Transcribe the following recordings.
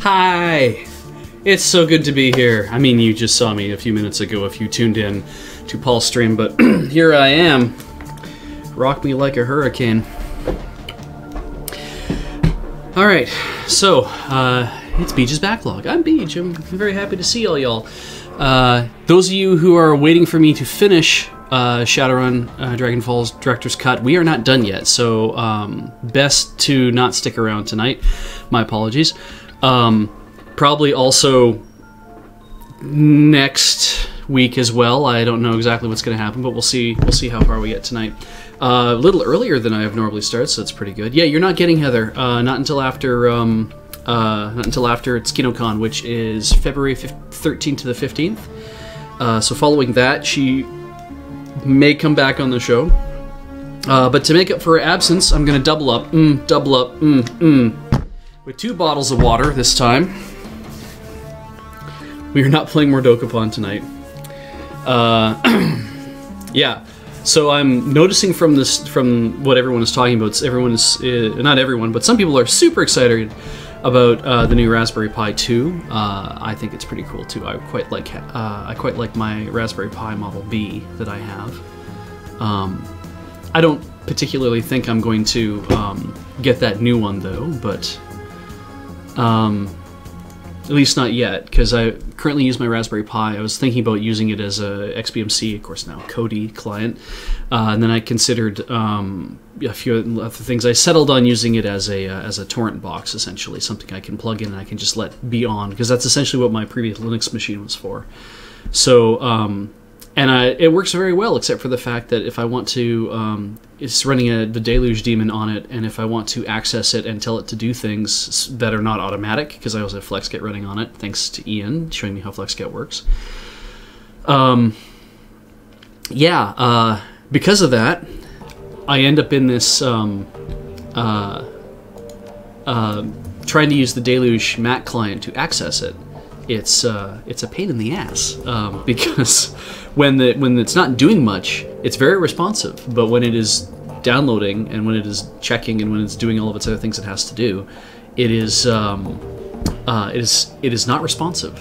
Hi! It's so good to be here. I mean, you just saw me a few minutes ago if you tuned in to Paul's stream, but here I am. Rock me like a hurricane. Alright, so, it's Beej's Backlog. I'm Beej. I'm very happy to see all y'all. Those of you who are waiting for me to finish Shadowrun, Dragonfall's Director's Cut, we are not done yet, so best to not stick around tonight. My apologies. Probably also next week as well. I don't know exactly what's going to happen, but we'll see how far we get tonight. A little earlier than I have normally started, so that's pretty good. Yeah, you're not getting Heather. Not until after it's KinoCon, which is February 13th to the 15th. So following that, she may come back on the show. But to make up for her absence, I'm going to double up, with 2 bottles of water this time. We are not playing more Dokapon tonight. Yeah. So I'm noticing from what everyone is talking about, not everyone, but some people are super excited about the new Raspberry Pi 2. I think it's pretty cool too. I quite like my Raspberry Pi Model B that I have. I don't particularly think I'm going to get that new one though, but at least not yet, because I currently use my Raspberry Pi. I was thinking about using it as a XBMC, of course now Kodi client, and then I considered a few other things. I settled on using it as a torrent box, essentially, something I can plug in and I can just let be on, because that's essentially what my previous Linux machine was for. So, it works very well, except for the fact that if I want to, it's running the Deluge daemon on it, and if I want to access it and tell it to do things that are not automatic, because I also have FlexGet running on it, thanks to Ian showing me how FlexGet works. Because of that, I end up in this, trying to use the Deluge Mac client to access it. It's a pain in the ass, because when it's not doing much, it's very responsive, but when it is downloading and when it is checking and when it's doing all of its other things it has to do, it is not responsive.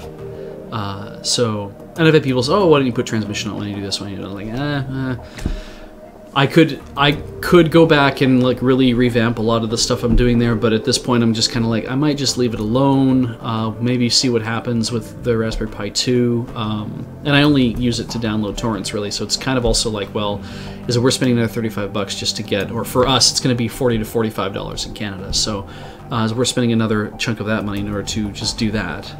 So, and I've had people say, "Oh, why don't you put transmission on when you do this?" When you do that, like, I could go back and like really revamp a lot of the stuff I'm doing there, but at this point I'm just kind of like, I might just leave it alone, maybe see what happens with the Raspberry Pi 2, and I only use it to download torrents really, so it's kind of also like, well, is it worth spending another 35 bucks just to get, or for us it's going to be $40 to $45 in Canada, so is it worth spending another chunk of that money in order to just do that,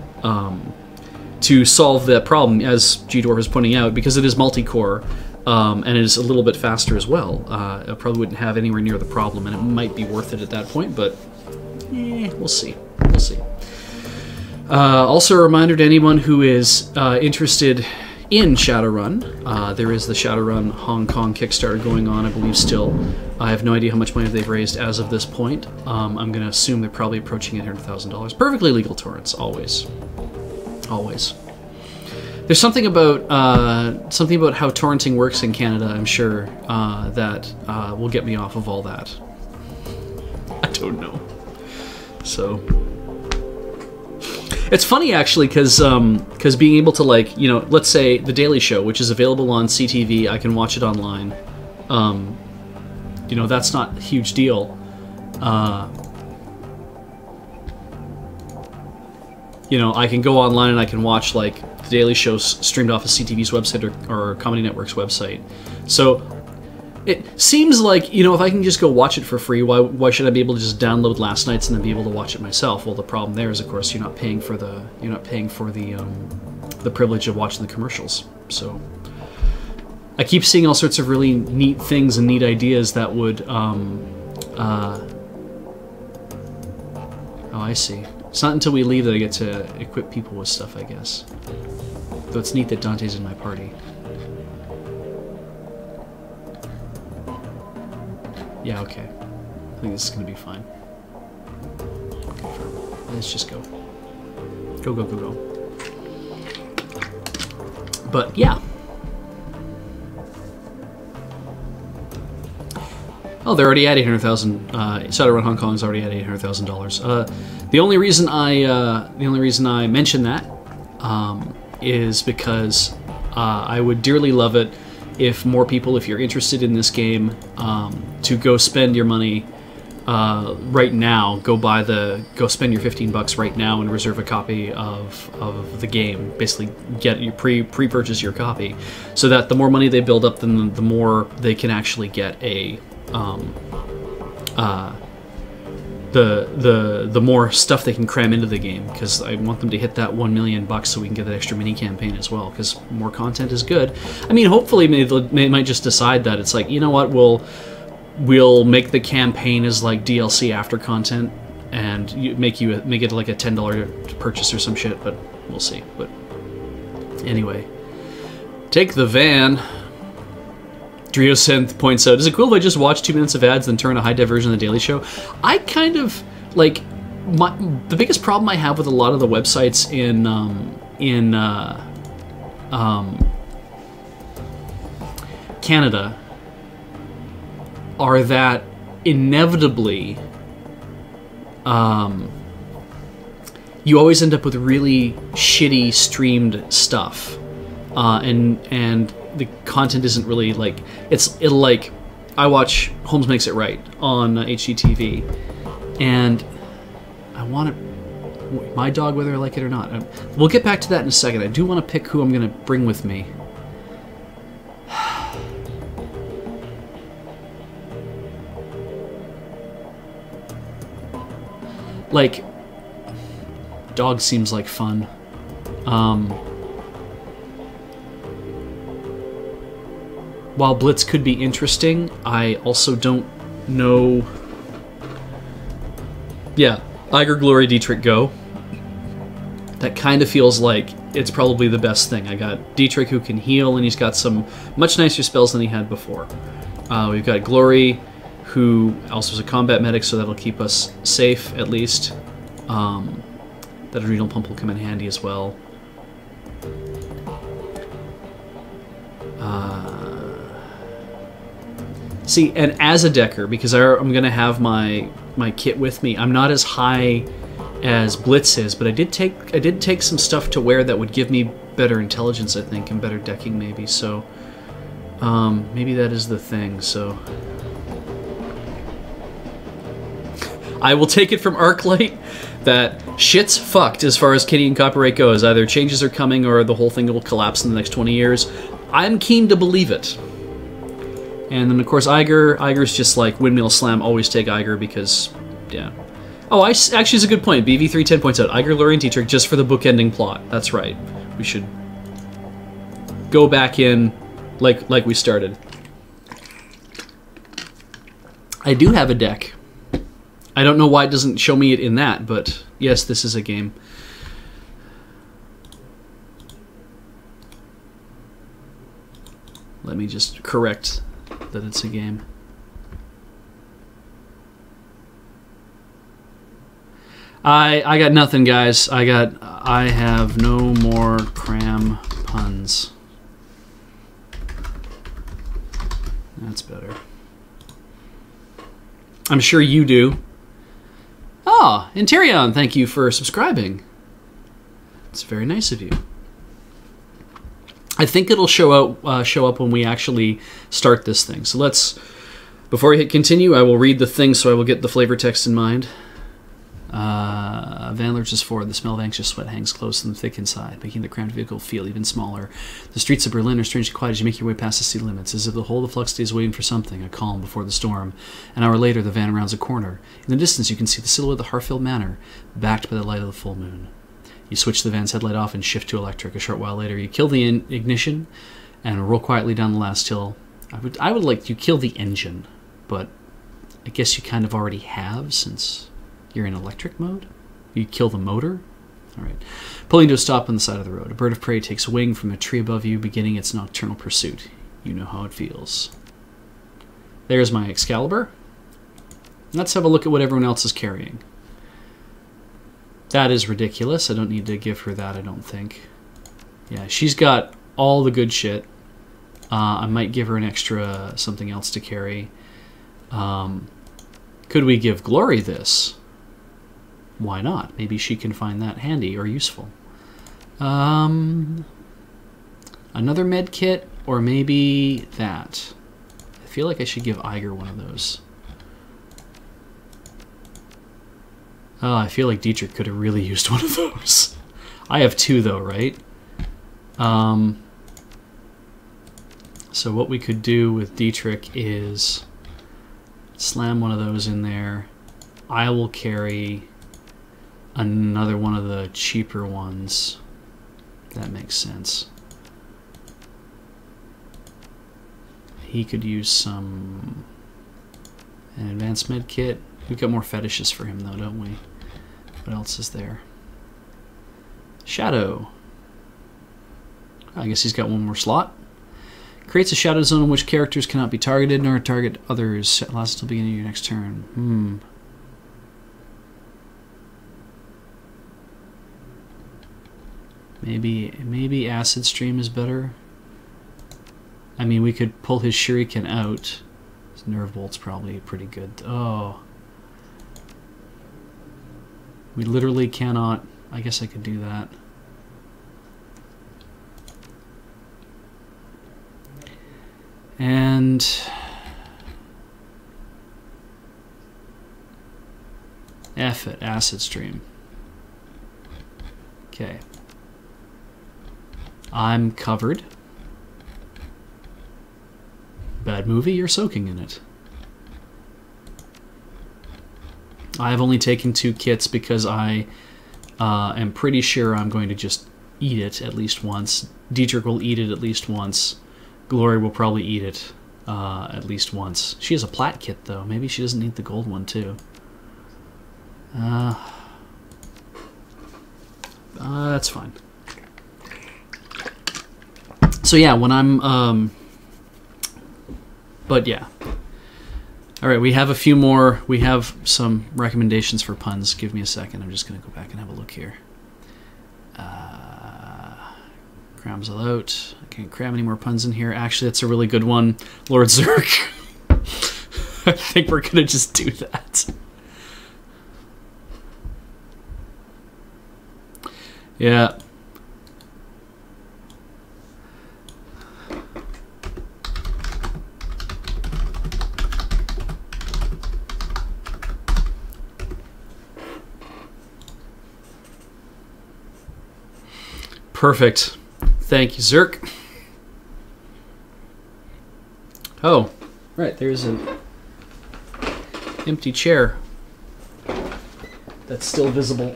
to solve that problem, as G-Dwarf is pointing out, because it is multi-core. And it is a little bit faster as well. I probably wouldn't have anywhere near the problem, and it might be worth it at that point, but we'll see. We'll see. Also a reminder to anyone who is interested in Shadowrun, there is the Shadowrun Hong Kong Kickstarter going on, I believe still. I have no idea how much money they've raised as of this point. I'm going to assume they're probably approaching $800,000. Perfectly legal torrents, always. Always. There's something about how torrenting works in Canada, I'm sure, that will get me off of all that. I don't know. So it's funny actually, because being able to, like, you know, let's say The Daily Show, which is available on CTV, I can watch it online. You know, that's not a huge deal. You know, I can go online and I can watch, like, The Daily Show streamed off of CTV's website or Comedy Network's website. So it seems like, you know, if I can just go watch it for free, why should I be able to just download last night's and then be able to watch it myself? Well, the problem there is, of course, you're not paying for the privilege of watching the commercials. So I keep seeing all sorts of really neat things and neat ideas that would oh, I see. It's not until we leave that I get to equip people with stuff, I guess. Though it's neat that Dante's in my party. Yeah, okay. I think this is going to be fine. Confirm. Let's just go. Go, go, go, go. But, yeah. Oh, they're already at 800,000. Shadowrun Hong Kong is already at $800,000. The only reason I mention that is because I would dearly love it if more people, if you're interested in this game, to go spend your money right now. Go spend your $15 right now and reserve a copy of the game. Basically, get you pre-purchase your copy, so that the more money they build up, then the more they can actually get a the more stuff they can cram into the game, because I want them to hit that $1 million so we can get that extra mini campaign as well, because more content is good. I mean, hopefully they might just decide that it's like, you know what, we'll make the campaign as like DLC after content, and make it like a $10 purchase or some shit, but we'll see. But anyway, take the van. Driosynth points out, is it cool if I just watch 2 minutes of ads then turn a high def version of The Daily Show? I kind of, like, the biggest problem I have with a lot of the websites in Canada are that inevitably you always end up with really shitty streamed stuff, and the content isn't really like, it'll like, I watch Holmes Makes It Right on HGTV, and I want to, my dog, whether I like it or not. We'll get back to that in a second. I do want to pick who I'm going to bring with me. Like, dog seems like fun. While Blitz could be interesting, I also don't know. Yeah, Iger, Glory, Dietrich, go. That kind of feels like it's probably the best thing. I got Dietrich, who can heal, and he's got some much nicer spells than he had before. We've got Glory, who also is a combat medic, so that'll keep us safe, at least. That Adrenal Pump will come in handy as well. See, and as a decker, because I'm going to have my kit with me, I'm not as high as Blitz is, but I did take some stuff to wear that would give me better intelligence, I think, and better decking, maybe. So maybe that is the thing. So I will take it from Arclight that shit's fucked as far as Canadian copyright goes. Either changes are coming or the whole thing will collapse in the next 20 years. I'm keen to believe it. And then, of course, Iger's just like Windmill Slam, always take Iger because, yeah. Oh, actually, it's a good point. BV310 points out, Iger, Lurie, and Dietrich just for the bookending plot. That's right. We should go back in like we started. I do have a deck. I don't know why it doesn't show me it in that, but yes, this is a game. Let me just correct that it's a game. I got nothing, guys. I have no more cram puns. That's better. I'm sure you do. Ah, Interion, thank you for subscribing. It's very nice of you. I think it'll show up when we actually start this thing. So let's, before I hit continue, I will read the thing so I will get the flavor text in mind. Van lurches forward. The smell of anxious sweat hangs close and thick inside, making the cramped vehicle feel even smaller. The streets of Berlin are strangely quiet as you make your way past the city limits, as if the whole of the Flux is waiting for something, a calm before the storm. An hour later, the van rounds a corner. In the distance, you can see the silhouette of the Harfield Manor, backed by the light of the full moon. You switch the van's headlight off and shift to electric. A short while later, you kill the ignition and roll quietly down the last hill. I would like you kill the engine, but I guess you kind of already have since you're in electric mode. You kill the motor. All right. Pulling to a stop on the side of the road. A bird of prey takes wing from a tree above you, beginning its nocturnal pursuit. You know how it feels. There's my Excalibur. Let's have a look at what everyone else is carrying. That is ridiculous. I don't need to give her that, I don't think. Yeah, she's got all the good shit. I might give her an extra something else to carry. Could we give Glory this? Why not? Maybe she can find that handy or useful. Another med kit, or maybe that. I feel like I should give Iger one of those. Oh, I feel like Dietrich could have really used one of those. I have 2 though, right? So what we could do with Dietrich is slam one of those in there. I will carry another one of the cheaper ones. That makes sense. He could use an advanced med kit. We've got more fetishes for him though, don't we? What else is there? Shadow. I guess he's got one more slot. Creates a shadow zone in which characters cannot be targeted nor target others. It lasts until the beginning of your next turn. Maybe Acid Stream is better. I mean, we could pull his Shuriken out. His Nerve Bolt's probably pretty good. Oh. We literally cannot... I guess I could do that. And... F it, Acid Stream. Okay. I'm covered. Bad movie, you're soaking in it. I have only taken 2 kits because I am pretty sure I'm going to just eat it at least once. Dietrich will eat it at least once. Glory will probably eat it at least once. She has a plat kit though. Maybe she doesn't need the gold one too. That's fine. So yeah, when I'm... but yeah. Alright, we have a few more. We have some recommendations for puns. Give me a second. I'm just going to go back and have a look here. Crams all out. I can't cram any more puns in here. Actually, that's a really good one. Lord Zerk. I think we're going to just do that. Yeah. Perfect. Thank you, Zerk. Oh, right, there's an empty chair that's still visible.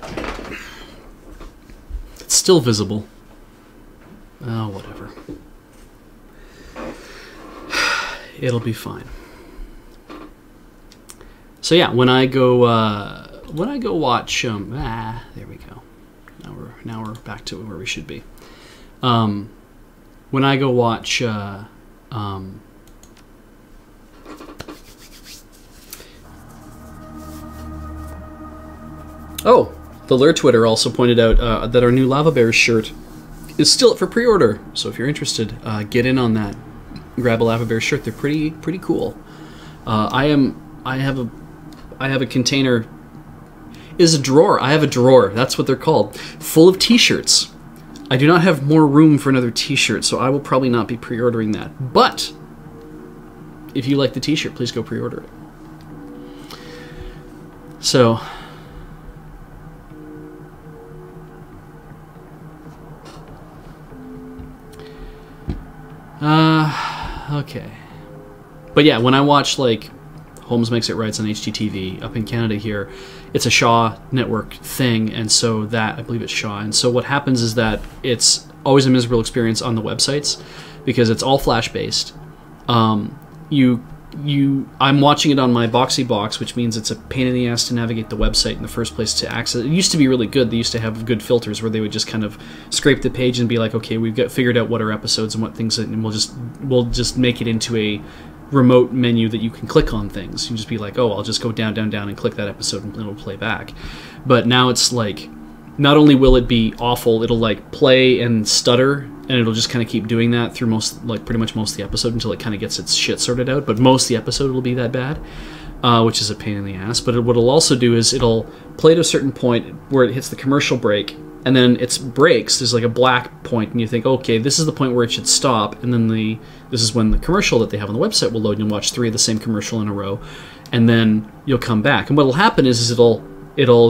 It's still visible. Oh, whatever. It'll be fine. So yeah, when I go watch there we go. Now we're back to where we should be. When I go watch oh, the Lure Twitter also pointed out that our new Lava Bears shirt is still up for pre-order. So if you're interested, get in on that. Grab a Lava Bears shirt. They're pretty cool. I have a container. Is a drawer. I have a drawer. That's what they're called. Full of t-shirts. I do not have more room for another t-shirt, so I will probably not be pre-ordering that. But if you like the t-shirt, please go pre-order it. So okay. But yeah, when I watch like Holmes Makes It Rights on HGTV up in Canada here, it's a Shaw network thing, and so that, I believe it's Shaw, and so what happens is that it's always a miserable experience on the websites because it's all Flash based. I'm watching it on my Boxy box, which means it's a pain in the ass to navigate the website in the first place to access. It used to be really good. They used to have good filters where they would just kind of scrape the page and be like, okay, we've got figured out what are episodes and what things, and we'll just make it into a remote menu that you can click on things. You can just be like, oh, I'll just go down and click that episode and it'll play back. But now it's like, not only will it be awful, it'll like play and stutter and it'll just kind of keep doing that through pretty much most of the episode until it kind of gets its shit sorted out. But most of the episode will be that bad, which is a pain in the ass. But what it'll also do is it'll play to a certain point where it hits the commercial break, and then it breaks. There's like a black point, and you think, okay, this is the point where it should stop, and then this is when the commercial that they have on the website will load, and you'll watch 3 of the same commercial in a row, and then you'll come back. And what'll happen is it'll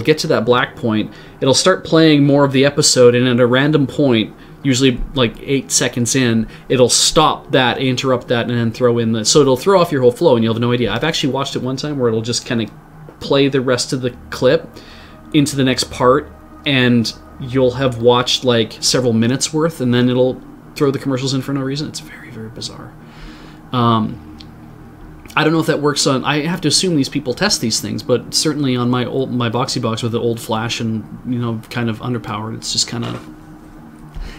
get to that black point, it'll start playing more of the episode, and at a random point, usually like 8 seconds in, it'll stop that, interrupt that, and then throw in so it'll throw off your whole flow, and you'll have no idea. I've actually watched it one time where it'll just kind of play the rest of the clip into the next part, and you'll have watched like several minutes worth, and then it'll throw the commercials in for no reason. It's very, very bizarre. I don't know if that works on... I have to assume these people test these things, but certainly on my Boxy Box with the old Flash and, kind of underpowered, it's just kind of...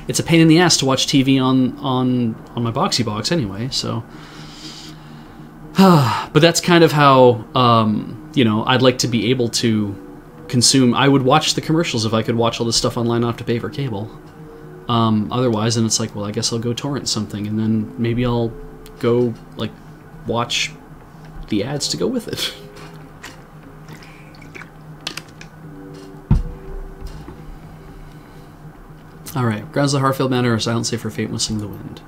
It's a pain in the ass to watch TV on my Boxy Box anyway, so... But that's kind of how, I'd like to be able to consume... I would watch the commercials if I could watch all this stuff online, not have to pay for cable. Otherwise, then it's like, well, I guess I'll go torrent something, and then maybe I'll go, like, watch the ads to go with it. Alright, grounds of the Harfield Manor are silent save for fate whistling the wind.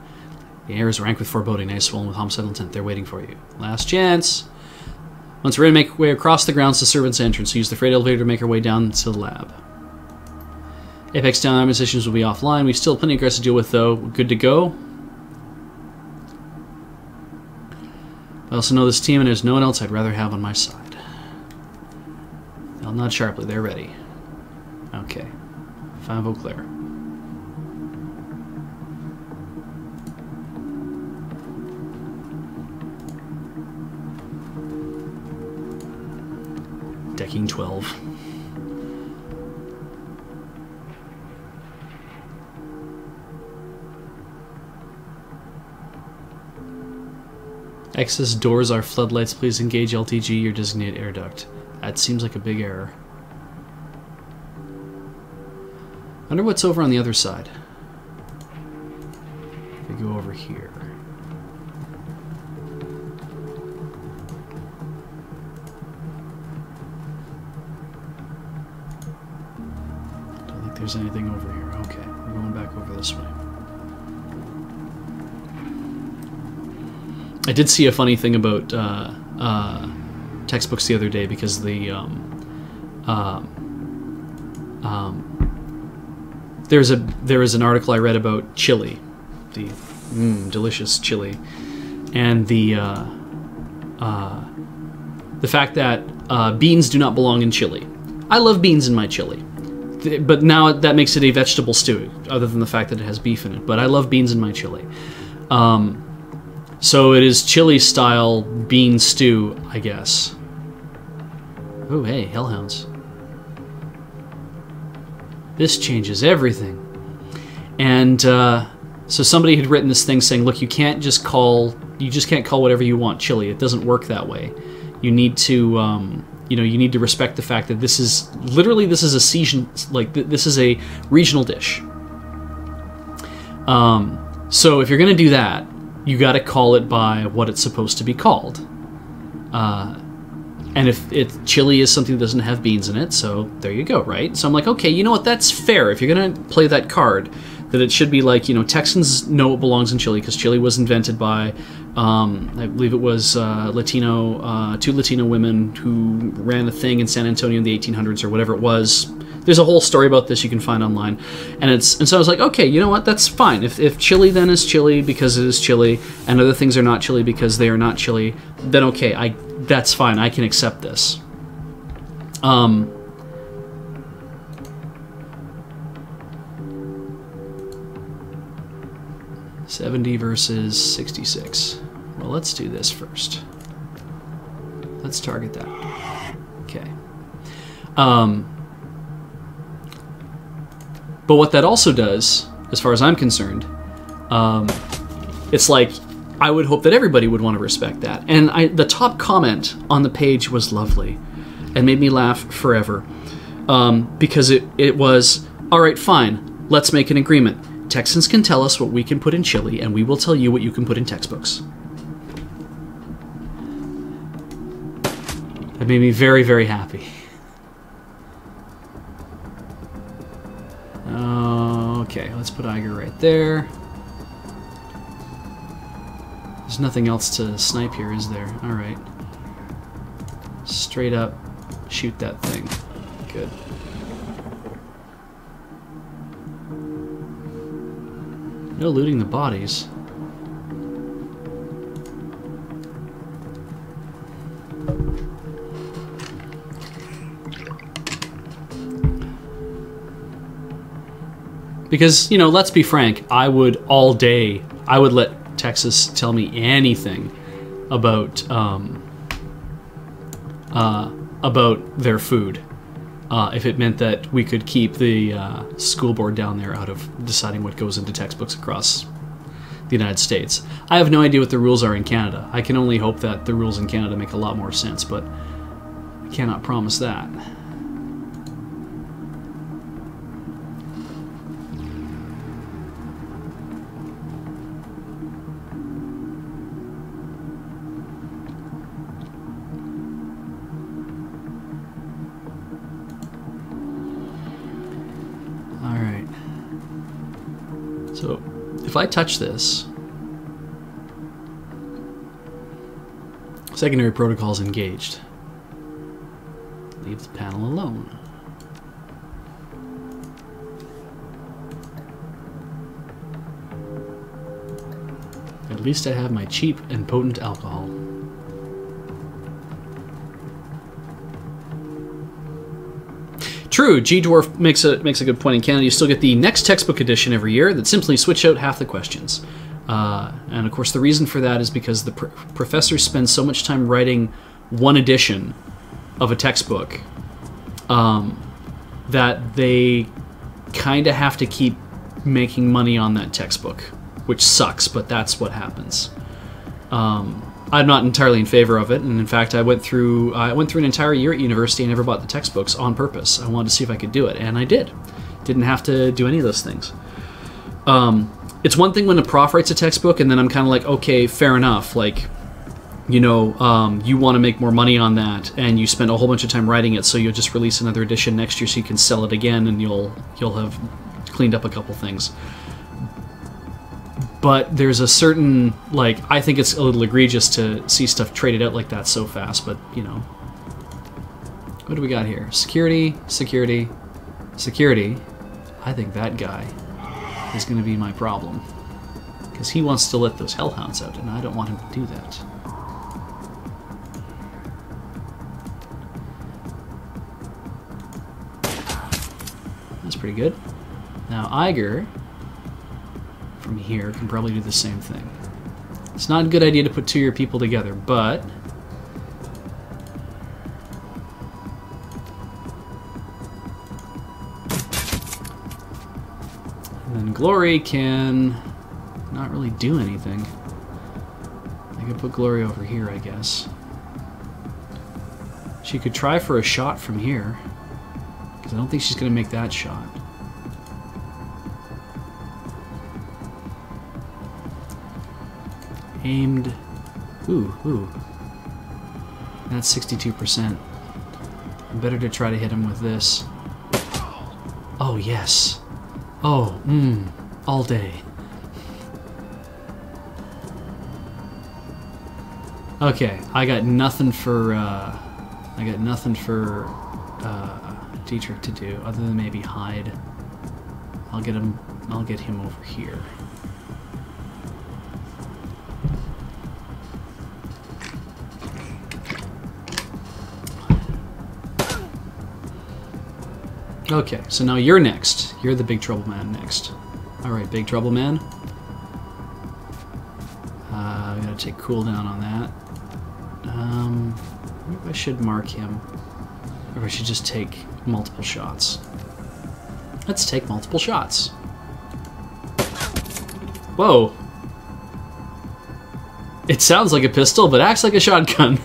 The air is rank with foreboding, night swollen with homicidal intent. They're waiting for you. Last chance! Once we're ready to make our way across the grounds to servants' entrance, so use the freight elevator to make our way down to the lab. Apex down armor stations will be offline. We still have plenty of guards to deal with, though. We're good to go. I also know this team, and there's no one else I'd rather have on my side. They'll nod sharply. They're ready. Okay. 5 Eau Claire. Decking 12. Access doors are floodlights. Please engage LTG, your designated air duct. That seems like a big error. I wonder what's over on the other side. If we go over here. Don't think there's anything over here. Okay, we're going back over this way. I did see a funny thing about textbooks the other day because the there was an article I read about chili, the delicious chili, and the fact that beans do not belong in chili. I love beans in my chili, but now that makes it a vegetable stew, other than the fact that it has beef in it. But I love beans in my chili. So it is chili-style bean stew, I guess. Oh, hey, hellhounds. This changes everything. And so somebody had written this thing saying, look, you just can't call whatever you want chili. It doesn't work that way. You need to, you need to respect the fact that this is a season, like this is a regional dish. So if you're gonna do that, you got to call it by what it's supposed to be called. And if chili is something that doesn't have beans in it, so there you go, right? So I'm like, okay, you know what? That's fair. If you're going to play that card, that it should be like, Texans know what belongs in chili because chili was invented by, I believe it was two Latino women who ran a thing in San Antonio in the 1800s or whatever it was. There's a whole story about this you can find online. And so I was like, okay, you know what? That's fine. If chili then is chili because it is chili, and other things are not chili because they are not chili, then okay, that's fine. I can accept this. 70 versus 66. Well, let's do this first. Let's target that. Okay. But what that also does, as far as I'm concerned, it's like, I would hope that everybody would want to respect that. And the top comment on the page was lovely and made me laugh forever. Because it was, all right, fine, let's make an agreement. Texans can tell us what we can put in chili, and we will tell you what you can put in textbooks. That made me very, very happy. Okay, let's put Iger right there. There's nothing else to snipe here, is there? Alright. Straight up, shoot that thing. Good. No looting the bodies. Because, you know, let's be frank, I would all day, I would let Texas tell me anything about their food, if it meant that we could keep the school board down there out of deciding what goes into textbooks across the United States. I have no idea what the rules are in Canada. I can only hope that the rules in Canada make a lot more sense, but I cannot promise that. So, if I touch this, secondary protocol's engaged. Leave the panel alone. At least I have my cheap and potent alcohol. True, G-Dwarf makes a good point. In Canada, you still get the next textbook edition every year that simply switch out half the questions. And of course, the reason for that is because the professors spend so much time writing one edition of a textbook that they kind of have to keep making money on that textbook, which sucks, but that's what happens. I'm not entirely in favor of it, and in fact, I went through an entire year at university and never bought the textbooks on purpose. I wanted to see if I could do it, and I did. Didn't have to do any of those things. It's one thing when a prof writes a textbook, and then I'm kind of like, okay, fair enough. Like, you know, you want to make more money on that, and you spend a whole bunch of time writing it, so you'll just release another edition next year so you can sell it again, and you'll have cleaned up a couple things. But there's a certain, like, I think it's a little egregious to see stuff traded out like that so fast, but, you know. What do we got here? Security, security, security. I think that guy is going to be my problem. Because he wants to let those hellhounds out, and I don't want him to do that. That's pretty good. Now, Iger from here can probably do the same thing. It's not a good idea to put two of your people together, but and then Glory can not really do anything. I could put Glory over here, I guess. She could try for a shot from here, because I don't think she's going to make that shot. Aimed. Ooh. That's 62%. Better to try to hit him with this. Oh, yes. Oh, all day. Okay, I got nothing for Dietrich to do other than maybe hide. I'll get him over here. Okay, so now you're next. You're the Big Trouble Man next. Alright, Big Trouble Man. I gotta take cooldown on that. Maybe I should mark him. Or I should just take multiple shots. Let's take multiple shots. Whoa! It sounds like a pistol, but acts like a shotgun.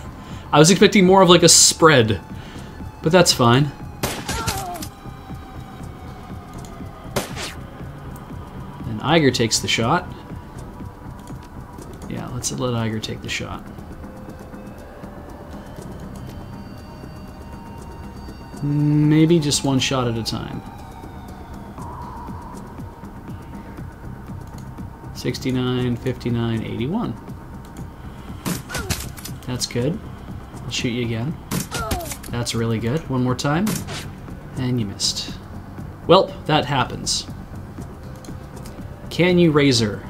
I was expecting more of like a spread. But that's fine. Iger takes the shot. Yeah, let's let Iger take the shot. Maybe just one shot at a time. 69, 59, 81. That's good. I'll shoot you again. That's really good. One more time. And you missed. Well, that happens. Can you razor?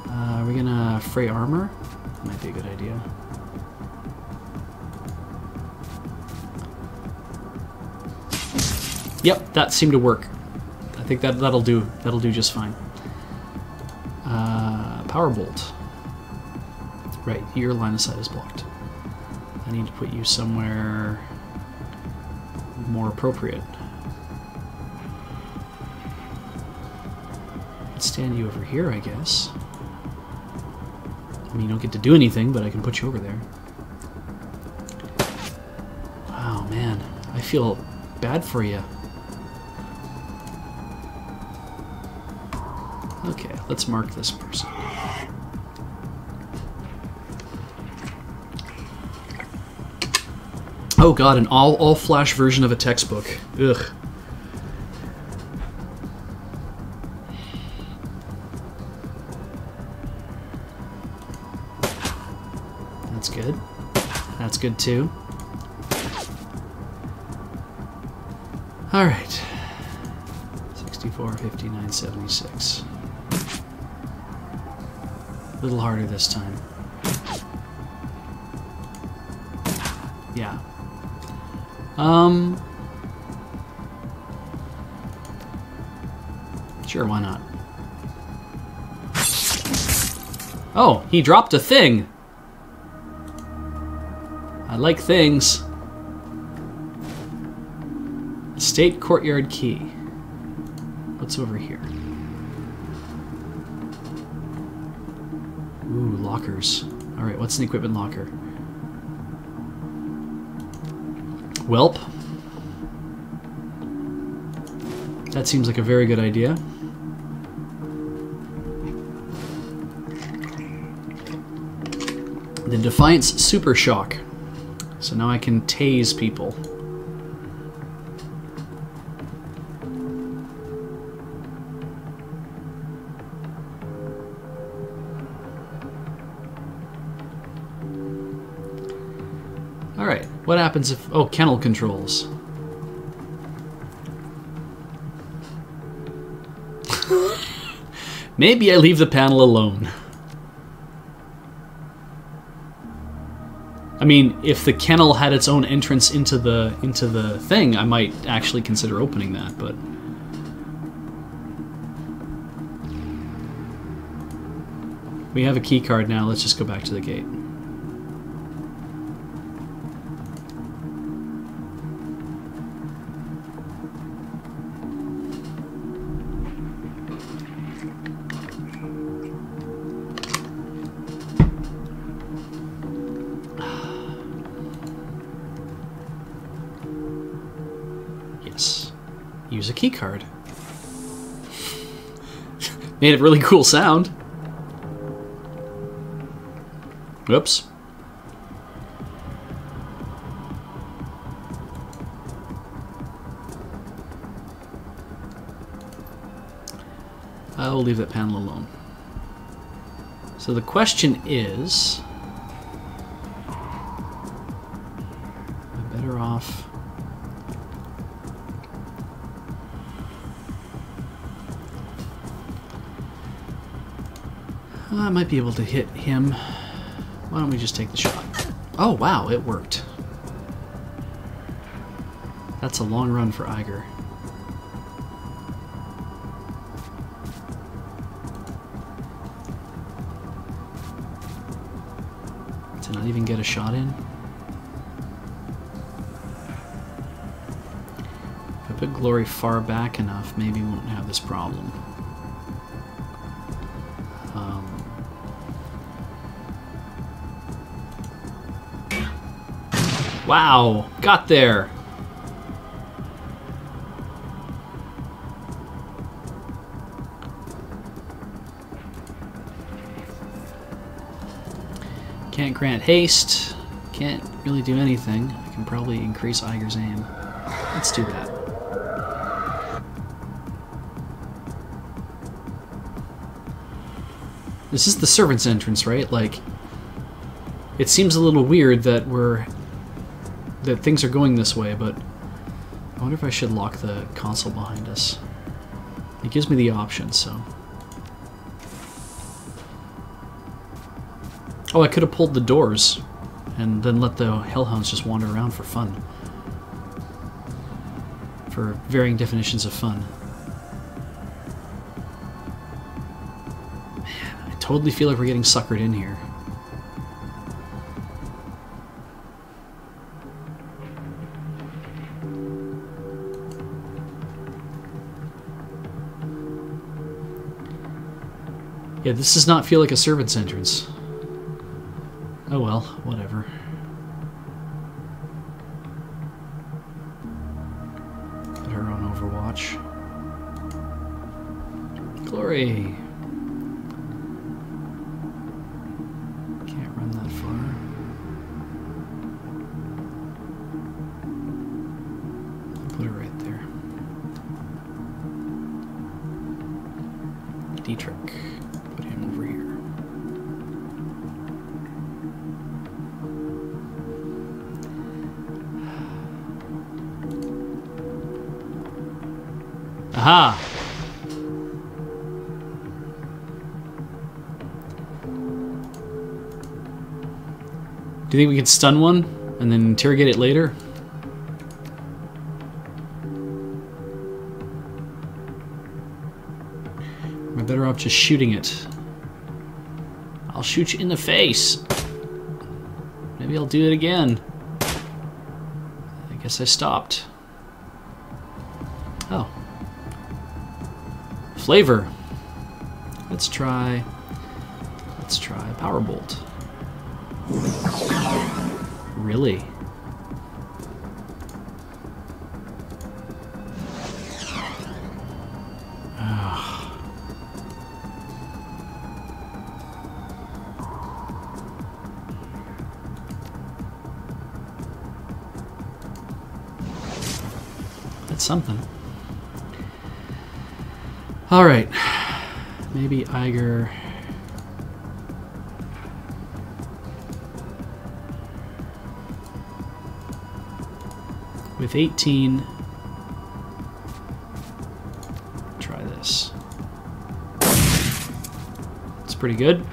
Are we gonna fray armor? Might be a good idea. Yep, that seemed to work. I think that'll do. That'll do just fine. Power bolt. Right, your line of sight is blocked. I need to put you somewhere more appropriate. I'd stand you over here, I guess. I mean, you don't get to do anything, but I can put you over there. Wow, man, I feel bad for you. Okay, let's mark this person. Oh god, an all-flash version of a textbook. Ugh. That's good. That's good too. Alright. 64, 59, 76. A little harder this time. Yeah. Sure, why not? Oh, he dropped a thing! I like things. State courtyard key. What's over here? Ooh, lockers. Alright, what's in the equipment locker? Welp. That seems like a very good idea. The Defiance Super Shock. So now I can tase people. Alright, what happens if... Oh, kennel controls. Maybe I leave the panel alone. I mean, if the kennel had its own entrance into the thing, I might actually consider opening that, but... We have a key card now, let's just go back to the gate. Use a key card. Made a really cool sound. Whoops. I'll leave that panel alone. So the question is, am I better off? I might be able to hit him. Why don't we just take the shot? Oh wow, it worked. That's a long run for Iger. To not even get a shot in? If I put Glory far back enough, maybe we won't have this problem. Wow, got there. Can't grant haste. Can't really do anything. I can probably increase Iger's aim. Let's do that. This is the servant's entrance, right? Like, it seems a little weird that things are going this way, but I wonder if I should lock the console behind us. It gives me the option, so. Oh, I could have pulled the doors and then let the hellhounds just wander around for fun. For varying definitions of fun. Man, I totally feel like we're getting suckered in here. Yeah, this does not feel like a servant's entrance. Oh well, whatever. Put her on Overwatch. Glory! Can't run that far. Put her right there. Dietrich. Put him over here. Aha! Do you think we can stun one and then interrogate it later? Am I better off just shooting it? I'll shoot you in the face. Maybe I'll do it again. I guess I stopped. Oh. Flavor. Let's try Power Bolt. Really? That's something. All right, maybe Iger. With 18, try this. It's pretty good.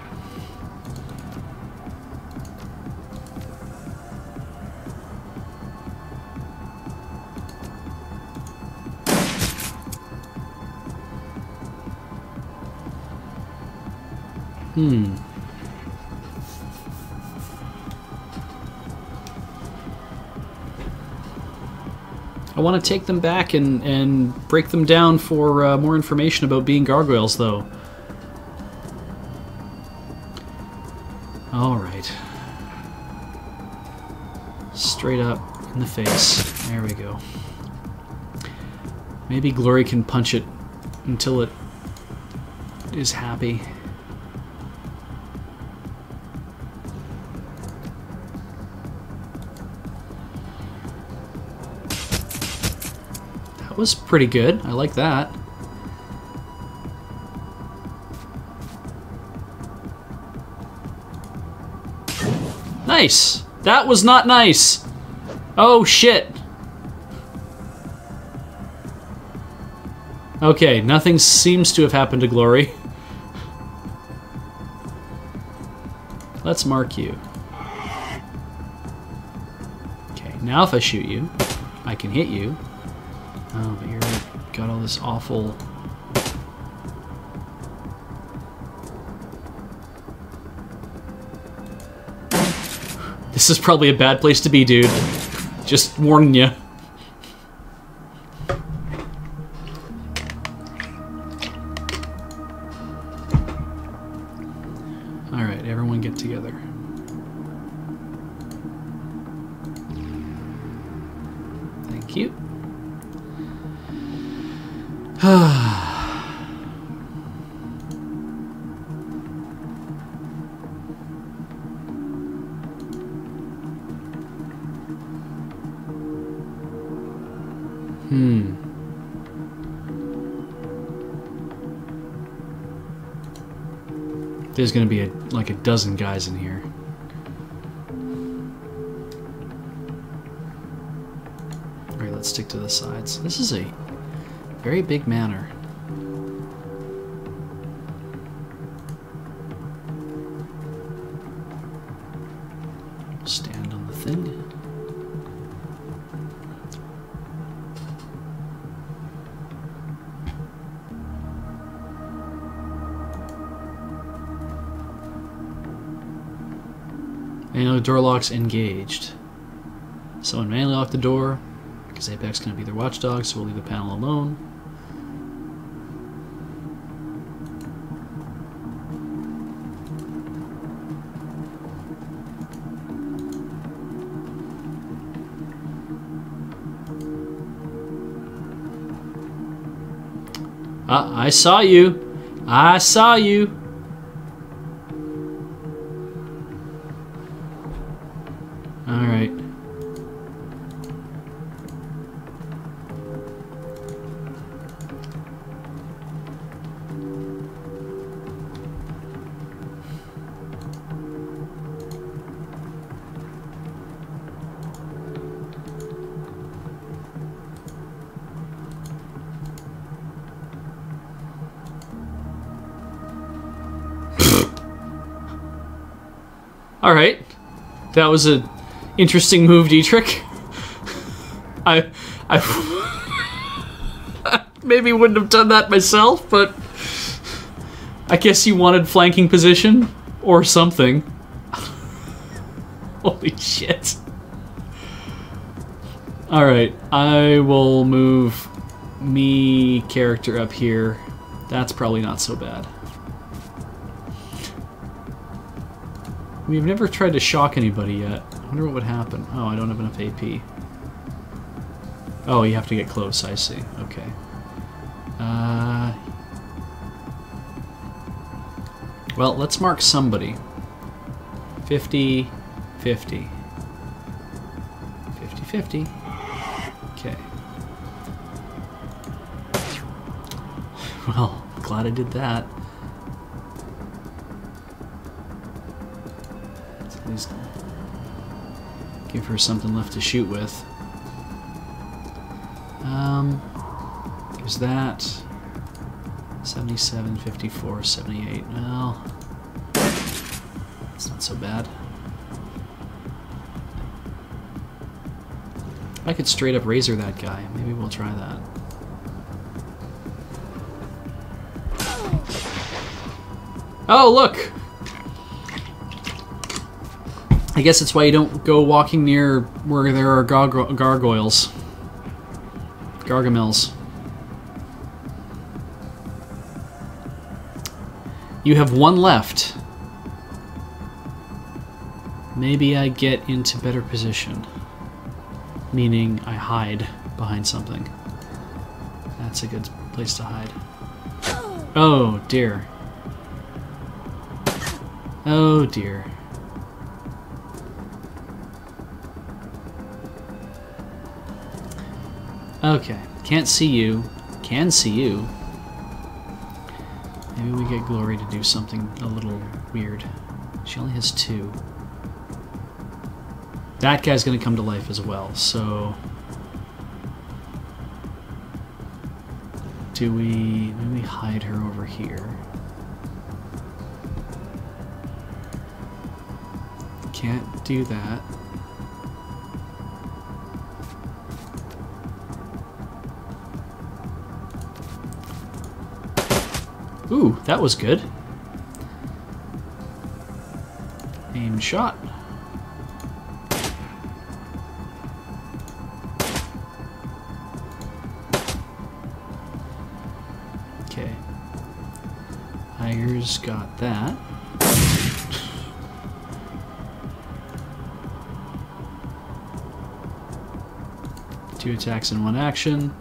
I want to take them back and break them down for more information about being gargoyles, though. Alright. Straight up in the face. There we go. Maybe Glory can punch it until it is happy. That was pretty good. I like that. Nice! That was not nice! Oh, shit! Okay, nothing seems to have happened to Glory. Let's mark you. Okay, now if I shoot you, I can hit you. Oh, but you're got all this awful... This is probably a bad place to be, dude. Just warning you. Alright, everyone get together. Thank you. There's gonna be like a dozen guys in here. Alright, let's stick to the sides. This is a very big manor. Stand on the thing. Manually door locks engaged. Someone manually lock the door, because Apex is going to be their watchdog, so we'll leave the panel alone. I saw you. I saw you. All right. All right. That was a interesting move, Dietrich. I maybe wouldn't have done that myself, but I guess you wanted flanking position or something. Holy shit. Alright, I will move me character up here. That's probably not so bad. We've never tried to shock anybody yet. I wonder what would happen. Oh, I don't have enough AP. Oh, you have to get close, I see. Okay. Well, let's mark somebody. 50, 50. 50, 50. Okay. Well, glad I did that. Let's at least give her something left to shoot with. There's that. 77, 54, 78. Well, it's not so bad. I could straight up razor that guy. Maybe we'll try that. Oh, look! I guess it's why you don't go walking near where there are gargoyles. Gargamels. You have one left. Maybe I get into better position. Meaning I hide behind something. That's a good place to hide. Oh dear. Oh dear. Okay, can't see you. Can see you. Maybe we get Glory to do something a little weird. She only has 2. That guy's gonna come to life as well, so... do we... maybe hide her over here? Can't do that. Ooh, that was good. Aim shot. Okay. Tiger's got that. Two attacks in one action.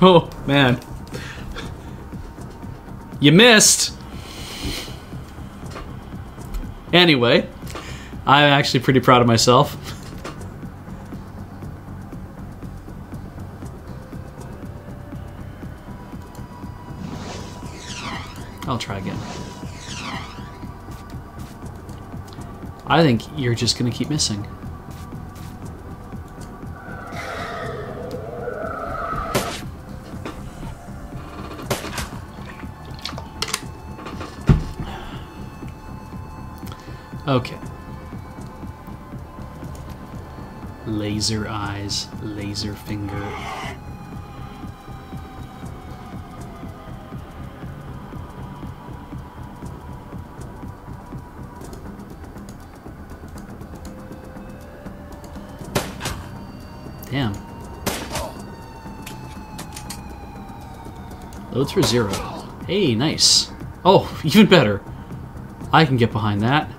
Oh, man. You missed! Anyway, I'm actually pretty proud of myself. I'll try again. I think you're just gonna keep missing. Okay. Laser eyes, laser finger. Damn. Loads for 0. Hey, nice. Oh, even better. I can get behind that.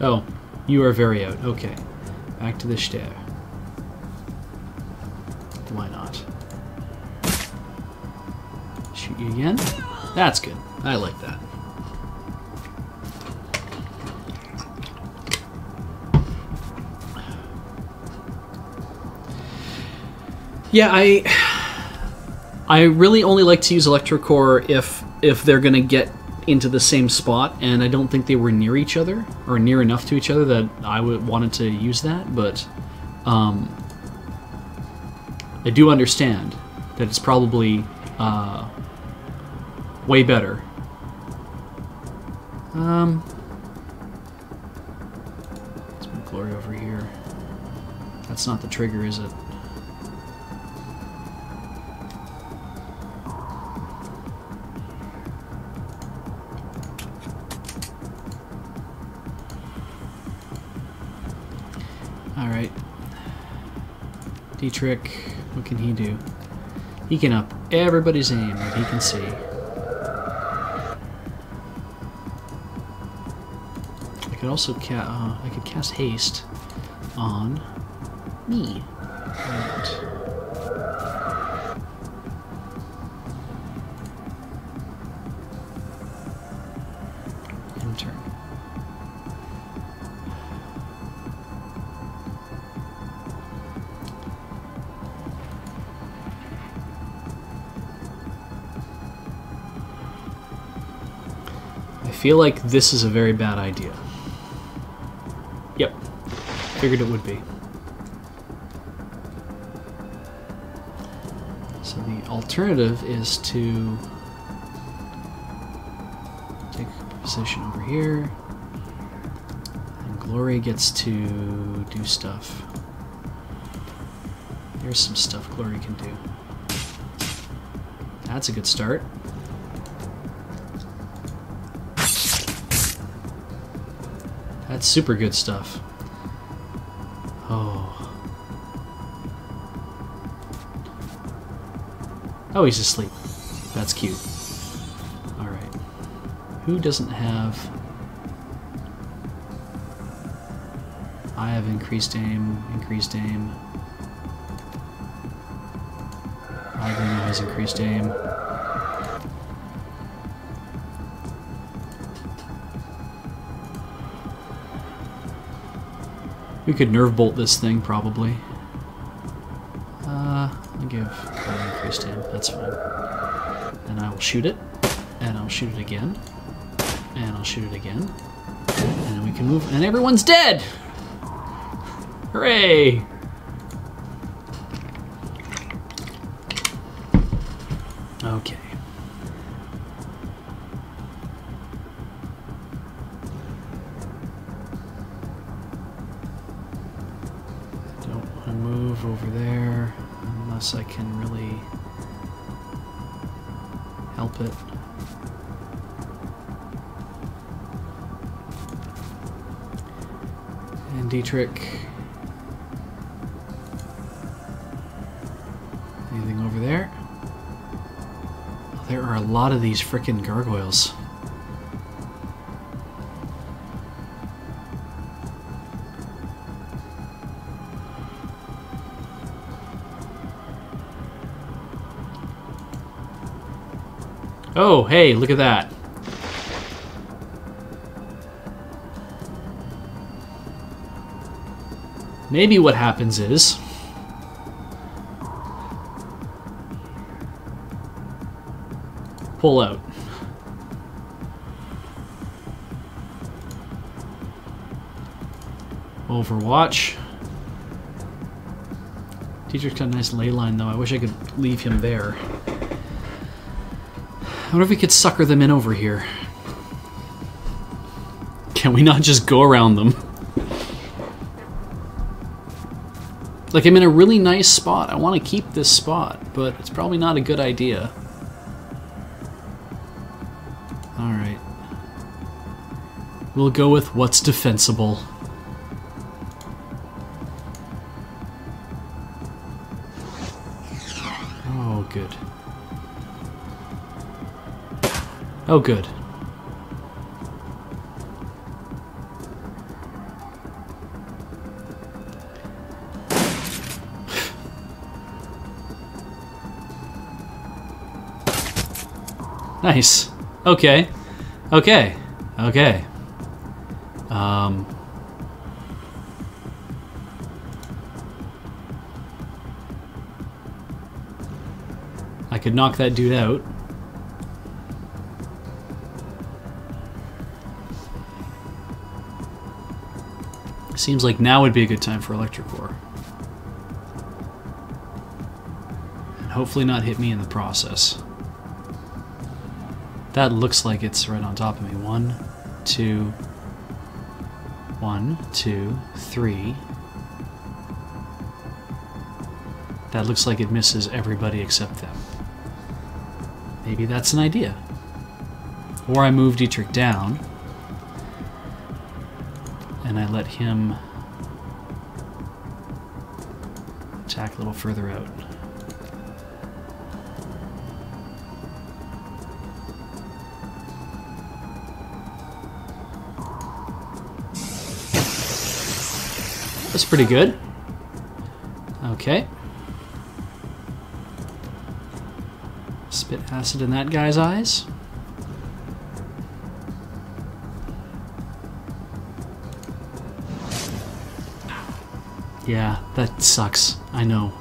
Oh, you are very out. Okay. Back to the stair. Why not? Shoot you again? That's good. I like that. Yeah, I really only like to use Electrocore if they're gonna get into the same spot, and I don't think they were near each other or near enough to each other that I wanted to use that. But I do understand that it's probably way better. Let's move Glory over here. That's not the trigger, is it? Alright. D-Trick, what can he do? He can up everybody's aim that he can see. I could also I could cast haste on me. Right. In turn. I feel like this is a very bad idea. Yep. Figured it would be. So the alternative is to take a position over here, and Glory gets to do stuff. There's some stuff Glory can do. That's a good start. That's super good stuff. Oh. Oh, he's asleep. That's cute. Alright. Who doesn't have... I have increased aim, increased aim. Ivan has increased aim. We could nerve bolt this thing, probably. I'll give an increased aim, that's fine. And I will shoot it, and I'll shoot it again, and I'll shoot it again. And then we can move, and everyone's dead! Hooray! Okay. Move over there unless I can really help it. And D-Trick. Anything over there? Oh, there are a lot of these frickin' gargoyles. Oh, hey, look at that. Maybe what happens is... pull out. Overwatch. Teacher's got a nice ley line, though. I wish I could leave him there. I wonder if we could sucker them in over here. Can we not just go around them? Like, I'm in a really nice spot. I want to keep this spot, but it's probably not a good idea. Alright. We'll go with what's defensible. Oh, good. Oh, good. Nice. Okay. Okay. Okay. I could knock that dude out. Seems like now would be a good time for electric core. And hopefully not hit me in the process. That looks like it's right on top of me. 1, 2, 1, 2, 3. That looks like it misses everybody except them. Maybe that's an idea. Or I move Dietrich down and I let him attack a little further out. That's pretty good. Okay. Spit acid in that guy's eyes. Yeah, that sucks. I know.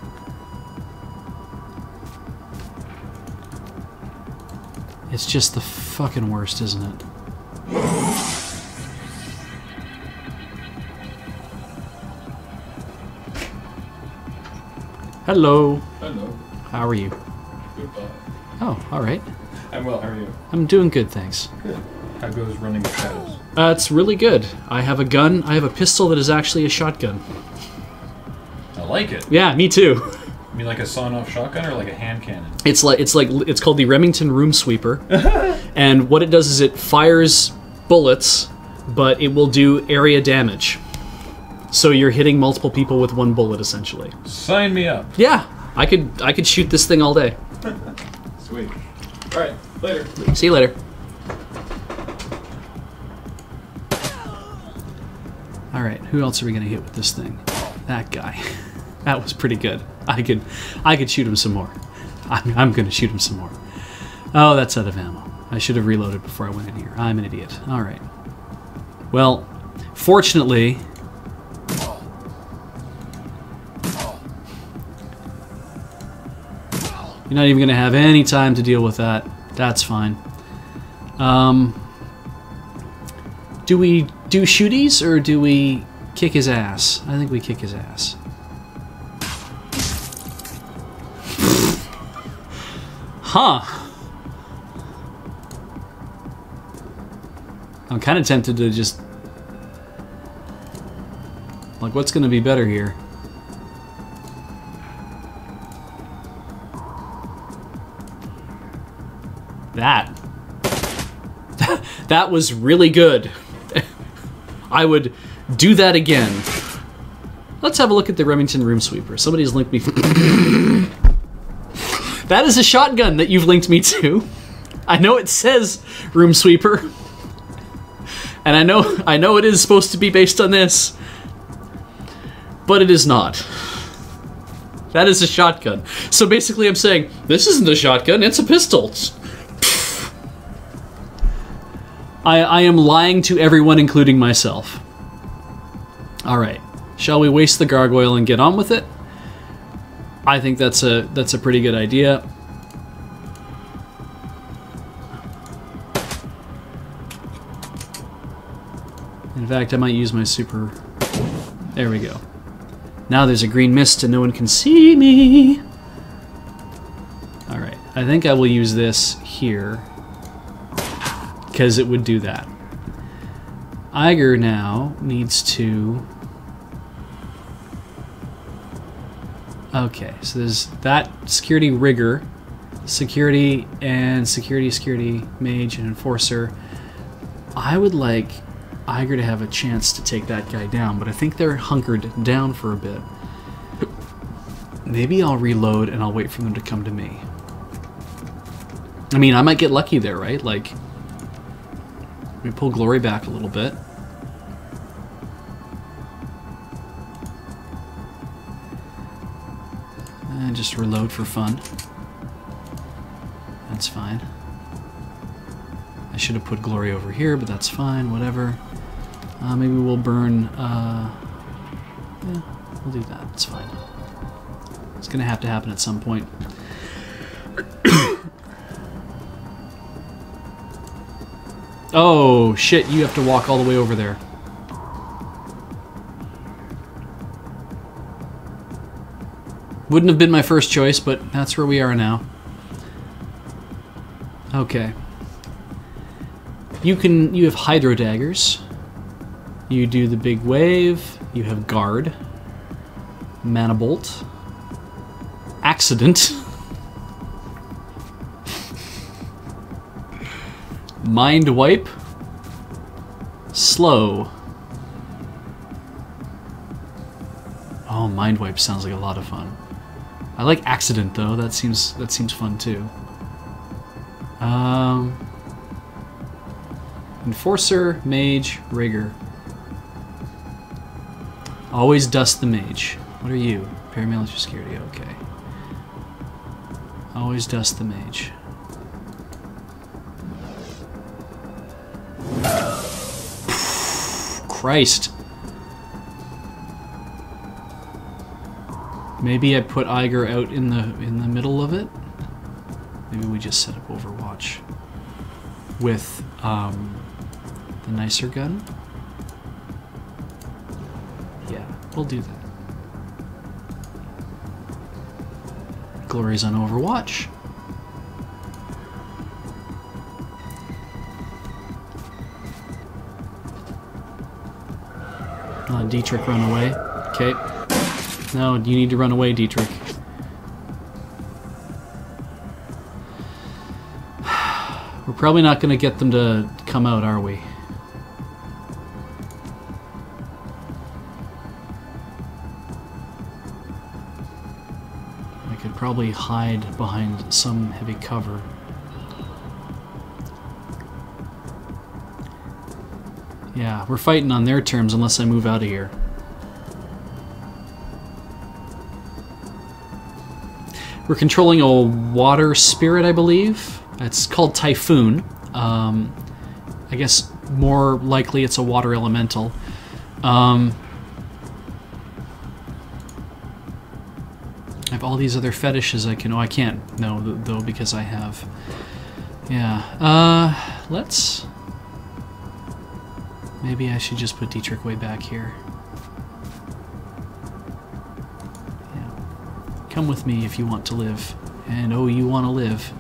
It's just the fucking worst, isn't it? Hello. Hello. How are you? Goodbye. Oh, alright. I'm well, how are you? I'm doing good, thanks. Good. How goes running with shadows? It's really good. I have a gun. I have a pistol that is actually a shotgun. I like it. Yeah, me too. You mean like a sawn-off shotgun or like a hand cannon? It's called the Remington Room Sweeper. And what it does is it fires bullets, but it will do area damage. So you're hitting multiple people with one bullet, essentially. Sign me up. Yeah, I could shoot this thing all day. Sweet. All right, later. See you later. All right, who else are we gonna hit with this thing? That guy. That was pretty good. I could shoot him some more. I'm gonna shoot him some more. Oh, that's out of ammo. I should have reloaded before I went in here. I'm an idiot. All right. Well, fortunately. You're not even going to have any time to deal with that. That's fine. Do we do shooties or do we kick his ass? I think we kick his ass. Huh. I'm kind of tempted to just... Like, what's going to be better here? That was really good. I would do that again. Let's have a look at the Remington Room Sweeper. Somebody's linked me. That is a shotgun that you've linked me to. I know it says Room Sweeper. And I know it is supposed to be based on this. But it is not. That is a shotgun. So basically I'm saying, this isn't a shotgun, it's a pistol. I am lying to everyone, including myself. Alright. Shall we waste the gargoyle and get on with it? I think that's a pretty good idea. In fact, I might use my super... There we go. Now there's a green mist and no one can see me. Alright, I think I will use this here, because it would do that. Iger now needs to... Okay, so there's that security rigger, security, mage, and enforcer. I would like Iger to have a chance to take that guy down, but I think they're hunkered down for a bit. Maybe I'll reload and I'll wait for them to come to me. I mean, I might get lucky there, right? Like, we pull Glory back a little bit. And just reload for fun. That's fine. I should have put Glory over here, but that's fine, whatever. Maybe we'll burn, yeah, we'll do that, it's fine. It's gonna have to happen at some point. Oh, shit, you have to walk all the way over there. Wouldn't have been my first choice, but that's where we are now. Okay. You have Hydro Daggers. You do the big wave. You have Guard. Mana Bolt. Accident. Mind Wipe. Slow. Oh, Mind Wipe sounds like a lot of fun. I like Accident though. That seems fun too. Enforcer, Mage, Rigger. Always dust the Mage. What are you? Paramilitary Security, okay. Always dust the Mage. Christ. Maybe I put Iger out in the middle of it. Maybe we just set up Overwatch with the nicer gun. Yeah, we'll do that. Glory's on Overwatch. Dietrich, run away. Okay. No, you need to run away, Dietrich. We're probably not going to get them to come out, are we? I could probably hide behind some heavy cover. Yeah, we're fighting on their terms unless I move out of here. We're controlling a water spirit, I believe. It's called Typhoon. I guess more likely it's a water elemental. I have all these other fetishes I can... Oh, I can't, no, though, because I have... Yeah, let's... Maybe I should just put Dietrich way back here. Yeah. Come with me if you want to live. And oh, you want to live.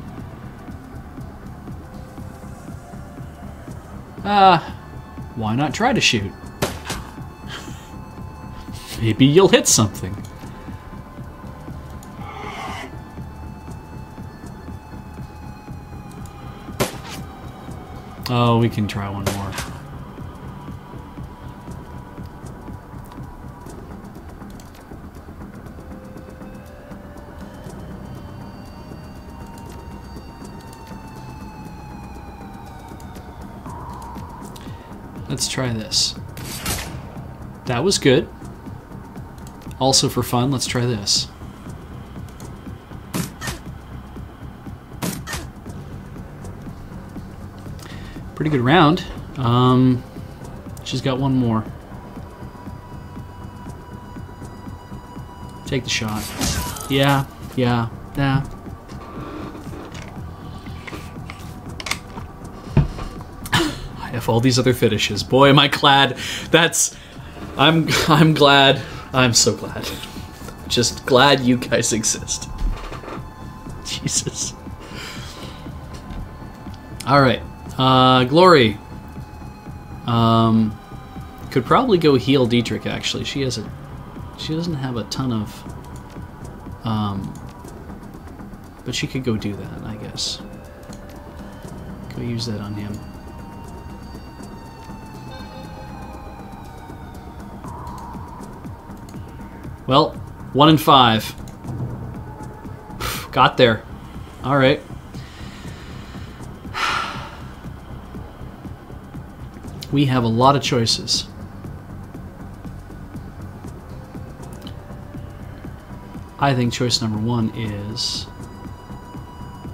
Why not try to shoot? Maybe you'll hit something. Oh, we can try one more. Let's try this. That was good. Also for fun, let's try this. pretty good round. She's got one more. Take the shot. Yeah. I have all these other fetishes. Boy, am I glad. I'm glad. I'm so glad. Just glad you guys exist. Jesus. Alright. Glory. Could probably go heal Dietrich, actually. She doesn't have a ton of... but she could go do that, I guess. Go use that on him. Well, 1 in 5. Got there. Alright. We have a lot of choices. I think choice number 1 is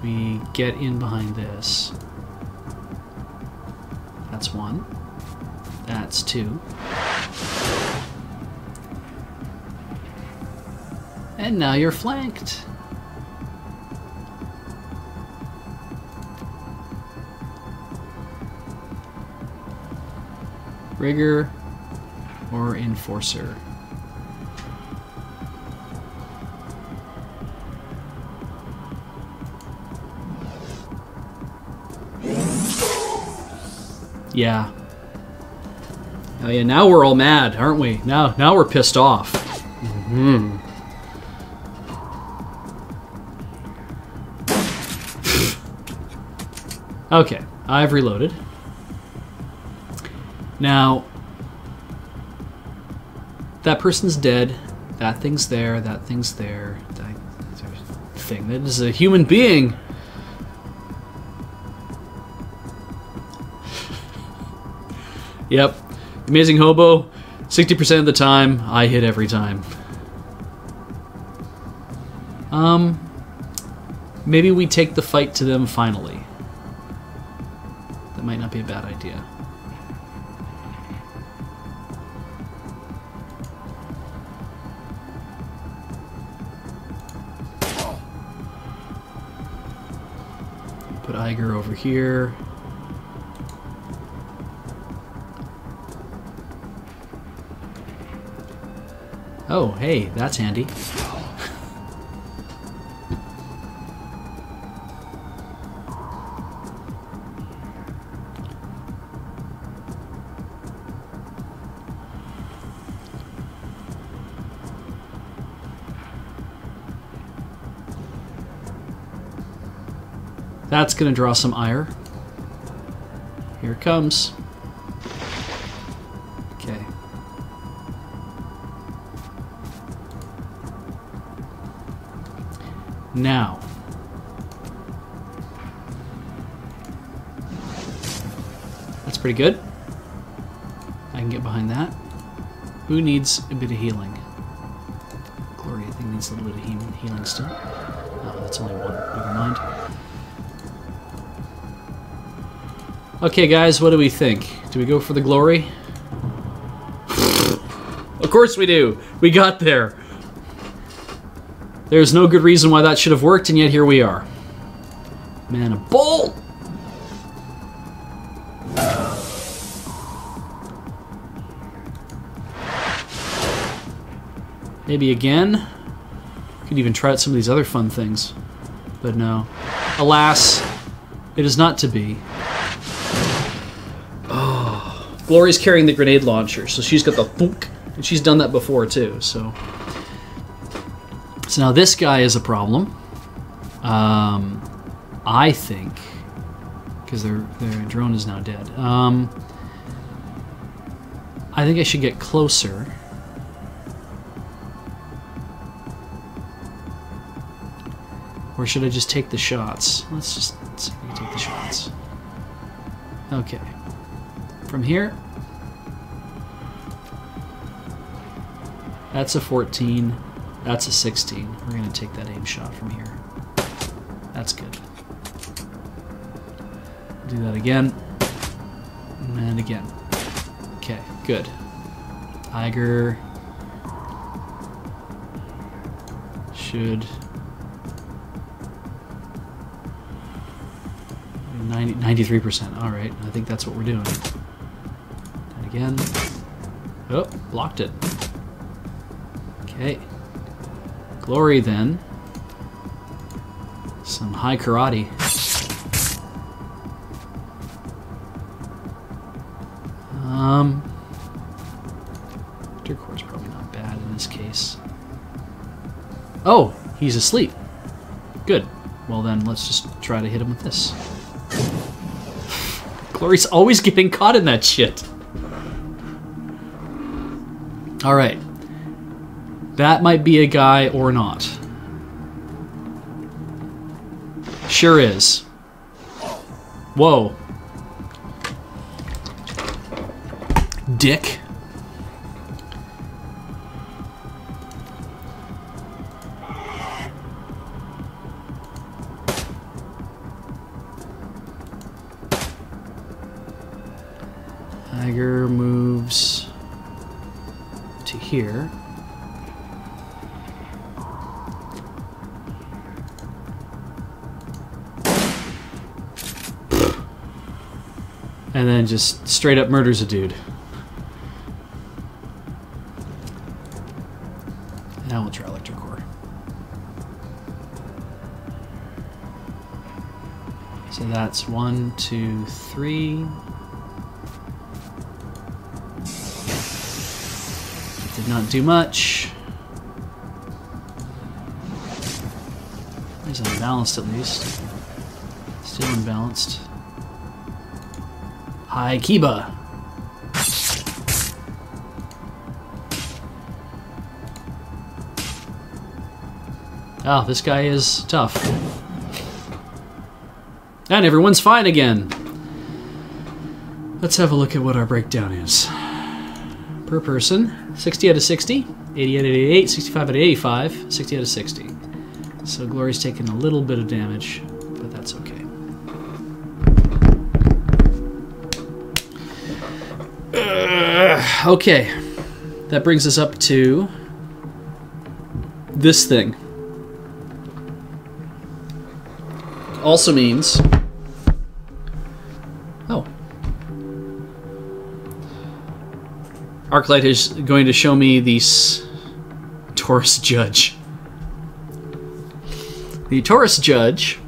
we get in behind this. That's 1. That's 2. And now you're flanked. Rigger or Enforcer. Yeah. Oh yeah, now we're all mad, aren't we? Now we're pissed off. Mm-hmm. Okay, I've reloaded. Now, that person's dead. That thing's there. That thing's there. That thing. That is a human being. Yep. Amazing Hobo. 60% of the time, I hit every time. Maybe we take the fight to them finally. That might not be a bad idea. Put Iger over here. Oh, hey, that's handy. That's gonna draw some ire. Here it comes. Okay. Now. That's pretty good. I can get behind that. Who needs a bit of healing? Glory, I think, needs a little bit of healing still. Oh, that's only 1. Never mind. Okay, guys, what do we think? Do we go for the glory? Of course we do! We got there! There's no good reason why that should have worked, and yet here we are. Man, a bolt! Maybe again? Could even try out some of these other fun things. But no. Alas, it is not to be. Glory's carrying the grenade launcher, so she's got the thunk, and she's done that before too, so now this guy is a problem. I think, because their drone is now dead. I think I should get closer. Or should I just take the shots? Let's see if we can take the shots. Okay. From here, that's a 14, that's a 16. We're going to take that aim shot from here. That's good. Do that again. And again. Okay, good. Tiger should 93%. All right, I think that's what we're doing. And again. Oh, blocked it. Okay. Glory then. Some high karate. Core is probably not bad in this case. Oh, he's asleep. Good. Well then, let's just try to hit him with this. Glory's always getting caught in that shit. Alright. That might be a guy or not. Sure is. Whoa. Dick. Tiger moves to here. And then just straight up murders a dude. Now we'll try electric core. So that's 1, 2, 3. Did not do much. He's unbalanced at least. Still unbalanced. High Kiba. Oh, this guy is tough. And everyone's fine again. Let's have a look at what our breakdown is. Per person, 60 out of 60, 80 out of 88, 65 out of 85, 60 out of 60. So Glory's taking a little bit of damage, but that's okay. Okay, that brings us up to this thing. Also means... Oh. Arclight is going to show me the Taurus Judge. The Taurus Judge...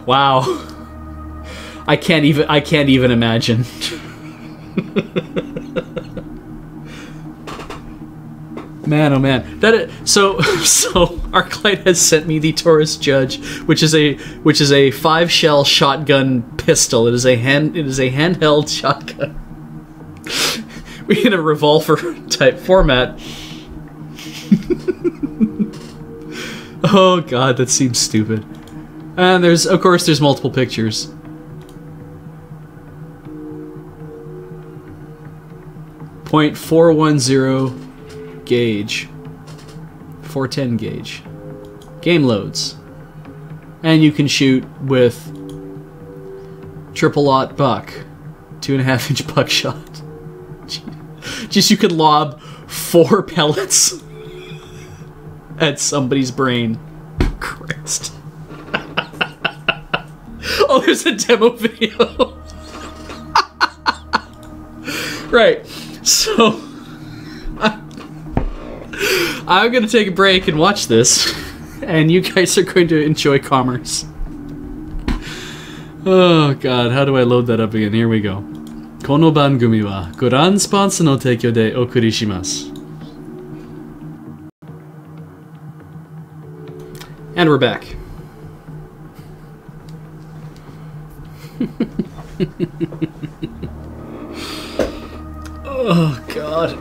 Wow. I can't even imagine. Man, oh man. So Arclight has sent me the Taurus Judge, which is a 5-shell shotgun pistol. It is a handheld shotgun. In a revolver type format. Oh god, that seems stupid. And of course there's multiple pictures. .410 gauge, 410 gauge, game loads, and you can shoot with triple-aught buck, 2.5-inch buckshot. Just you could lob 4 pellets at somebody's brain. Christ. Oh, there's a demo video. Right. So, I'm going to take a break and watch this, and you guys are going to enjoy commerce. Oh god, how do I load that up again? Here we go. Kono bangumi wa goran sponsor no teikyo de okuri shimasu. And we're back. Oh god.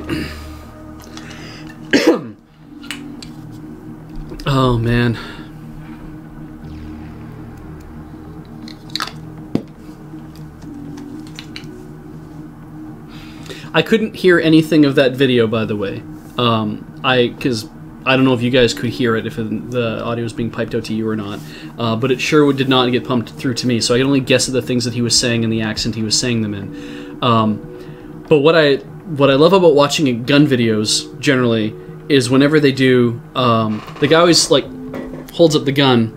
Oh man. I couldn't hear anything of that video, by the way. Because I don't know if you guys could hear it, if the audio was being piped out to you or not, but it sure did not get pumped through to me, so I can only guess at the things that he was saying and the accent he was saying them in. But what I love about watching gun videos, generally, is whenever they do, the guy always, like, holds up the gun,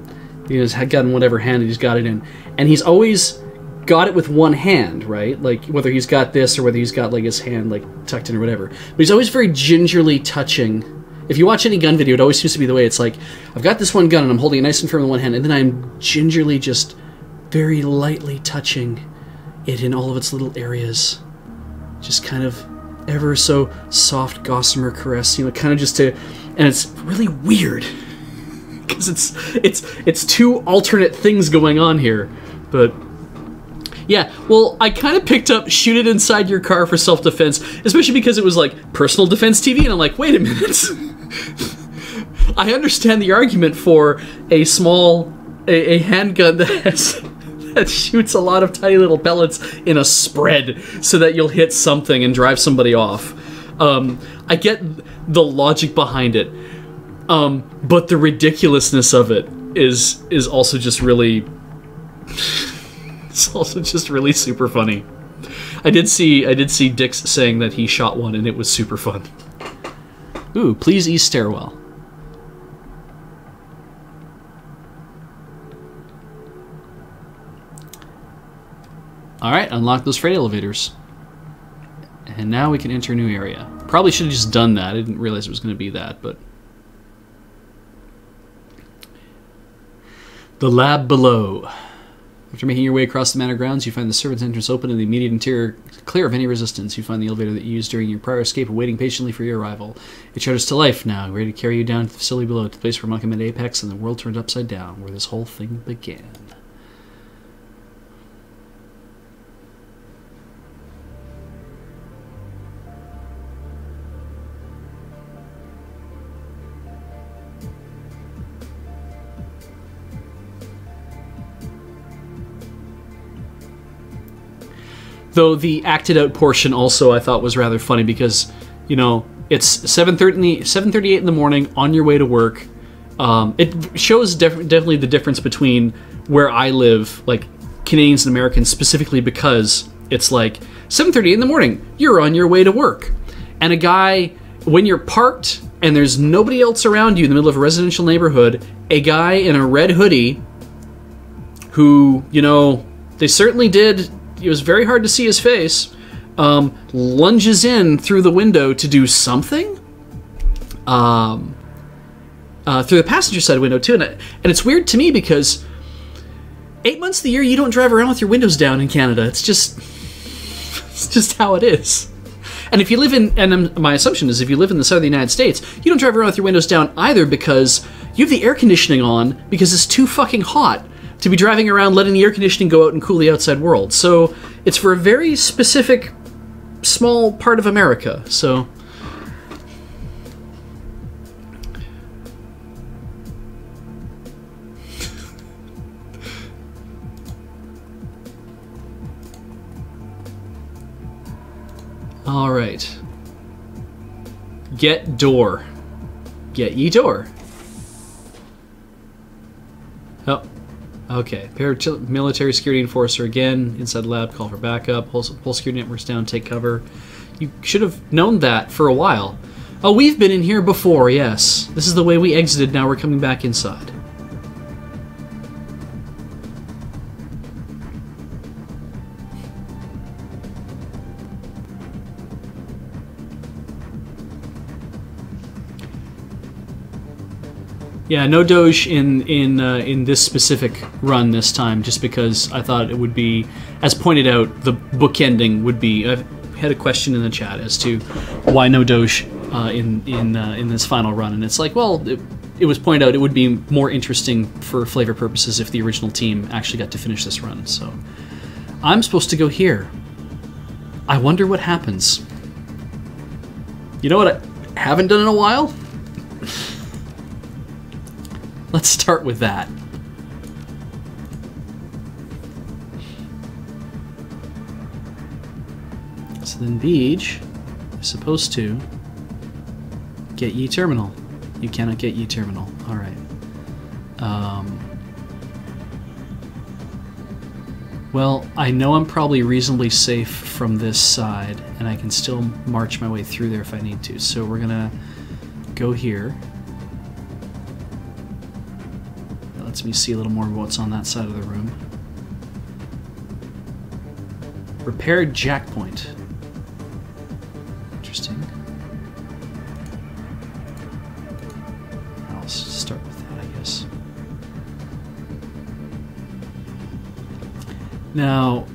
he has gun in whatever hand he's got it in, and he's always got it with one hand, right? Like, whether he's got this or whether he's got, like, his hand, like, tucked in or whatever. But he's always very gingerly touching. If you watch any gun video, it always seems to be the way. It's like, I've got this one gun and I'm holding it nice and firm with one hand, and then I'm gingerly just very lightly touching it in all of its little areas. Just kind of ever so soft gossamer caress, you know, kind of just to, and it's really weird because it's two alternate things going on here. But yeah, well, I kind of picked up shoot it inside your car for self-defense, especially because it was like personal defense TV, and I'm like, wait a minute. I understand the argument for a small a handgun that shoots a lot of tiny little pellets in a spread so that you'll hit something and drive somebody off. I get the logic behind it, but the ridiculousness of it is also just really it's also just really super funny. I did see Dix saying that he shot one and it was super fun. Ooh, please ease stairwell. Alright, unlock those freight elevators. And now we can enter a new area. Probably should have just done that. I didn't realize it was going to be that, but... The lab below. After making your way across the manor grounds, you find the servants' entrance open and the immediate interior clear of any resistance. You find the elevator that you used during your prior escape waiting patiently for your arrival. It shudders to life now, ready to carry you down to the facility below, to the place where Monkey met Apex and the world turned upside down, where this whole thing began. Though the acted out portion also I thought was rather funny because, you know, it's 7:38 in the morning on your way to work. It shows definitely the difference between where I live, like Canadians and Americans specifically, because it's like 7:38 in the morning, you're on your way to work. And a guy, when you're parked and there's nobody else around you in the middle of a residential neighborhood, a guy in a red hoodie who, you know, they certainly did... It was very hard to see his face. Lunges in through the window to do something. Through the passenger side window too, and it's weird to me because 8 months of the year you don't drive around with your windows down in Canada. It's just how it is. And if you live in, and my assumption is if you live in the southern United States, you don't drive around with your windows down either because you have the air conditioning on because it's too fucking hot to be driving around letting the air conditioning go out and cool the outside world. So it's for a very specific, small part of America. So... All right. Get door. Get ye door. Oh. Okay, paramilitary security enforcer again, inside the lab, call for backup, whole security networks down, take cover. You should have known that for a while. Oh, we've been in here before, yes. This is the way we exited, now we're coming back inside. Yeah, no Doge in this specific run this time, just because I thought it would be, as pointed out, the bookending would be. I've had a question in the chat as to why no Doge in this final run, and it's like, well, it was pointed out it would be more interesting for flavor purposes if the original team actually got to finish this run. So I'm supposed to go here. I wonder what happens. You know what I haven't done in a while? Let's start with that. So then Beej is supposed to get ye terminal. You cannot get E-terminal. Alright. Well, I know I'm probably reasonably safe from this side, and I can still march my way through there if I need to. So we're gonna go here. That lets me see a little more of what's on that side of the room. Repaired jack point. Interesting. I'll start with that, I guess. Now,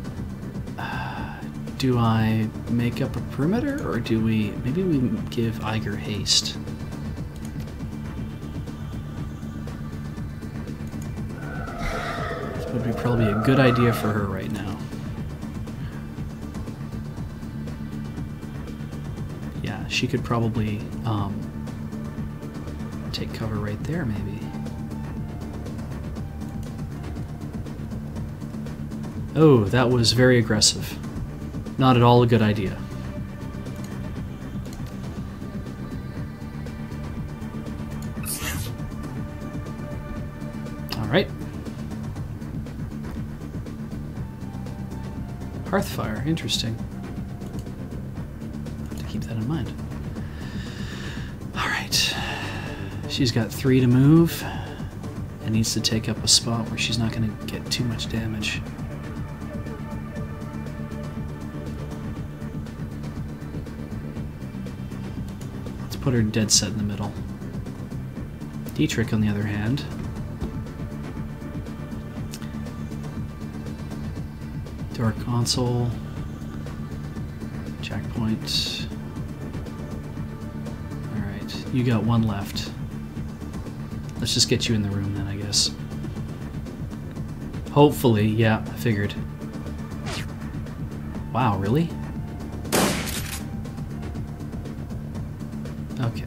do I make up a perimeter, or do we... Maybe we give Iger haste. This would be probably a good idea for her right now. Yeah, she could probably take cover right there, maybe. Oh, that was very aggressive. Not at all a good idea. Alright. Hearthfire, interesting. Have to keep that in mind. Alright. She's got 3 to move and needs to take up a spot where she's not going to get too much damage. Put her dead set in the middle. Dietrich, on the other hand, door console, checkpoint. Alright, you got 1 left. Let's just get you in the room then, I guess. Hopefully, yeah, I figured. Wow, really? Okay.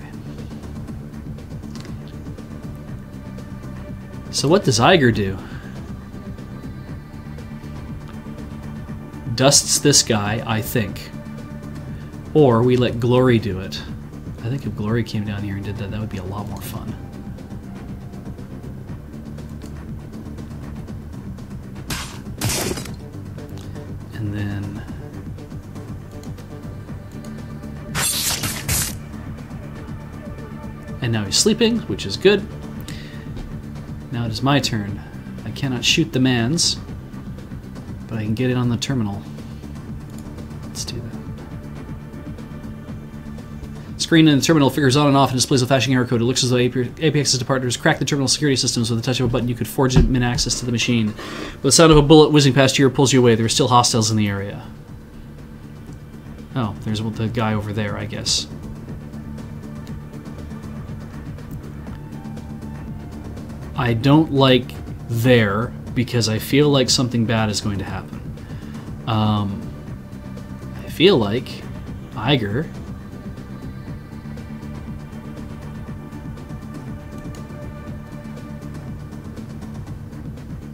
So what does Iger do? Dusts this guy, I think. Or we let Glory do it. I think if Glory came down here and did that, that would be a lot more fun. And then... And now he's sleeping, which is good. Now it is my turn. I cannot shoot the mans, but I can get it on the terminal. Let's do that. Screen in the terminal figures on and off and displays a flashing error code. It looks as though APX's departers cracked the terminal security systems. With the touch of a button, you could forge admin access to the machine. With the sound of a bullet whizzing past your ear pulls you away. There are still hostiles in the area. Oh, there's the guy over there, I guess. I don't like there because I feel like something bad is going to happen. I feel like Iger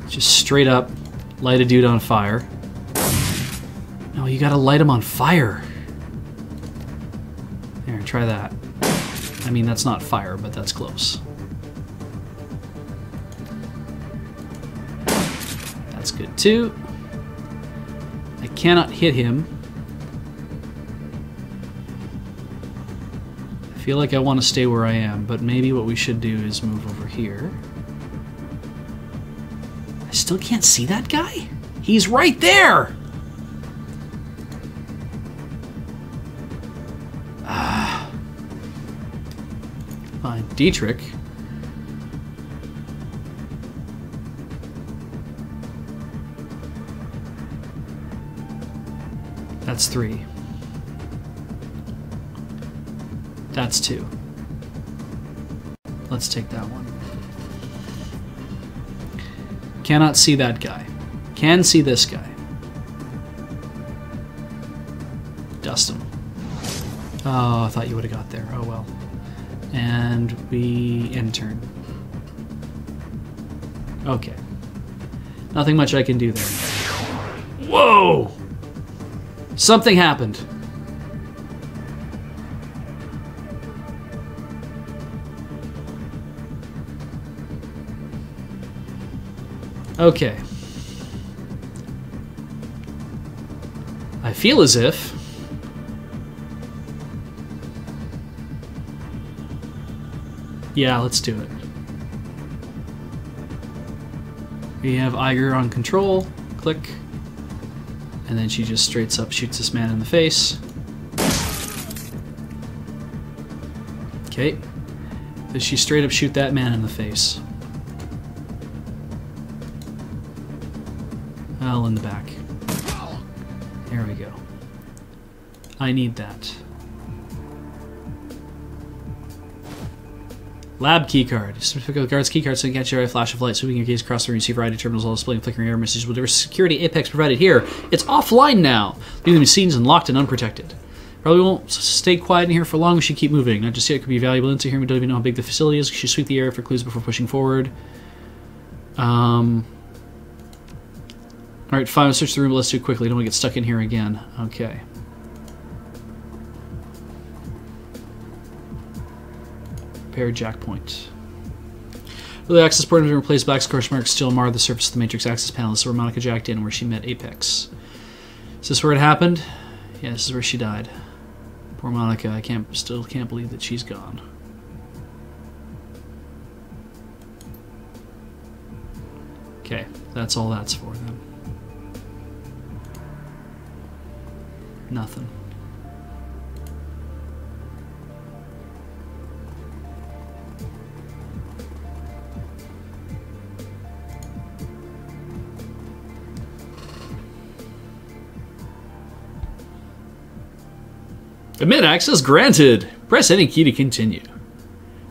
just straight up light a dude on fire. No, you gotta light him on fire. Here, try that. I mean, that's not fire, but that's close. That's good too. I cannot hit him. I feel like I want to stay where I am, but maybe what we should do is move over here. I still can't see that guy? He's right there! Fine. Dietrich. That's 3. That's 2. Let's take that one. Cannot see that guy. Can see this guy. Dust him. Oh, I thought you would have got there. Oh well. And we end turn. Okay. Nothing much I can do there. Whoa! Something happened. Okay. I feel as if... Yeah, let's do it. We have Iger on control. Click. And then she just straight up shoots this man in the face. Okay. Does she straight up shoot that man in the face? Well, in the back. There we go. I need that. Lab keycard. Specific with the guard's keycard so you can catch your eye flash of light. Sweeping your gaze across the room, you see a variety of terminals all displaying flickering error messages. Whatever security Apex provided here, it's offline now. Leaving them scenes and locked and unprotected. Probably won't stay quiet in here for long. We should keep moving. Not just yet, it could be valuable into here. We don't even know how big the facility is. We should sweep the area for clues before pushing forward. Alright, fine. Search the room, but let's do it quickly. Don't want to get stuck in here again. Okay. Repair jack point. The access port has been replaced. Black scorch marks still mar the surface of the matrix access panel. This is where Monica jacked in, where she met Apex. Is this where it happened? Yeah, this is where she died. Poor Monica. I still can't believe that she's gone. Okay, that's all that's for then. Nothing. Admit access granted. Press any key to continue.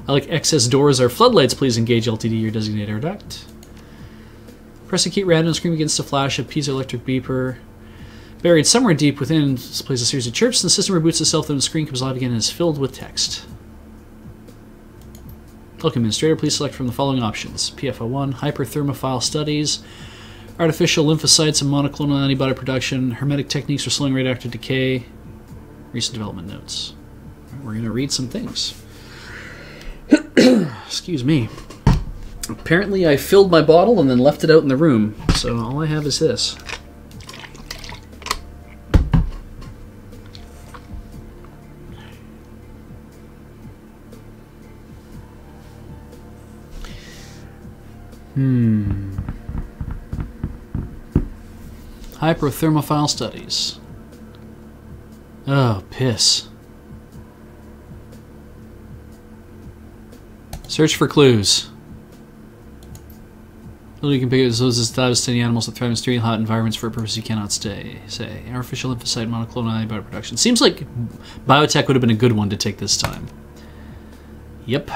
I like access doors or floodlights. Please engage LTD or designated air duct. Press a key at random. Screen begins to flash. A piezoelectric beeper. Buried somewhere deep within displays a series of chirps. The system reboots itself. Then the screen comes alive again and is filled with text. Look, Administrator, please select from the following options. PFO1, hyperthermophile studies, artificial lymphocytes and monoclonal antibody production, hermetic techniques for slowing radioactive decay, recent development notes. We're going to read some things. Excuse me. Apparently I filled my bottle and then left it out in the room, so all I have is this. Hyperthermophile studies. Oh, piss. Search for clues. You can pick those as devastating animals that thrive in extremely hot environments for a purpose you cannot say. Artificial lymphocyte monoclonal antibody production. Seems like biotech would have been a good one to take this time. Yep.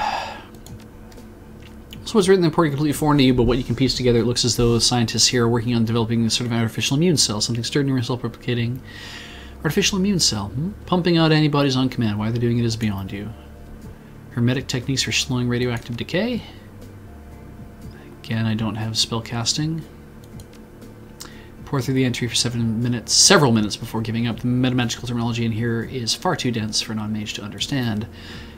So what's written in the report completely foreign to you, but what you can piece together, it looks as though scientists here are working on developing this sort of artificial immune cell, something sturdy and self-replicating. Artificial immune cell. Pumping out antibodies on command. Why they're doing it is beyond you. Hermetic techniques for slowing radioactive decay. Again, I don't have spell casting. Pour through the entry for several minutes before giving up. The metamagical terminology in here is far too dense for a non-mage to understand.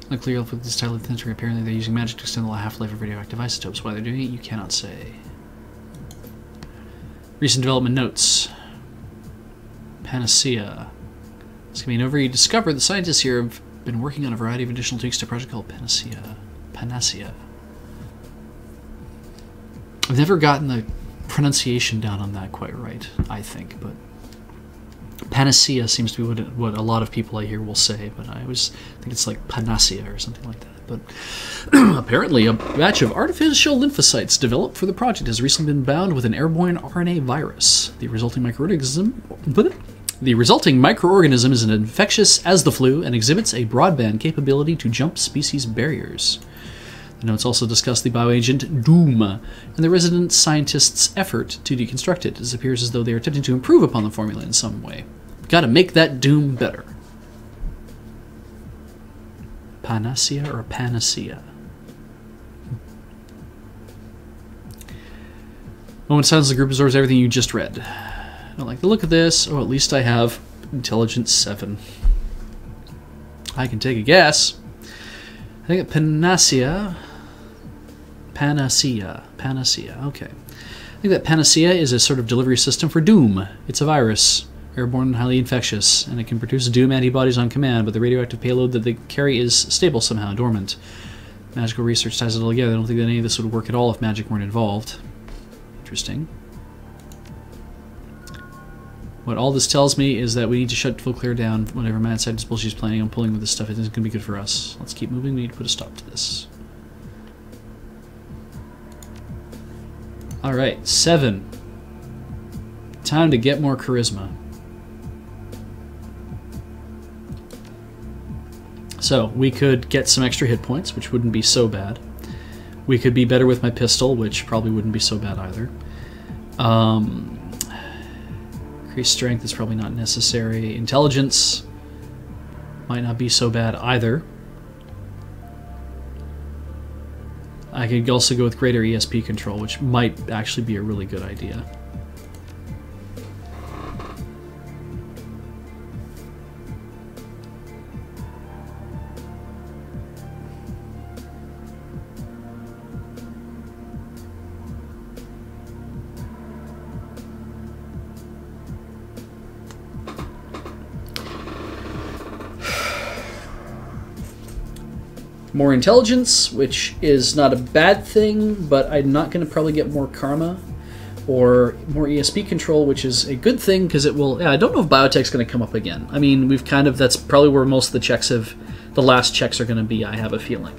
Not clear with this title of the entry. Apparently they're using magic to extend the half-life of radioactive isotopes. Why they're doing it, you cannot say. Recent development notes. Panacea. This can be an overview. Discovered the scientists here have been working on a variety of additional tweaks to a project called Panacea. Panacea. I've never gotten the pronunciation down on that quite right, I think, but Panacea seems to be what a lot of people I hear will say, but I always think it's like Panacea or something like that. But apparently a batch of artificial lymphocytes developed for the project has recently been bound with an airborne RNA virus. The resulting microorganism is as infectious as the flu and exhibits a broadband capability to jump species barriers. The notes also discuss the bioagent Doom and the resident scientists' effort to deconstruct it. It appears as though they are attempting to improve upon the formula in some way. Gotta make that Doom better. Panacea or Panacea? Moment of silence, the group absorbs everything you just read. I don't like the look of this. Oh, at least I have Intelligence 7. I can take a guess. I think Panacea, okay. I think that Panacea is a sort of delivery system for Doom. It's a virus, airborne and highly infectious, and it can produce Doom antibodies on command, but the radioactive payload that they carry is stable somehow, dormant. Magical research ties it all together. I don't think that any of this would work at all if magic weren't involved. Interesting. What all this tells me is that we need to shut Full Clear down whenever Mad Scientist bullshit is planning on pulling with this stuff. It isn't going to be good for us. Let's keep moving. We need to put a stop to this. Alright, 7. Time to get more charisma. So, we could get some extra hit points, which wouldn't be so bad. We could be better with my pistol, which probably wouldn't be so bad either. Increased strength is probably not necessary. Intelligence might not be so bad either. I could also go with greater ESP control, which might actually be a really good idea. More intelligence, which is not a bad thing, but I'm not going to probably get more karma or more ESP control, which is a good thing because it will... Yeah, I don't know if biotech's going to come up again. I mean, we've kind of... That's probably where most of the checks have... The last checks are going to be, I have a feeling.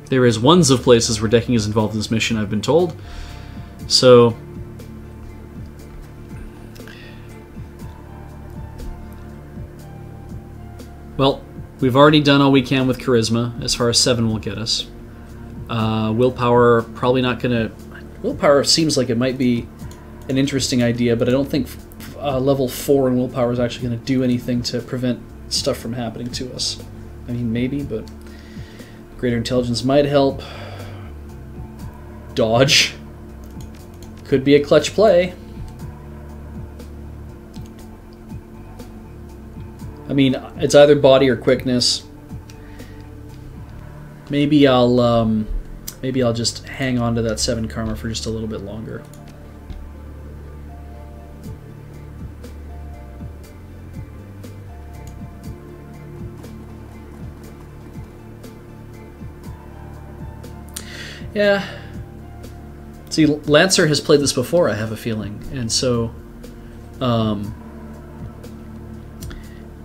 There is ones of places where decking is involved in this mission, I've been told. So, well, we've already done all we can with charisma, as far as 7 will get us. Willpower, probably not gonna... Willpower seems like it might be an interesting idea, but I don't think level 4 in willpower is actually going to do anything to prevent stuff from happening to us. I mean, maybe, but greater intelligence might help. Dodge could be a clutch play. I mean, it's either body or quickness. Maybe I'll just hang on to that 7 karma for just a little bit longer. Yeah. See, Lancer has played this before, I have a feeling, and so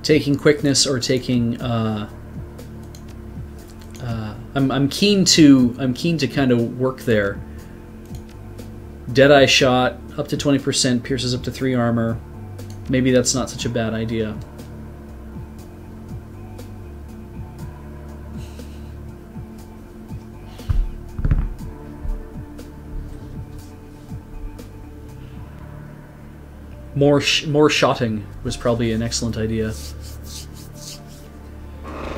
taking quickness or taking I'm keen to kind of work there. Deadeye shot up to 20%, pierces up to 3 armor. Maybe that's not such a bad idea. More shotting was probably an excellent idea.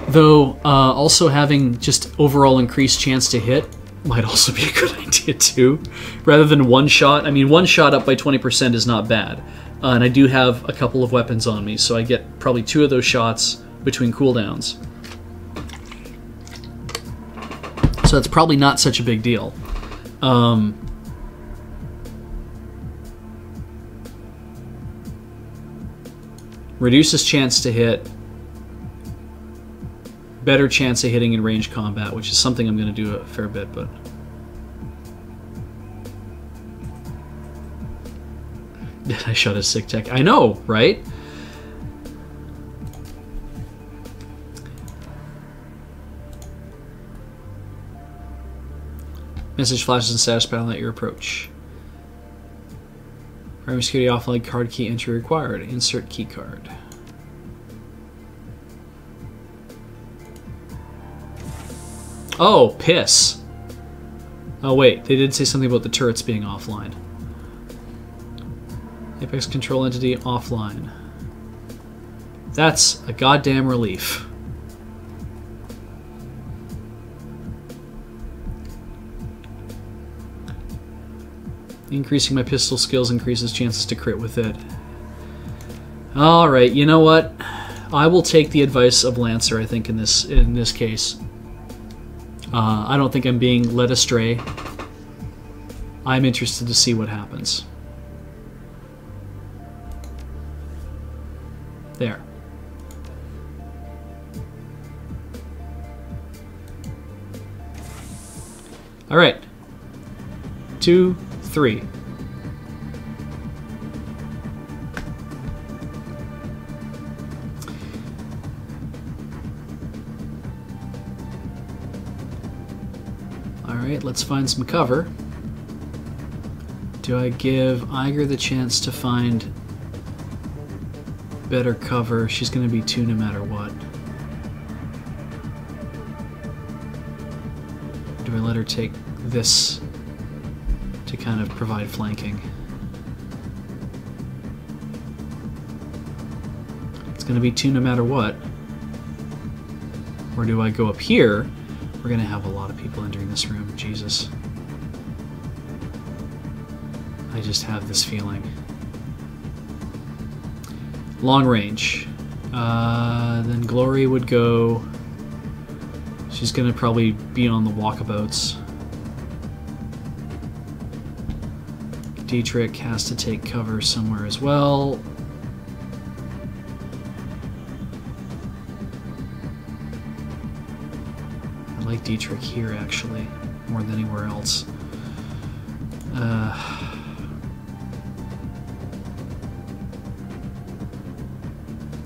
Though, also having just overall increased chance to hit might also be a good idea too. Rather than 1 shot. I mean, 1 shot up by 20% is not bad. And I do have a couple of weapons on me, so I get probably 2 of those shots between cooldowns. So that's probably not such a big deal. Reduces chance to hit. Better chance of hitting in range combat, which is something I'm going to do a fair bit, but... I shot a sick tech. I know, right? Message flashes in status panel at your approach. Primary security offline card key entry required. Insert key card. Oh, piss. Oh wait, they did say something about the turrets being offline. Apex control entity offline. That's a goddamn relief. Increasing my pistol skills increases chances to crit with it. All right, you know what? I will take the advice of Lancer, I think, in this case. I don't think I'm being led astray. I'm interested to see what happens. There. All right. 2, 3. All right, let's find some cover. Do I give Iger the chance to find better cover? She's going to be 2 no matter what. Do I let her take this to kind of provide flanking? It's going to be 2 no matter what. Or do I go up here? We're going to have a lot of people entering this room. Jesus. I just have this feeling. Long range. Then Glory would go... She's going to probably be on the walkabouts. Dietrich has to take cover somewhere as well. I like Dietrich here, actually, more than anywhere else.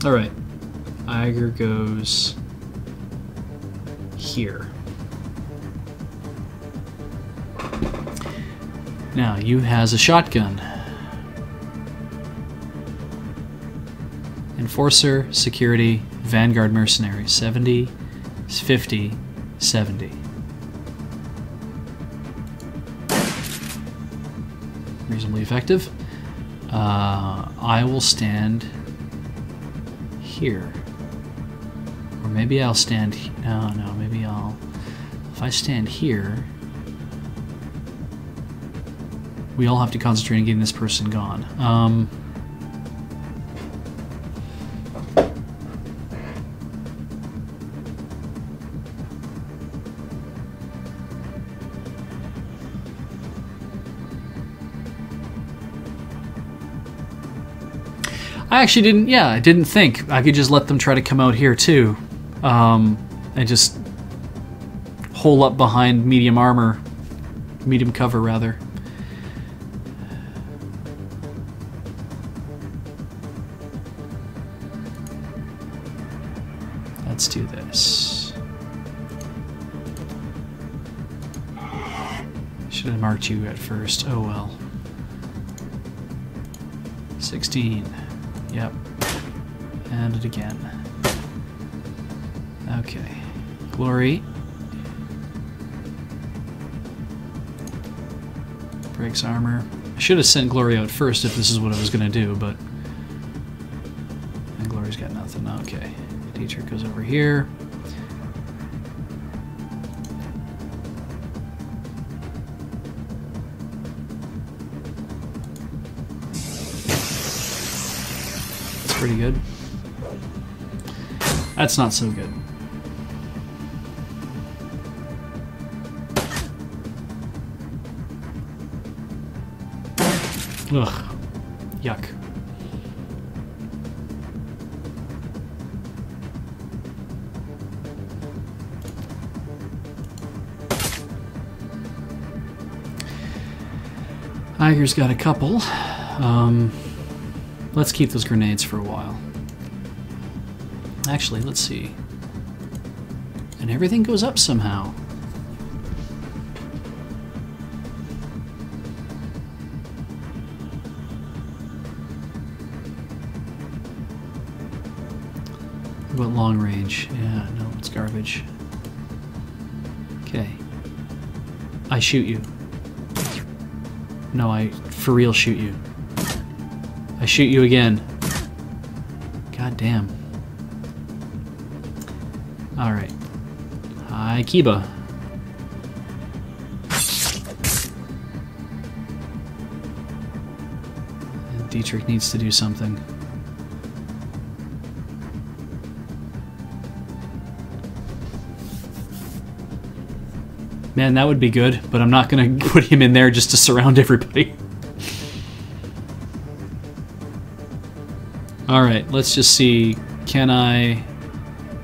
Alright. Iger goes here. Now, you has a shotgun. Enforcer, security, Vanguard mercenary. 70, 50, 70. Reasonably effective. I will stand here. Or maybe I'll stand... No, maybe I'll... If I stand here... We all have to concentrate on getting this person gone. I actually didn't, I didn't think. I could just let them try to come out here too. And just hole up behind medium armor. Medium cover, rather. Let's do this. Should have marked you at first. Oh well. 16. Yep. And it again. Okay. Glory. Breaks armor. I should have sent Glory out first if this is what I was going to do, but... And Glory's got nothing. Okay. Dietrich goes over here. That's pretty good. That's not so good. Ugh. Yuck. Iger's got a couple. Let's keep those grenades for a while. Actually, let's see. And everything goes up somehow. What about long range? Yeah, no, it's garbage. Okay. I shoot you. No, I for real shoot you. I shoot you again. God damn. Alright. Hi, Kiba. Dietrich needs to do something. Man, that would be good, but I'm not gonna put him in there just to surround everybody. Alright, let's just see. Can I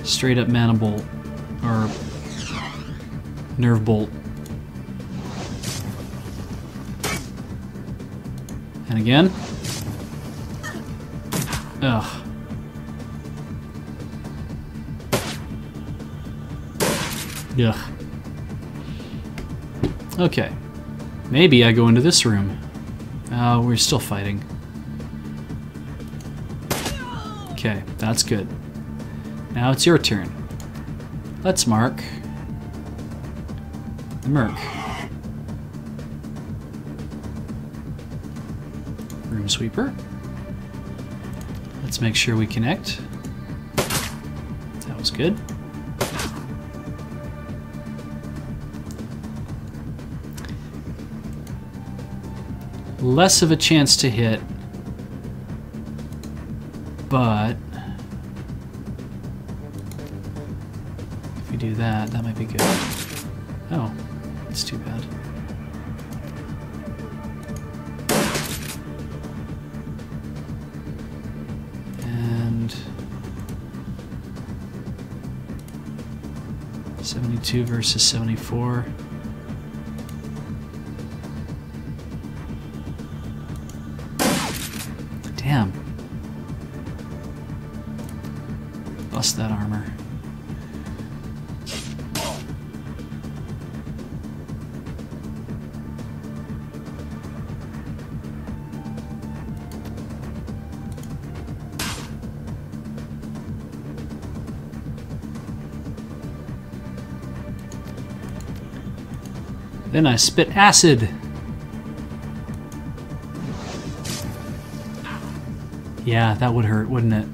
straight up mana bolt? Or nerve bolt? And again. Ugh. Ugh. Okay. Maybe I go into this room. Oh, we're still fighting. Okay, that's good. Now it's your turn. Let's mark the Merc. Room Sweeper. Let's make sure we connect. That was good. Less of a chance to hit, but if we do that, that might be good. Oh, it's too bad. And 72 versus 74. Damn. Bust that armor. Then I spit acid. Yeah, that would hurt, wouldn't it?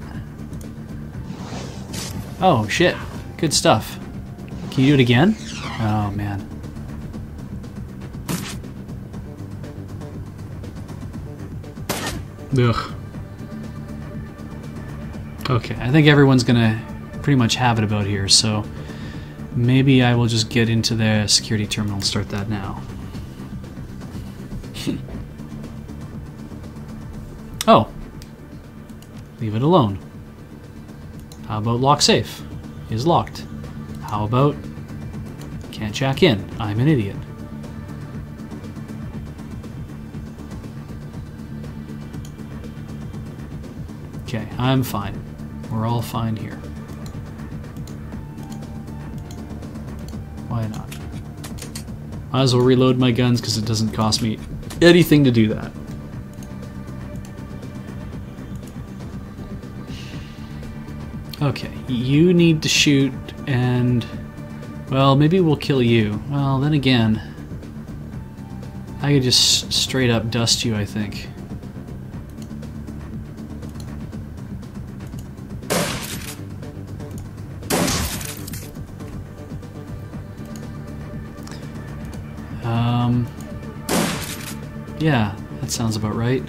Oh, shit. Good stuff. Can you do it again? Oh, man. Ugh. Okay, I think everyone's gonna pretty much have it about here, so maybe I will just get into the security terminal and start that now. Oh. Leave it alone. How about lock safe? Is locked. How about can't jack in? I'm an idiot. Okay, I'm fine. We're all fine here. Why not? Might as well reload my guns because it doesn't cost me anything to do that. Okay, you need to shoot and, well, maybe we'll kill you. Well, then again, I could just straight up dust you, I think. Yeah, that sounds about right.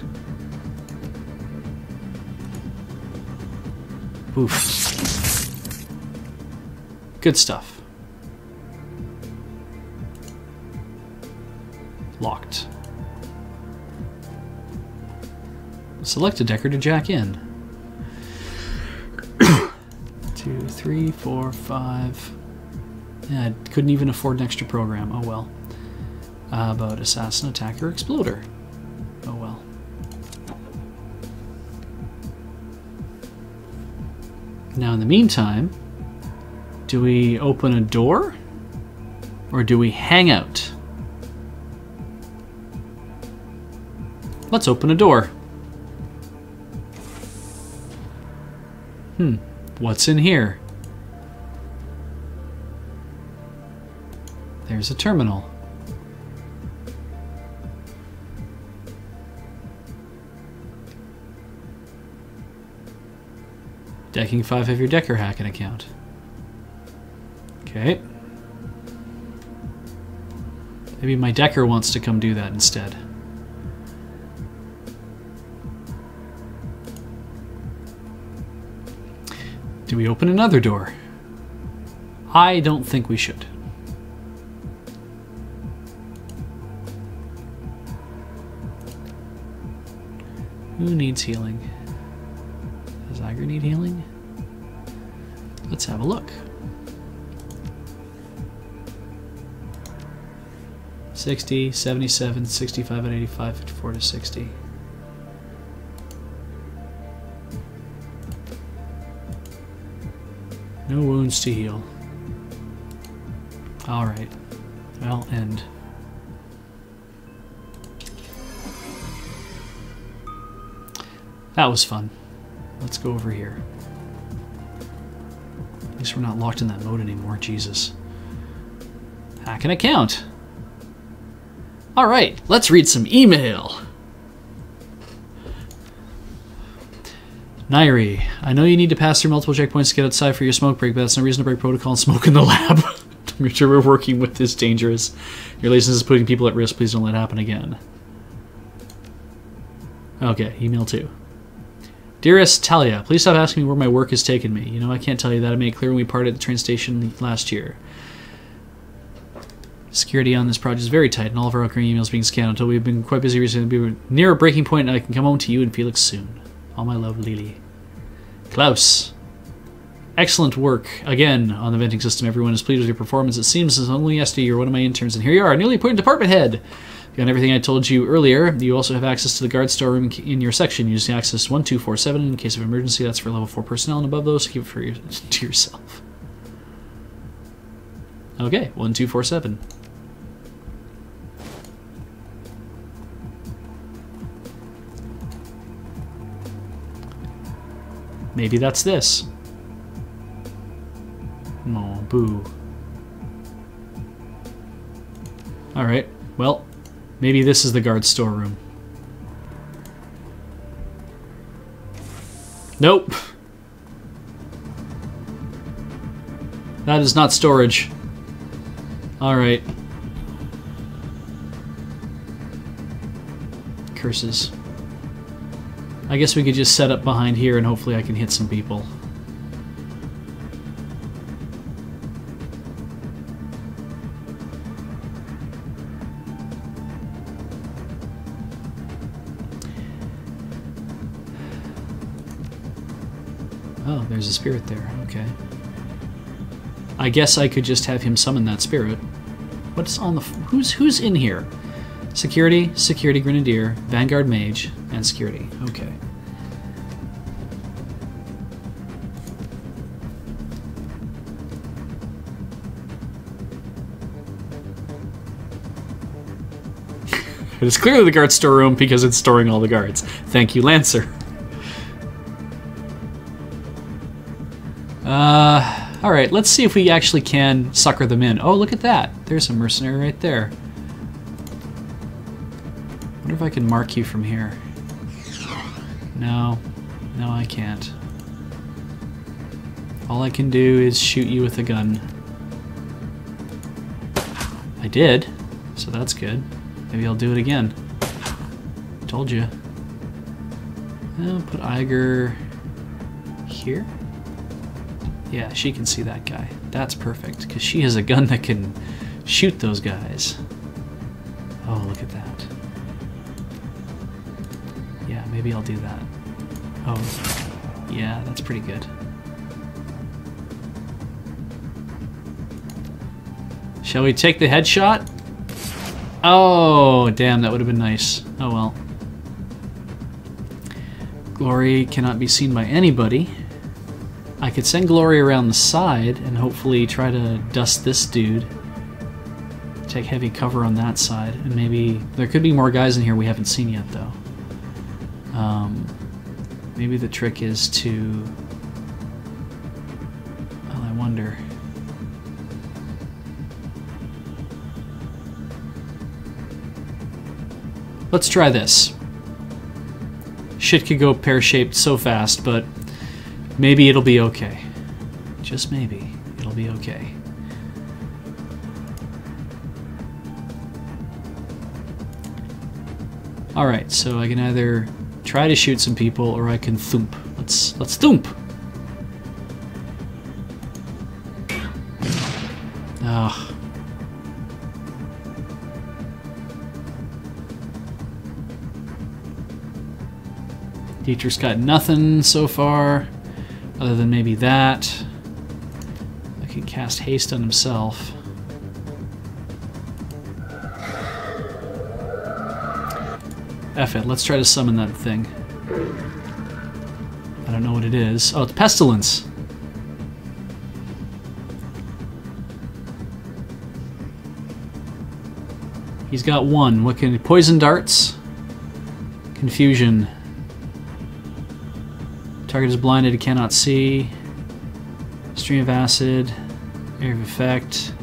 Oof. Good stuff. Locked. Select a decker to jack in. 2, 3, 4, 5. Yeah, I couldn't even afford an extra program. Oh well. About assassin, attacker, exploder. Oh well. Now in the meantime, do we open a door? Or do we hang out? Let's open a door. What's in here? There's a terminal. Decking 5 of your Decker Hacking account. Okay. Maybe my Decker wants to come do that instead. Do we open another door? I don't think we should. Who needs healing? Does Iger need healing? Let's have a look. 60, 77, 65 and 85, 54 to 60. No wounds to heal. Alright. Well, end. That was fun. Let's go over here. At least we're not locked in that mode anymore, Jesus. Hack an account! Alright, let's read some email! Nairi, I know you need to pass through multiple checkpoints to get outside for your smoke break, but that's no reason to break protocol and smoke in the lab. I'm sure we're working with this dangerous. Your license is putting people at risk. Please don't let it happen again. Okay, email 2. Dearest Talia, please stop asking me where my work has taken me. You know I can't tell you that. I made it clear when we parted at the train station last year. Security on this project is very tight, and all of our outgoing emails being scanned until we've been quite busy recently. We're near a breaking point, and I can come home to you and Felix soon. All my love, Lily. Klaus. Excellent work again on the venting system. Everyone is pleased with your performance. It seems as only yesterday you were one of my interns, and here you are, newly appointed department head. Beyond everything I told you earlier, you also have access to the guard storeroom in your section. You just access 1247 in case of emergency. That's for level 4 personnel, and above those, keep it to yourself. Okay, 1247. Maybe that's this. Oh, boo. Alright, well, maybe this is the guard storeroom. Nope. That is not storage. Alright. Curses. I guess we could just set up behind here and hopefully I can hit some people. Oh, there's a spirit there. Okay. I guess I could just have him summon that spirit. What's on the... Who's in here? Security, Security Grenadier, Vanguard Mage, and Security. Okay. It is clearly the guard storeroom because it's storing all the guards. Thank you, Lancer. Alright, let's see if we actually can sucker them in. Oh, look at that. There's a mercenary right there. Wonder if I can mark you from here. No. No, I can't. All I can do is shoot you with a gun. I did, so that's good. Maybe I'll do it again. Told you. I'll put Iger here. Yeah, she can see that guy. That's perfect, because she has a gun that can shoot those guys. Oh, look at that. Yeah, maybe I'll do that. Oh, yeah, that's pretty good. Shall we take the headshot? Oh, damn, that would have been nice. Oh well. Glory cannot be seen by anybody. I could send Glory around the side and hopefully try to dust this dude. Take heavy cover on that side, and maybe... There could be more guys in here we haven't seen yet, though. Maybe the trick is to... Well, I wonder... Let's try this. Shit could go pear-shaped so fast, but maybe it'll be okay. Just maybe it'll be okay. Alright, so I can either try to shoot some people or I can thump. Let's thump! Ugh. Dietrich's got nothing so far, other than maybe that. I can cast haste on himself. F it, let's try to summon that thing. I don't know what it is. Oh, it's Pestilence. He's got one. What can... Poison darts? Confusion. Target is blinded, it cannot see. Stream of acid. Area of effect.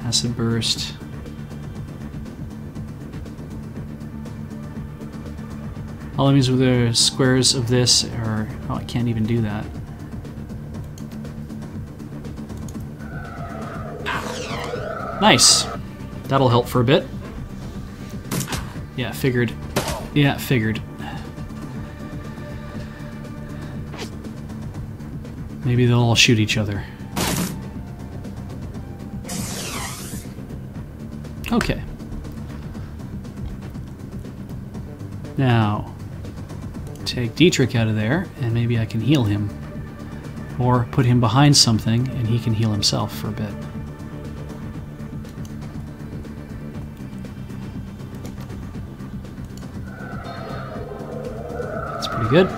Acid burst. All enemies with the squares of this are... Oh, I can't even do that. Nice. That'll help for a bit. Yeah, figured. Yeah, figured. Maybe they'll all shoot each other. Okay. Now, take Dietrich out of there, and maybe I can heal him. Or put him behind something, and he can heal himself for a bit. That's pretty good.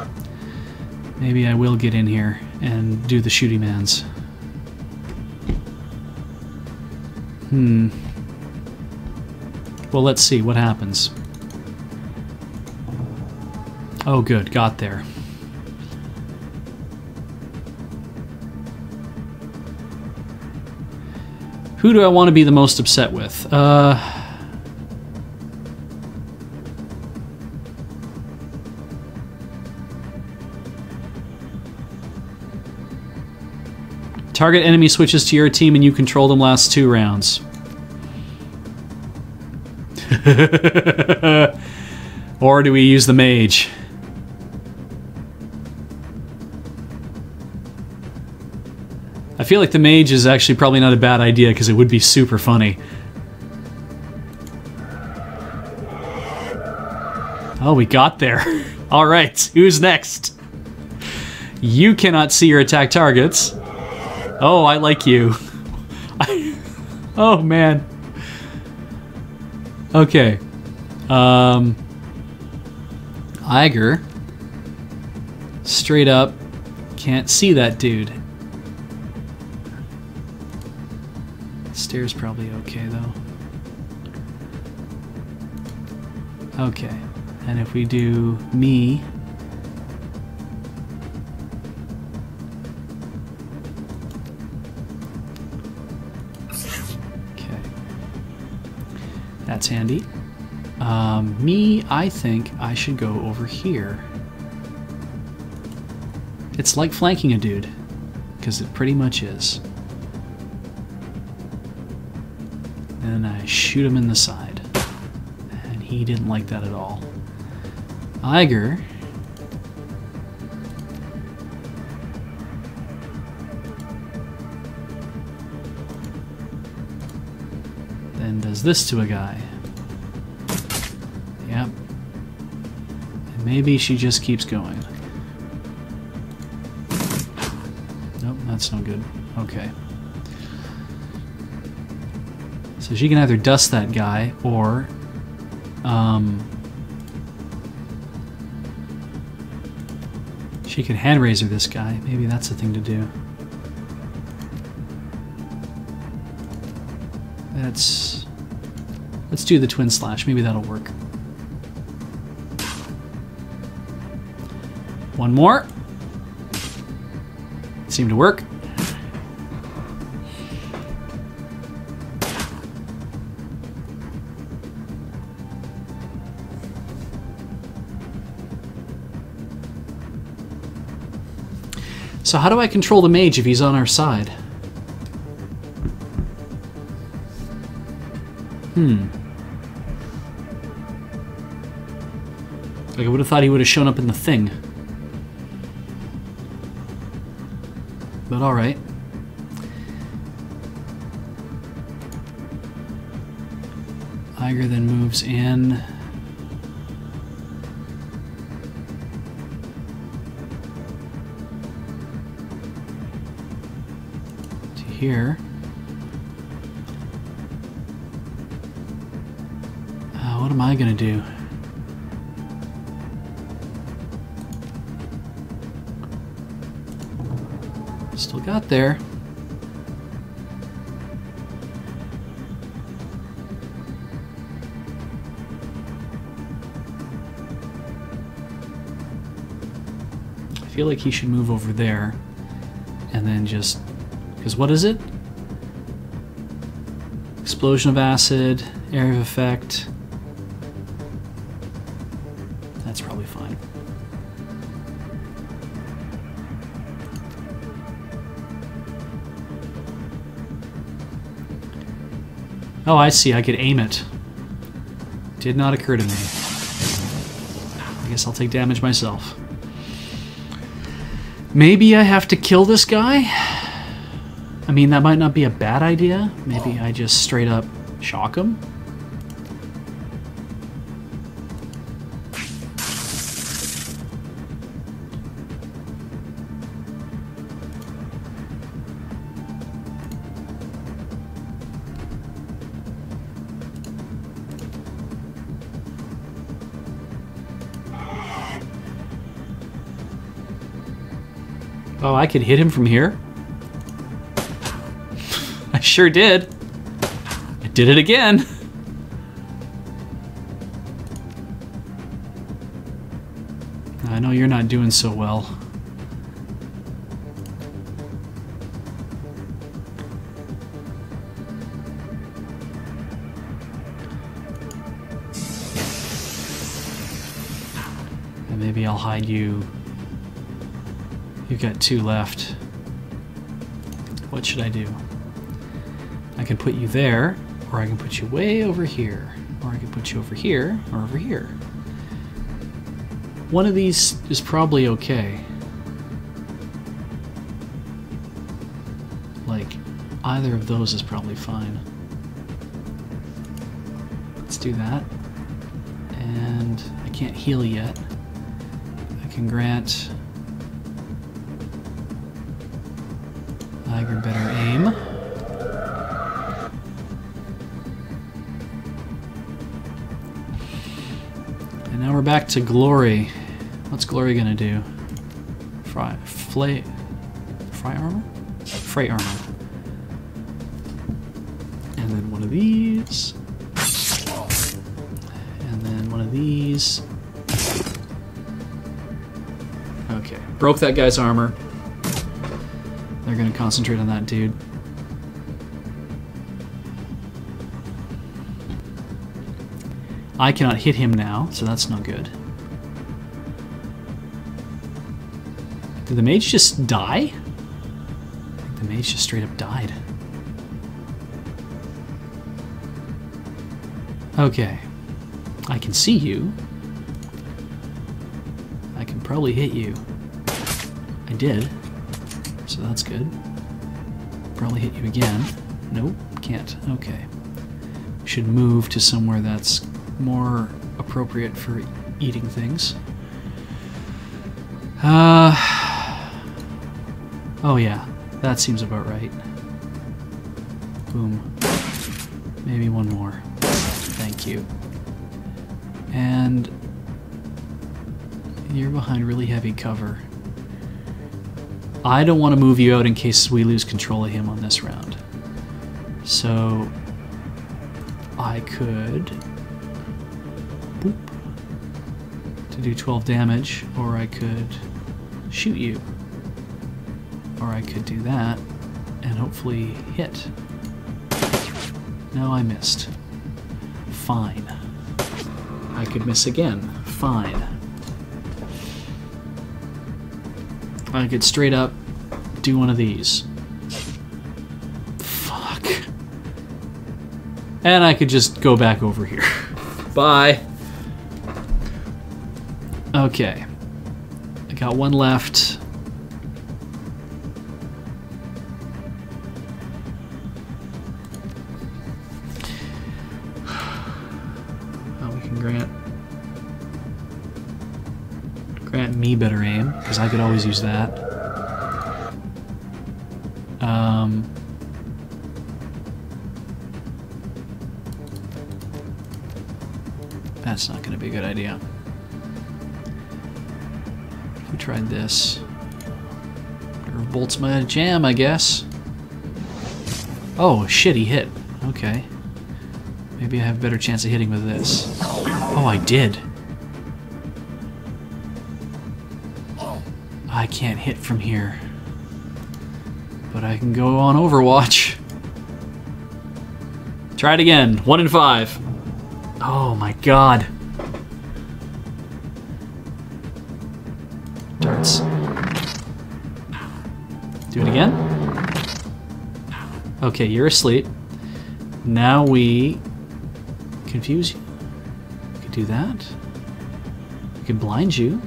Maybe I will get in here and do the shooty mans. Well, let's see what happens. Oh, good. Got there. Who do I want to be the most upset with? Target enemy switches to your team and you control them last 2 rounds. Or do we use the mage? I feel like the mage is actually probably not a bad idea because it would be super funny. Oh, we got there. All right, who's next? You cannot see your attack targets. Oh, I like you. Oh, man. Okay. Iger. Straight up. Can't see that dude. Stairs probably okay, though. Okay. And if we do me... That's handy. Me, I think I should go over here. It's like flanking a dude, because it pretty much is. And I shoot him in the side. And he didn't like that at all. Iger. Then does this to a guy. Yep. And maybe she just keeps going. Nope, that's no good. Okay. So she can either dust that guy, or... she could hand razor this guy. Maybe that's the thing to do. Let's do the twin slash. Maybe that'll work. One more. Seemed to work. So how do I control the mage if he's on our side? Like, I would have thought he would have shown up in the thing. But alright. Iger then moves in. here. What am I gonna do? Still got there. I feel like he should move over there and then just, because what is it? Explosion of acid, area of effect. That's probably fine. Oh, I see. I could aim it. Did not occur to me. I guess I'll take damage myself. Maybe I have to kill this guy? I mean, that might not be a bad idea. Maybe I just straight up shock him? Oh, I could hit him from here? I sure did. I did it again. I know you're not doing so well. And maybe I'll hide you. You've got 2 left. What should I do? I can put you there, or I can put you way over here, or I can put you over here, or over here. One of these is probably okay. Like, either of those is probably fine. Let's do that. And I can't heal yet. I can grant Tiger better aim. And now we're back to Glory. What's Glory gonna do? Fry armor? Freight armor. And then one of these. And then one of these. Okay, broke that guy's armor. They're gonna concentrate on that dude. I cannot hit him now, so that's no good. Did the mage just die? I think the mage just straight up died. Okay. I can see you. I can probably hit you. I did. So that's good. Probably hit you again. Nope, can't. Okay. Should move to somewhere that's more appropriate for eating things. Oh yeah, that seems about right. Boom. Maybe one more. Thank you. And you're behind really heavy cover. I don't want to move you out in case we lose control of him on this round. So I could boop, to do 12 damage, or I could shoot you. Or I could do that and hopefully hit. No, I missed. Fine. I could miss again. Fine. I could straight up do one of these. Fuck. And I could just go back over here. Bye. Okay. I got one left. Oh, we can grant me better aim, because I could always use that. That's not going to be a good idea. If we tried this. Nerve bolt's my jam, I guess. Oh, shit, he hit. Okay. Maybe I have a better chance of hitting with this. Oh, I did. I can't hit from here. But I can go on Overwatch. Try it again. 1 in 5. Oh my god. Darts. Do it again. Okay, you're asleep. Now we confuse you. We could do that. We could blind you.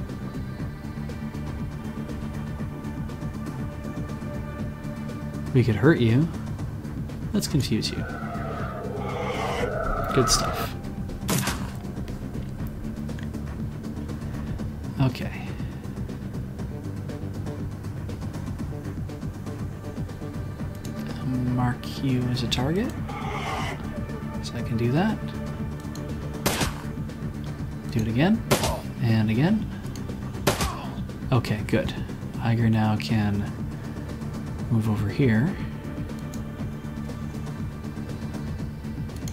We could hurt you. Let's confuse you. Good stuff. Okay. Mark you as a target. So I can do that. Do it again. And again. Okay, good. Iger now can move over here.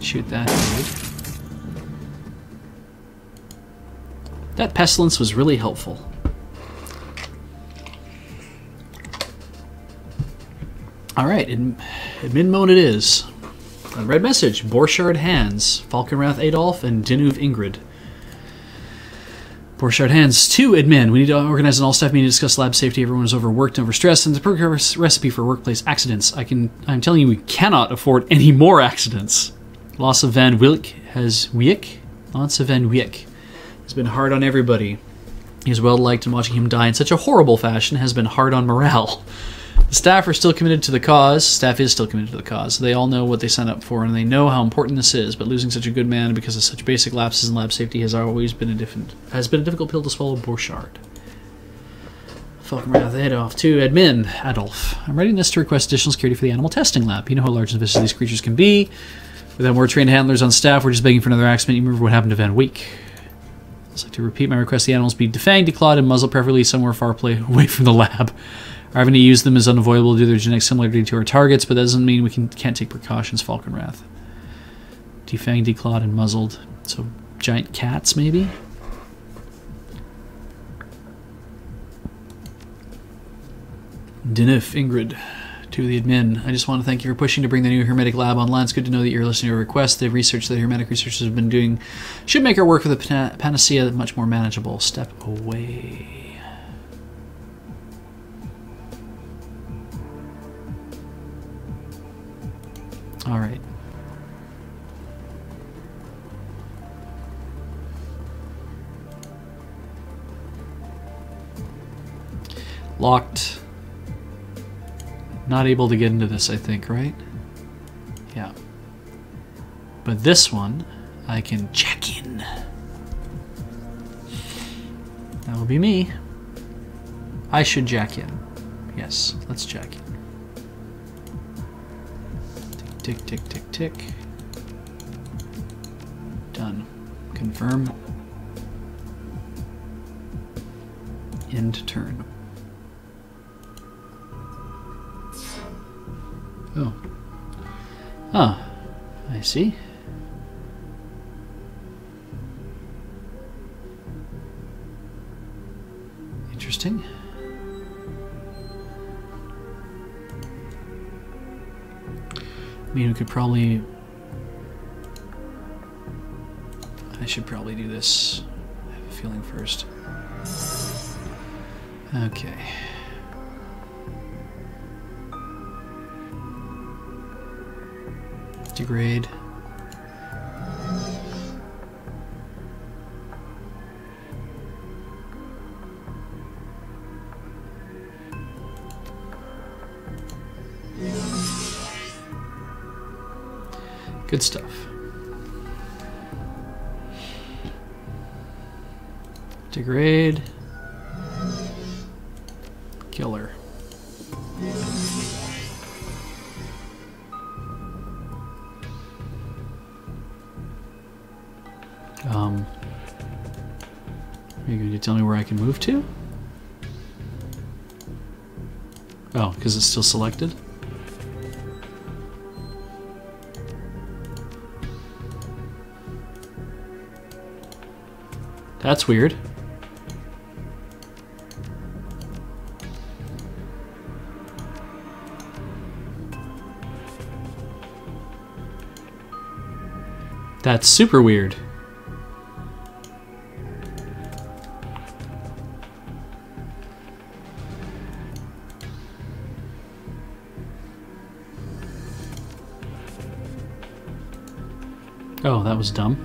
Shoot that dude. That pestilence was really helpful. Alright, admin mode it is. Red message, Borchardt Hans, Falconwrath Adolf, and Dinuv Ingrid. Borchardt Hans, to admin. We need to organize an all-staff meeting to discuss lab safety. Everyone is overworked and overstressed, and the perfect recipe for workplace accidents. I'm telling you, we cannot afford any more accidents. Loss of Van Wyk has been hard on everybody. He is well liked, and watching him die in such a horrible fashion has been hard on morale. The staff are still committed to the cause. Staff is still committed to the cause. They all know what they signed up for, and they know how important this is. But losing such a good man because of such basic lapses in lab safety has always been a difficult pill to swallow. Borchardt. Falconwrath Adolf to admin Adolf. I'm writing this to request additional security for the animal testing lab. You know how large and vicious these creatures can be. Without more trained handlers on staff, we're just begging for another accident. You remember what happened to Van Wyk. I'd like to repeat my request: the animals be defanged, declawed, and muzzled, preferably somewhere far away from the lab. Our having to use them is unavoidable due to their genetic similarity to our targets, but that doesn't mean we can't take precautions. Falconwrath. Defanged, declawed, and muzzled. So giant cats, maybe? Dinuv Ingrid. To the admin, I just want to thank you for pushing to bring the new Hermetic lab online. It's good to know that you're listening to our requests. The research that Hermetic researchers have been doing should make our work with the Panacea much more manageable. Step away. All right. Locked. Not able to get into this, I think, right? Yeah. But this one, I can check in. That will be me. I should jack in. Yes, let's jack in. Tick, tick, tick, tick, tick. Done. Confirm. End turn. Oh. Oh. I see. Interesting. I mean, we could probably... I should probably do this. I have a feeling first. Okay. Degrade. Good stuff. Degrade. Killer. Are you going to tell me where I can move to? Oh, because it's still selected? That's weird. That's super weird. Oh, that was dumb.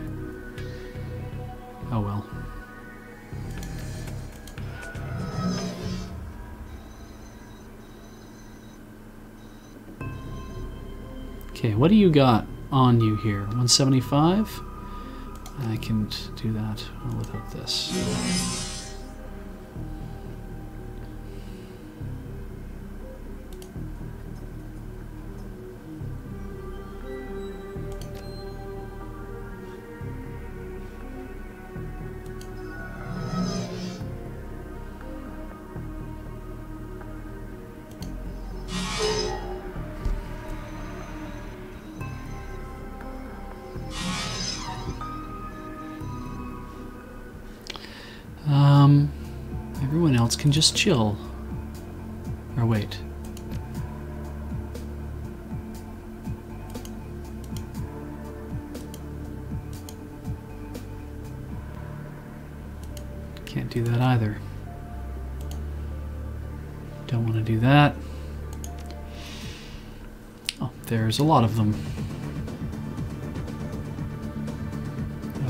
Oh well. Okay, what do you got on you here? 175? I can do that without this. Everyone else can just chill. Or wait. Can't do that either. Don't want to do that. Oh, there's a lot of them.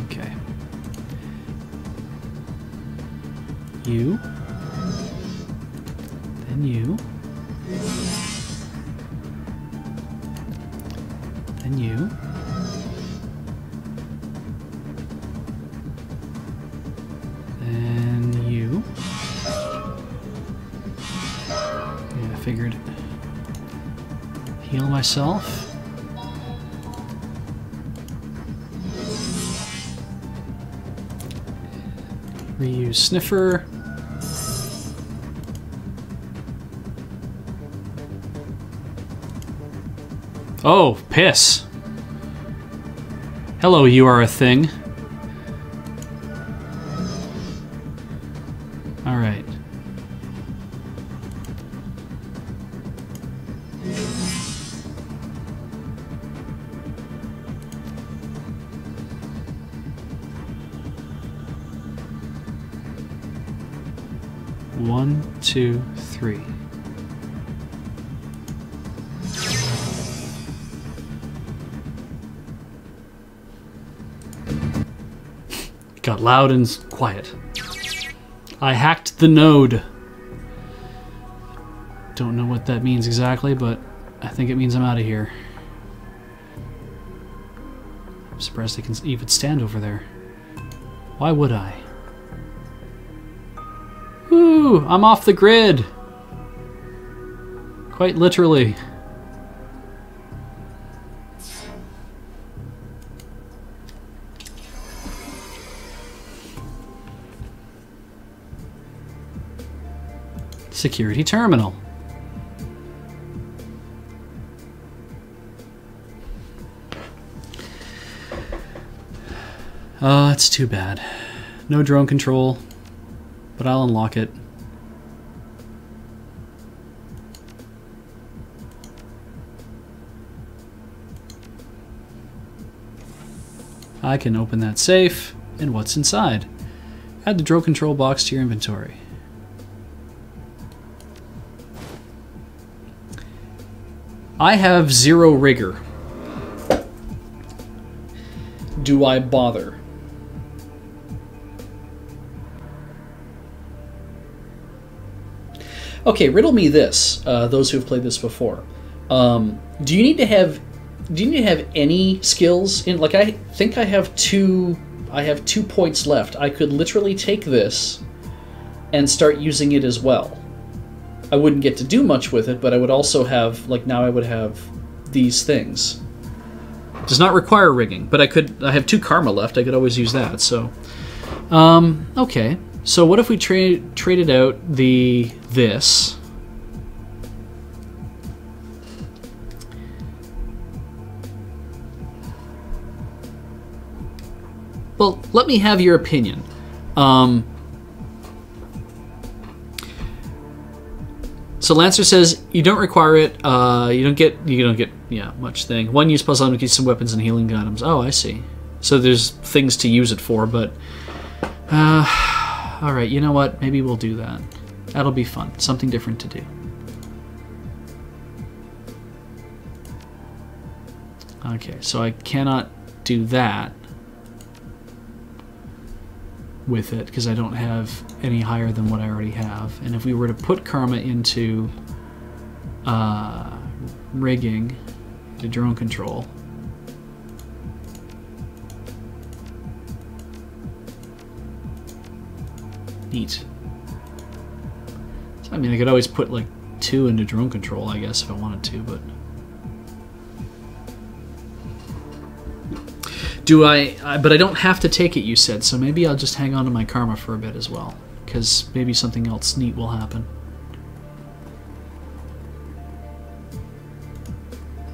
Okay. You. Then you. Then you. Then you. Yeah, I figured. Heal myself. Reuse sniffer. Oh, piss. Hello, you are a thing. All right. One, two, three. Got loud and quiet. I hacked the node. Don't know what that means exactly, but I think it means I'm out of here. I'm surprised I can even stand over there. Why would I? Woo! I'm off the grid! Quite literally. Security terminal. Oh, that's too bad. No drone control, but I'll unlock it. I can open that safe, and what's inside? Add the drone control box to your inventory. I have 0 rigor. Do I bother? Okay, riddle me this. Those who have played this before, do you need to have any skills in? Like, I think I have 2 points left. I could literally take this and start using it as well. I wouldn't get to do much with it, but I would also have, like, now I would have these things. Does not require rigging, but I have 2 karma left. I could always use that. So, okay. So what if we traded out this? Well, let me have your opinion. So Lancer says you don't require it. You don't get much thing. 1 use plus items, some weapons and healing items. Oh, I see. So there's things to use it for, but all right. You know what? Maybe we'll do that. That'll be fun. Something different to do. Okay, so I cannot do that with it because I don't have any higher than what I already have. And if we were to put karma into rigging, to drone control, neat. So, I mean, I could always put like 2 into drone control, I guess, if I wanted to, but but I don't have to take it, you said, so maybe I'll just hang on to my karma for a bit as well, because maybe something else neat will happen.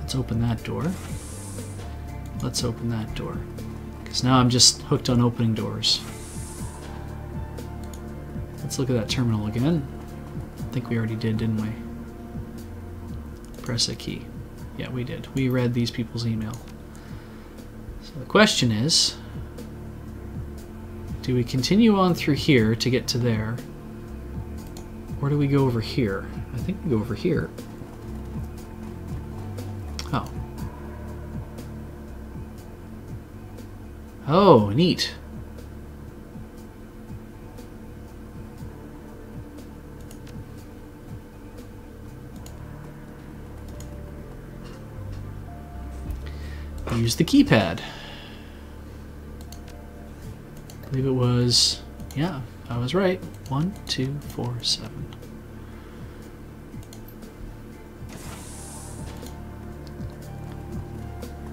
Let's open that door. Let's open that door, because now I'm just hooked on opening doors. Let's look at that terminal again. I think we already did, didn't we? Press a key. Yeah, we did. We read these people's email. So the question is, do we continue on through here to get to there, or do we go over here? I think we go over here. Oh. Oh, neat. Use the keypad. I believe it was, yeah, I was right. 1, 2, 4, 7.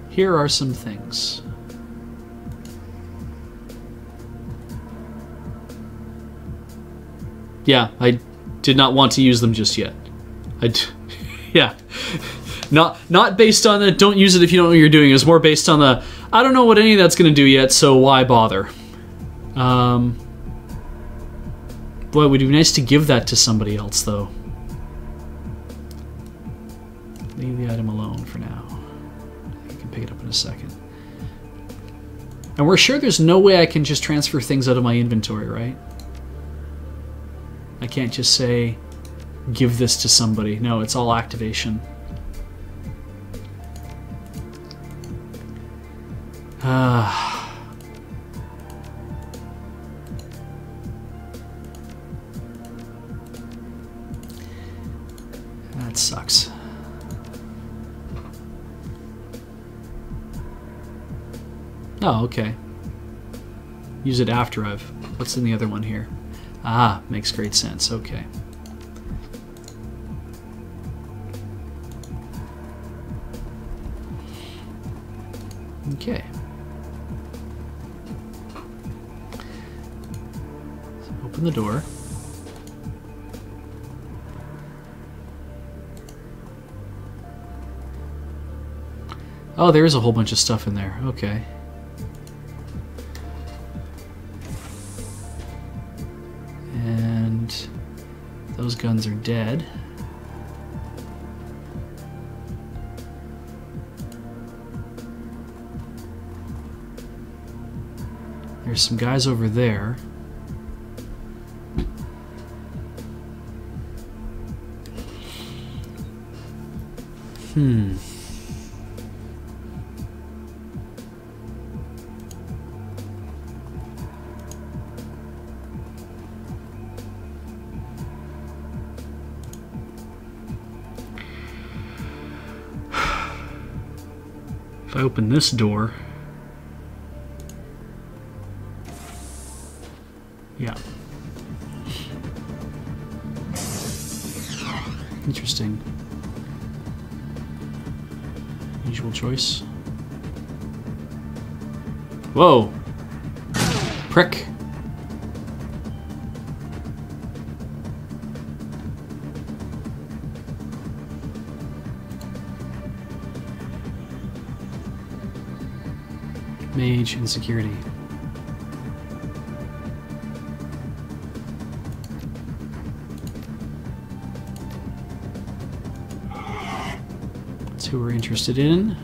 Here are some things. Yeah, I did not want to use them just yet. Yeah. Not based on the don't use it if you don't know what you're doing. It was more based on the I don't know what any of that's going to do yet, so why bother? Boy, it would be nice to give that to somebody else, though. Leave the item alone for now. I can pick it up in a second. And we're sure there's no way I can just transfer things out of my inventory, right? I can't just say, give this to somebody. No, it's all activation. That sucks. Oh, okay. Use it after I've... What's in the other one here? Ah, makes great sense. Okay. Okay. So open the door. Oh, there is a whole bunch of stuff in there. Okay. And those guns are dead. There's some guys over there. If I open this door... Yeah. Interesting. Usual choice. Whoa. Prick. Mage insecurity. That's who we're interested in.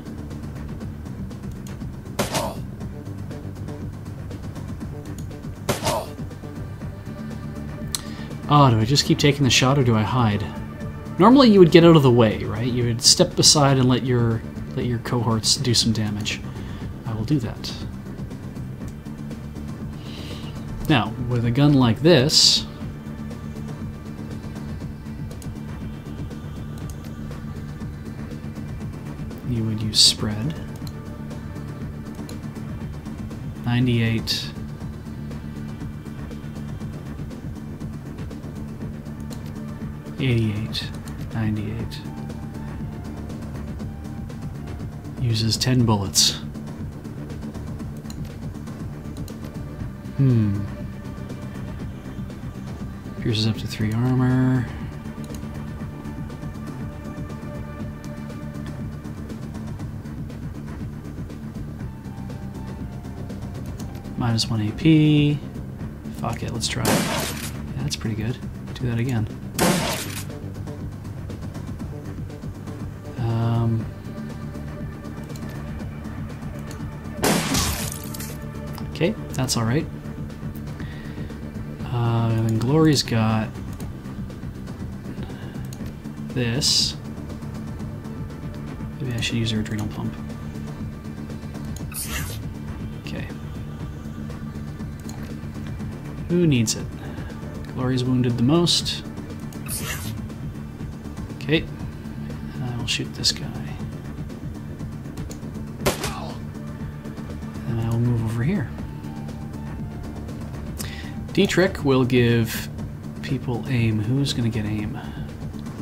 Oh, do I just keep taking the shot or do I hide? Normally you would get out of the way, right? You would step aside and let your cohorts do some damage. I will do that. Now, with a gun like this, you would use spread. 98. 88, 98. Uses 10 bullets. Pierces up to 3 armor. Minus 1 AP. Fuck it, let's try it. Yeah, that's pretty good. Do that again. Okay, that's alright. Then Glory's got this. Maybe I should use her adrenal pump. Okay. Who needs it? Glory's wounded the most. Okay. I will shoot this guy. And I will move over here. Dietrich will give people aim. Who's going to get aim?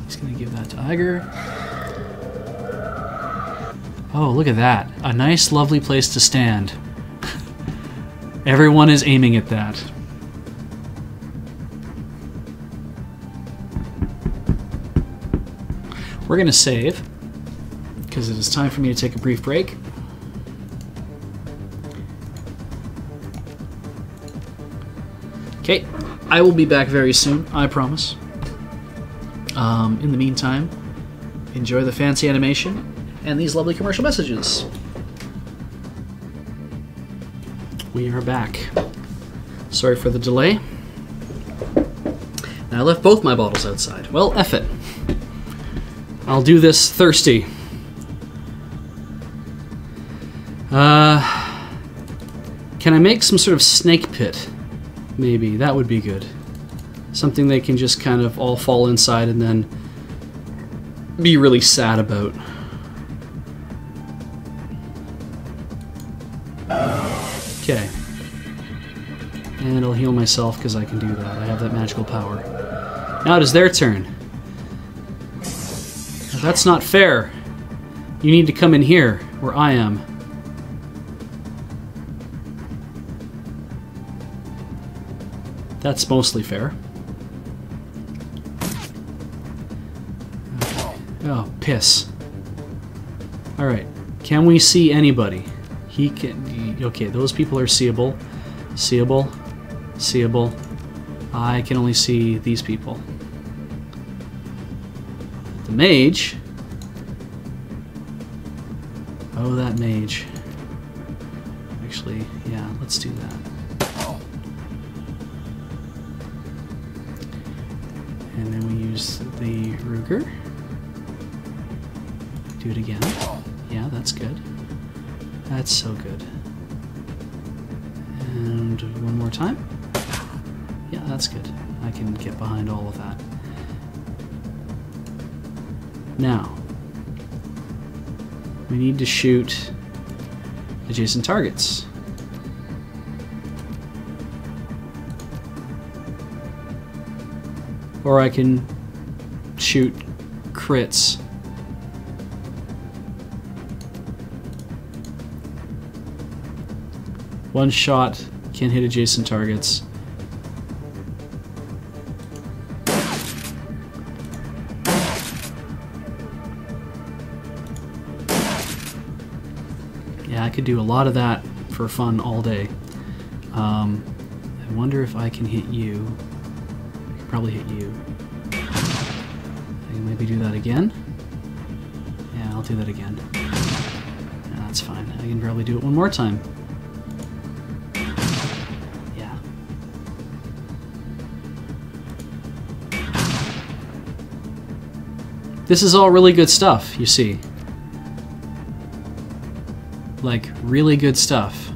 He's going to give that to Iger. Oh, look at that. A nice, lovely place to stand. Everyone is aiming at that. We're going to save, because it is time for me to take a brief break. Okay, I will be back very soon, I promise. In the meantime, enjoy the fancy animation and these lovely commercial messages. We are back. Sorry for the delay. And I left both my bottles outside. Well, F it. I'll do this thirsty. Can I make some sort of snake pit? Maybe. That would be good. Something they can just kind of all fall inside and then be really sad about. Okay. And I'll heal myself because I can do that. I have that magical power. Now it is their turn. That's not fair. You need to come in here, where I am. That's mostly fair. Oh, piss. Alright. Can we see anybody? He can... Okay, those people are seeable. Seeable. Seeable. I can only see these people. The mage. Oh, that mage. Actually, yeah, let's do that. And then we use the Ruger. Do it again. Yeah, that's good. That's so good. And one more time. Yeah, that's good. I can get behind all of that. Now, we need to shoot adjacent targets. Or I can shoot crits. One shot, can't hit adjacent targets. Yeah, I could do a lot of that for fun all day. I wonder if I can hit you. I can probably hit you. I can maybe do that again. Yeah, I'll do that again. Yeah, that's fine. I can probably do it one more time. Yeah. This is all really good stuff, you see. Like, really good stuff.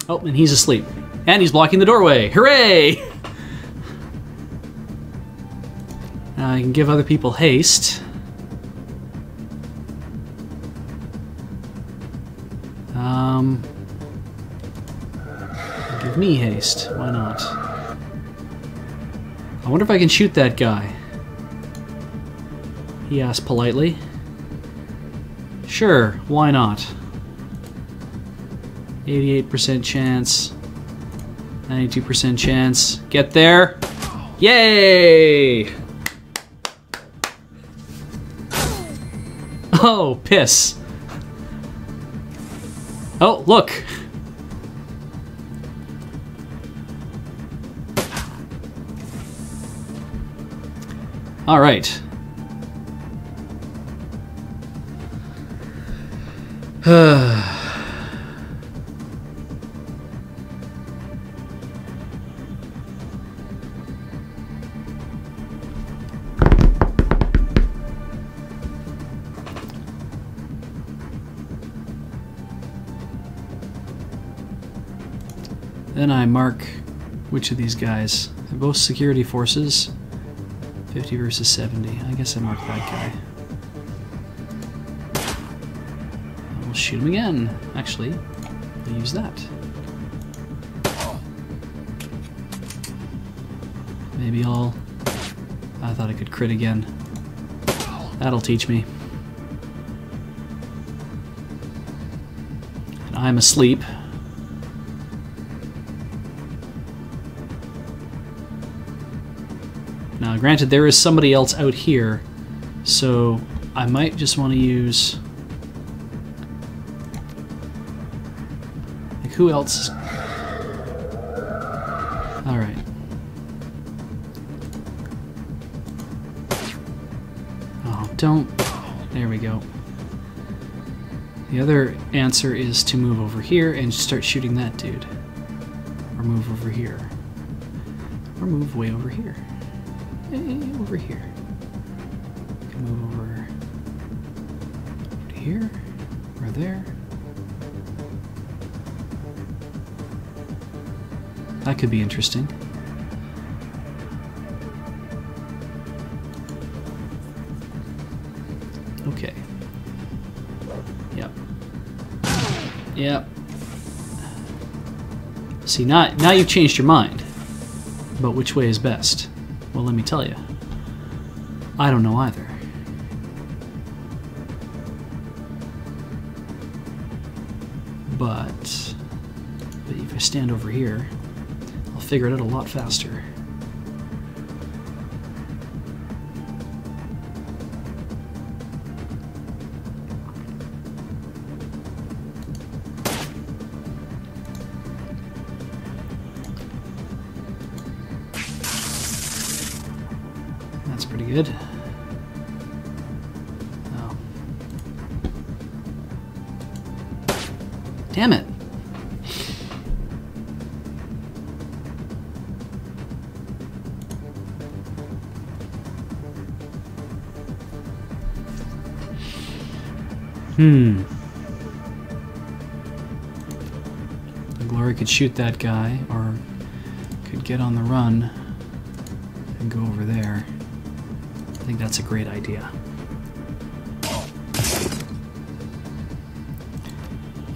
Oh, and he's asleep. And he's blocking the doorway. Hooray! Now I can give other people haste. Give me haste. Why not? I wonder if I can shoot that guy. He asked politely. Sure, why not? 88% chance. 92% chance. Get there. Yay! Oh, piss. Oh, look. All right. Then I mark which of these guys. They're both security forces. 50 versus 70. I guess I marked that guy. We'll shoot him again. Actually, we'll use that. Maybe I'll... I thought I could crit again. That'll teach me. And I'm asleep. Now, granted, there is somebody else out here, so I might just want to use... Like, who else? Alright. Oh, don't... There we go. The other answer is to move over here and start shooting that dude. Or move over here. Or move way over here. Over here. You can move over to here or there. That could be interesting. Okay. Yep. Yep. See, now you've changed your mind. But which way is best? Well, let me tell you, I don't know either. But if I stand over here, I'll figure it out a lot faster. That's pretty good. Oh. Damn it. The Glory could shoot that guy, or could get on the run and go over there. I think that's a great idea.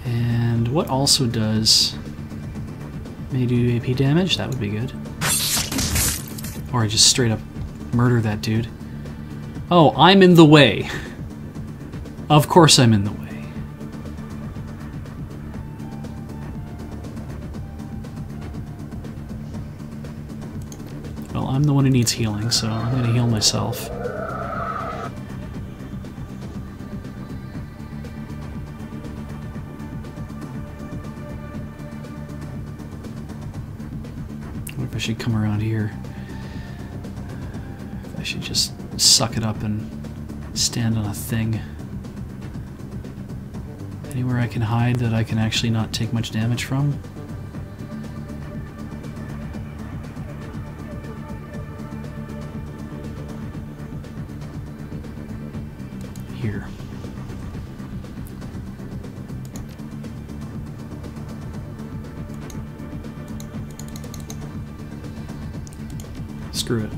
And what also does... may do AP damage? That would be good. Or I just straight up murder that dude. Oh, I'm in the way. Of course I'm in the way. Well, I'm the one who needs healing, so I'm gonna heal myself. What if I should come around here? I should just suck it up and stand on a thing. Anywhere I can hide that I can actually not take much damage from? Here. Screw it.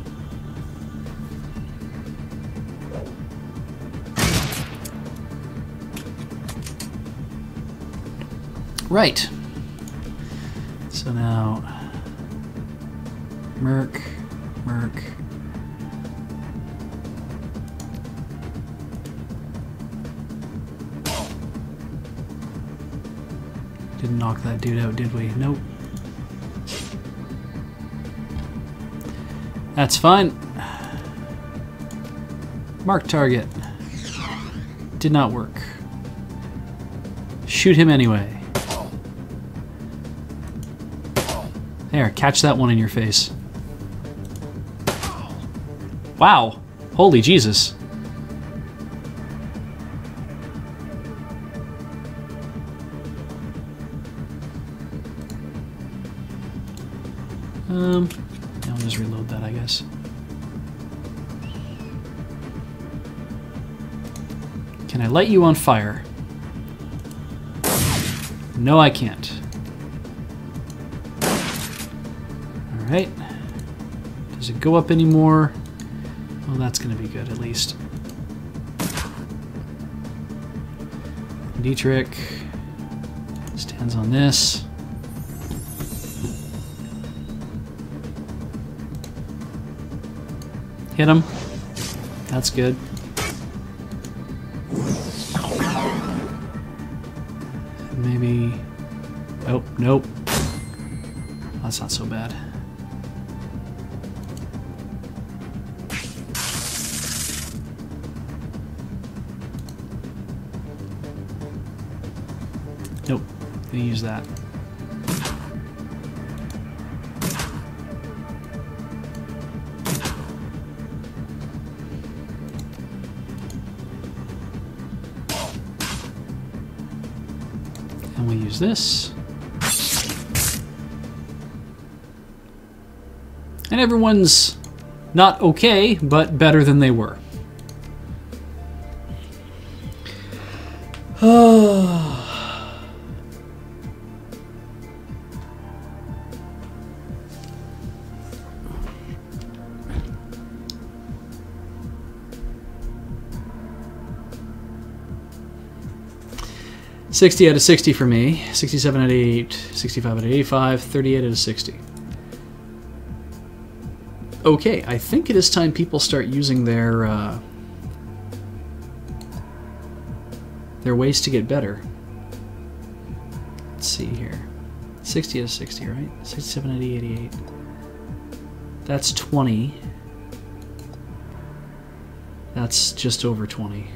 Right. So now, Merc. Didn't knock that dude out, did we? Nope. That's fine. Mark target. Did not work. Shoot him anyway. There, catch that one in your face. Wow. Holy Jesus. I'll just reload that, I guess. Can I light you on fire? No, I can't. Alright. Does it go up anymore? Well, that's going to be good, at least. Dietrich stands on this. Hit him. That's good. Maybe... Oh, nope. That's not so bad. Nope. They use that. And we use this. And everyone's not okay, but better than they were. Oh. 60 out of 60 for me, 67 out of 88, 65 out of 85, 38 out of 60. Okay, I think it is time people start using their ways to get better. Let's see here. 60 out of 60, right? 67 out of 88. That's 20. That's just over 20.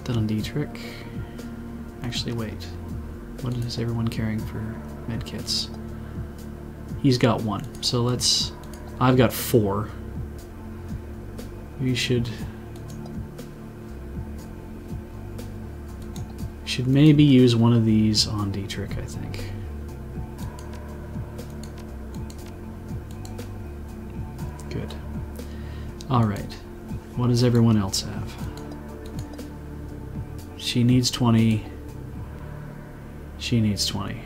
That on Dietrich. Actually, wait. What is everyone carrying for medkits? He's got 1. So let's... I've got 4. We should maybe use one of these on Dietrich, I think. Good. Alright. What does everyone else have? She needs 20. She needs 20.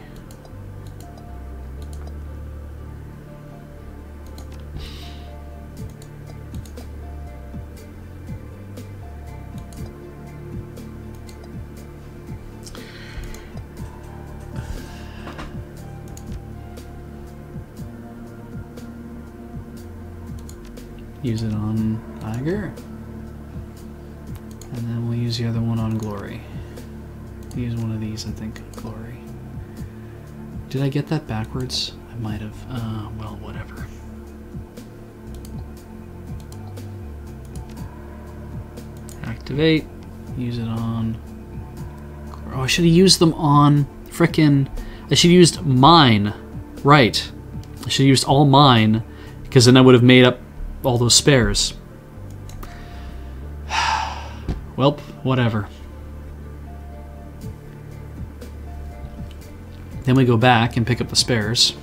Use it on Iger. And then we'll use the other one on Glory. Use one of these, I think, on Glory. Did I get that backwards? I might have. Well, whatever. Activate. Use it on... Oh, I should have used them on frickin'... I should have used mine. Right. I should have used all mine, because then I would have made up all those spares. Welp, whatever. Then we go back and pick up the spares.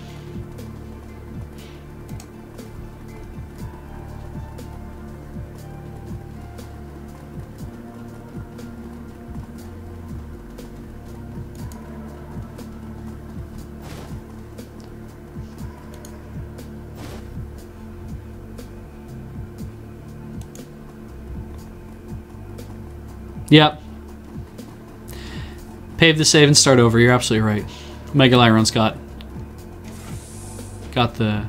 Yep. Pave the save and start over. You're absolutely right. Mega Lyron's got the...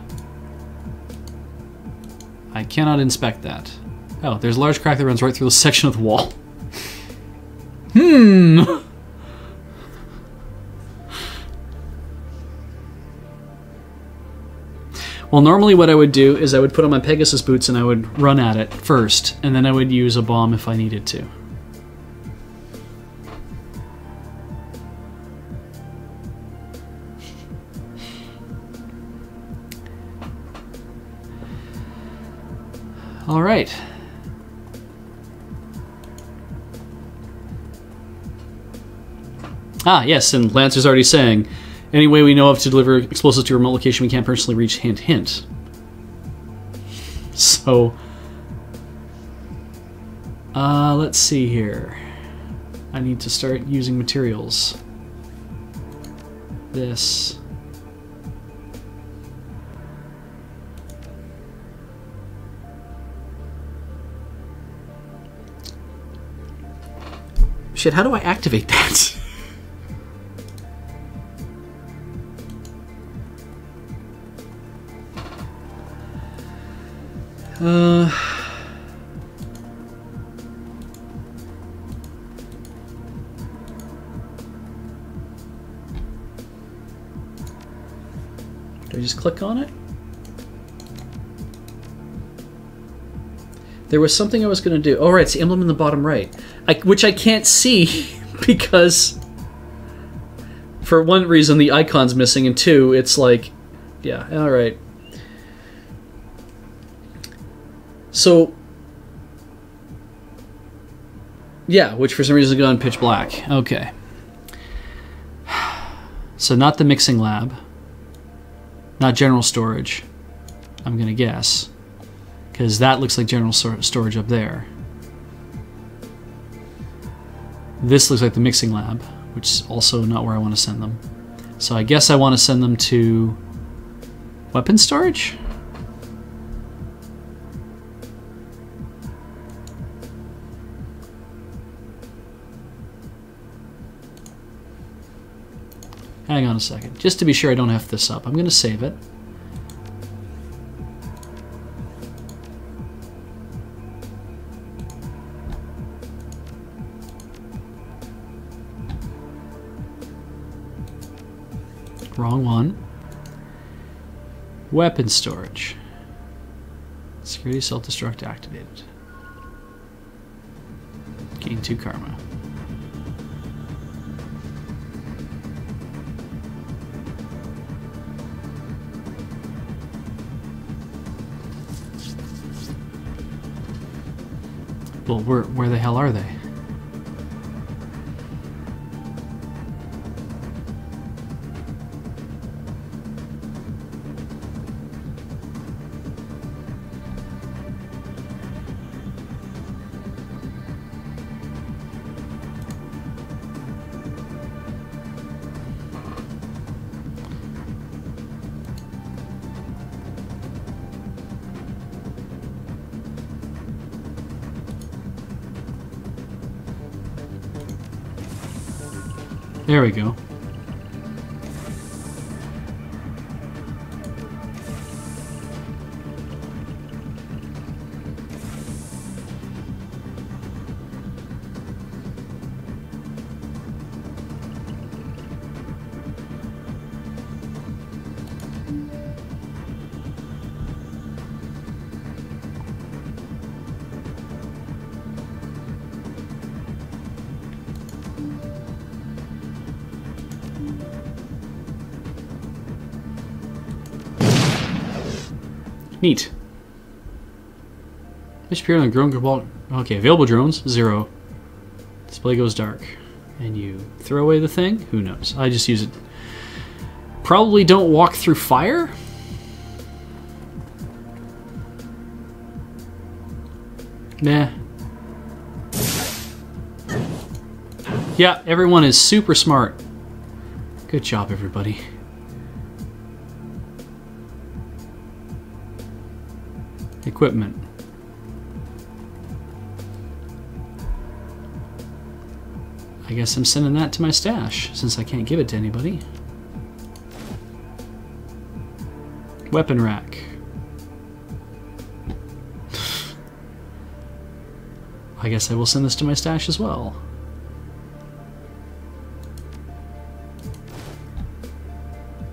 I cannot inspect that. Oh, there's a large crack that runs right through the section of the wall. Well, normally what I would do is I would put on my Pegasus boots and I would run at it first, and then I would use a bomb if I needed to. All right. Ah, yes, and Lancer's already saying, any way we know of to deliver explosives to a remote location we can't personally reach, hint, hint. So, let's see here. I need to start using materials. This. Shit, how do I activate that? Do I just click on it? There was something I was going to do. Oh, right, it's the emblem in the bottom right. Which I can't see because, for one reason, the icon's missing, and two, it's like, yeah, all right. So, yeah, which for some reason is gone pitch black. Okay. So not the mixing lab. Not general storage, I'm going to guess. Because that looks like general storage up there. This looks like the mixing lab, which is also not where I want to send them. So I guess I want to send them to weapon storage? Hang on a second. Just to be sure I don't F this up, I'm going to save it. Wrong one. Weapon storage. Security self-destruct activated. Gain 2 karma. Well, where the hell are they? There we go. Neat. Which appear on drone ball. Okay, available drones 0. Display goes dark, and you throw away the thing. Who knows? I just use it. Probably don't walk through fire. Nah. Yeah, everyone is super smart. Good job, everybody. Equipment. I guess I'm sending that to my stash, since I can't give it to anybody. Weapon rack. I guess I will send this to my stash as well.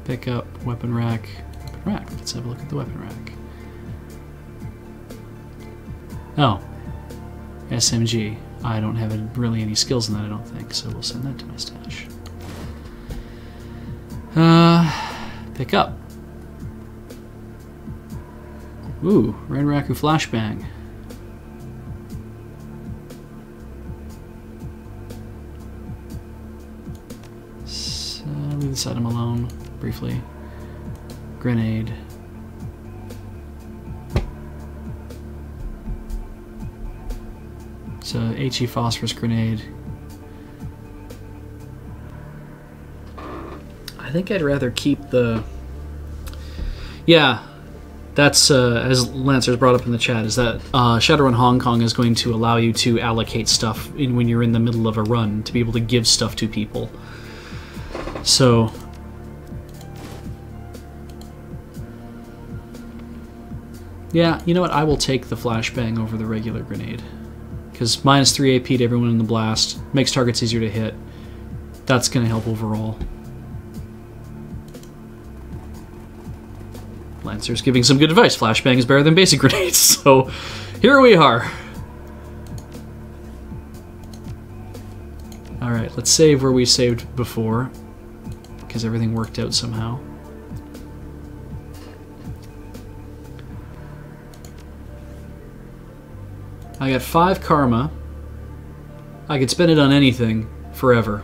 Pick up weapon rack. Weapon rack. Let's have a look at the weapon rack. Oh. SMG. I don't have really any skills in that, I don't think, so we'll send that to my stash. Pick up. Ooh, Red Raku Flashbang. So, leave this item alone, briefly. Grenade. So, HE phosphorus grenade. I think I'd rather keep the... Yeah, that's, as Lancer's brought up in the chat, is that Shadowrun Hong Kong is going to allow you to allocate stuff when you're in the middle of a run, to be able to give stuff to people. So... Yeah, you know what? I will take the flashbang over the regular grenade. Because -3 AP to everyone in the blast, makes targets easier to hit. That's going to help overall. Lancer's giving some good advice. Flashbang is better than basic grenades, so here we are. Alright, let's save where we saved before, because everything worked out somehow. I got 5 karma. I could spend it on anything forever.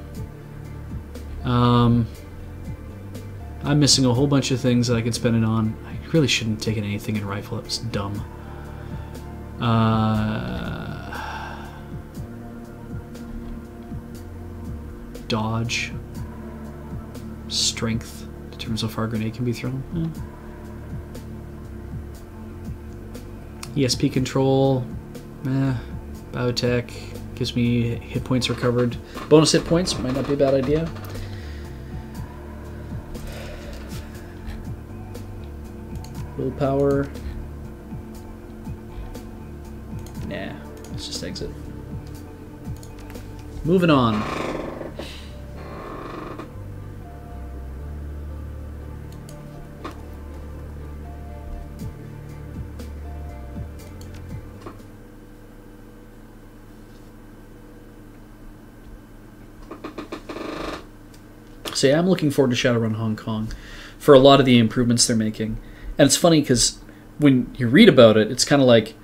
I'm missing a whole bunch of things that I could spend it on. I really shouldn't have taken anything in rifle. That was dumb. Dodge. Strength. Determines how far a grenade can be thrown. ESP control. Biotech gives me hit points recovered. Bonus hit points might not be a bad idea. Willpower. Nah, let's just exit. Moving on. So yeah, I'm looking forward to Shadowrun Hong Kong for a lot of the improvements they're making. And it's funny because when you read about it, it's kind of like,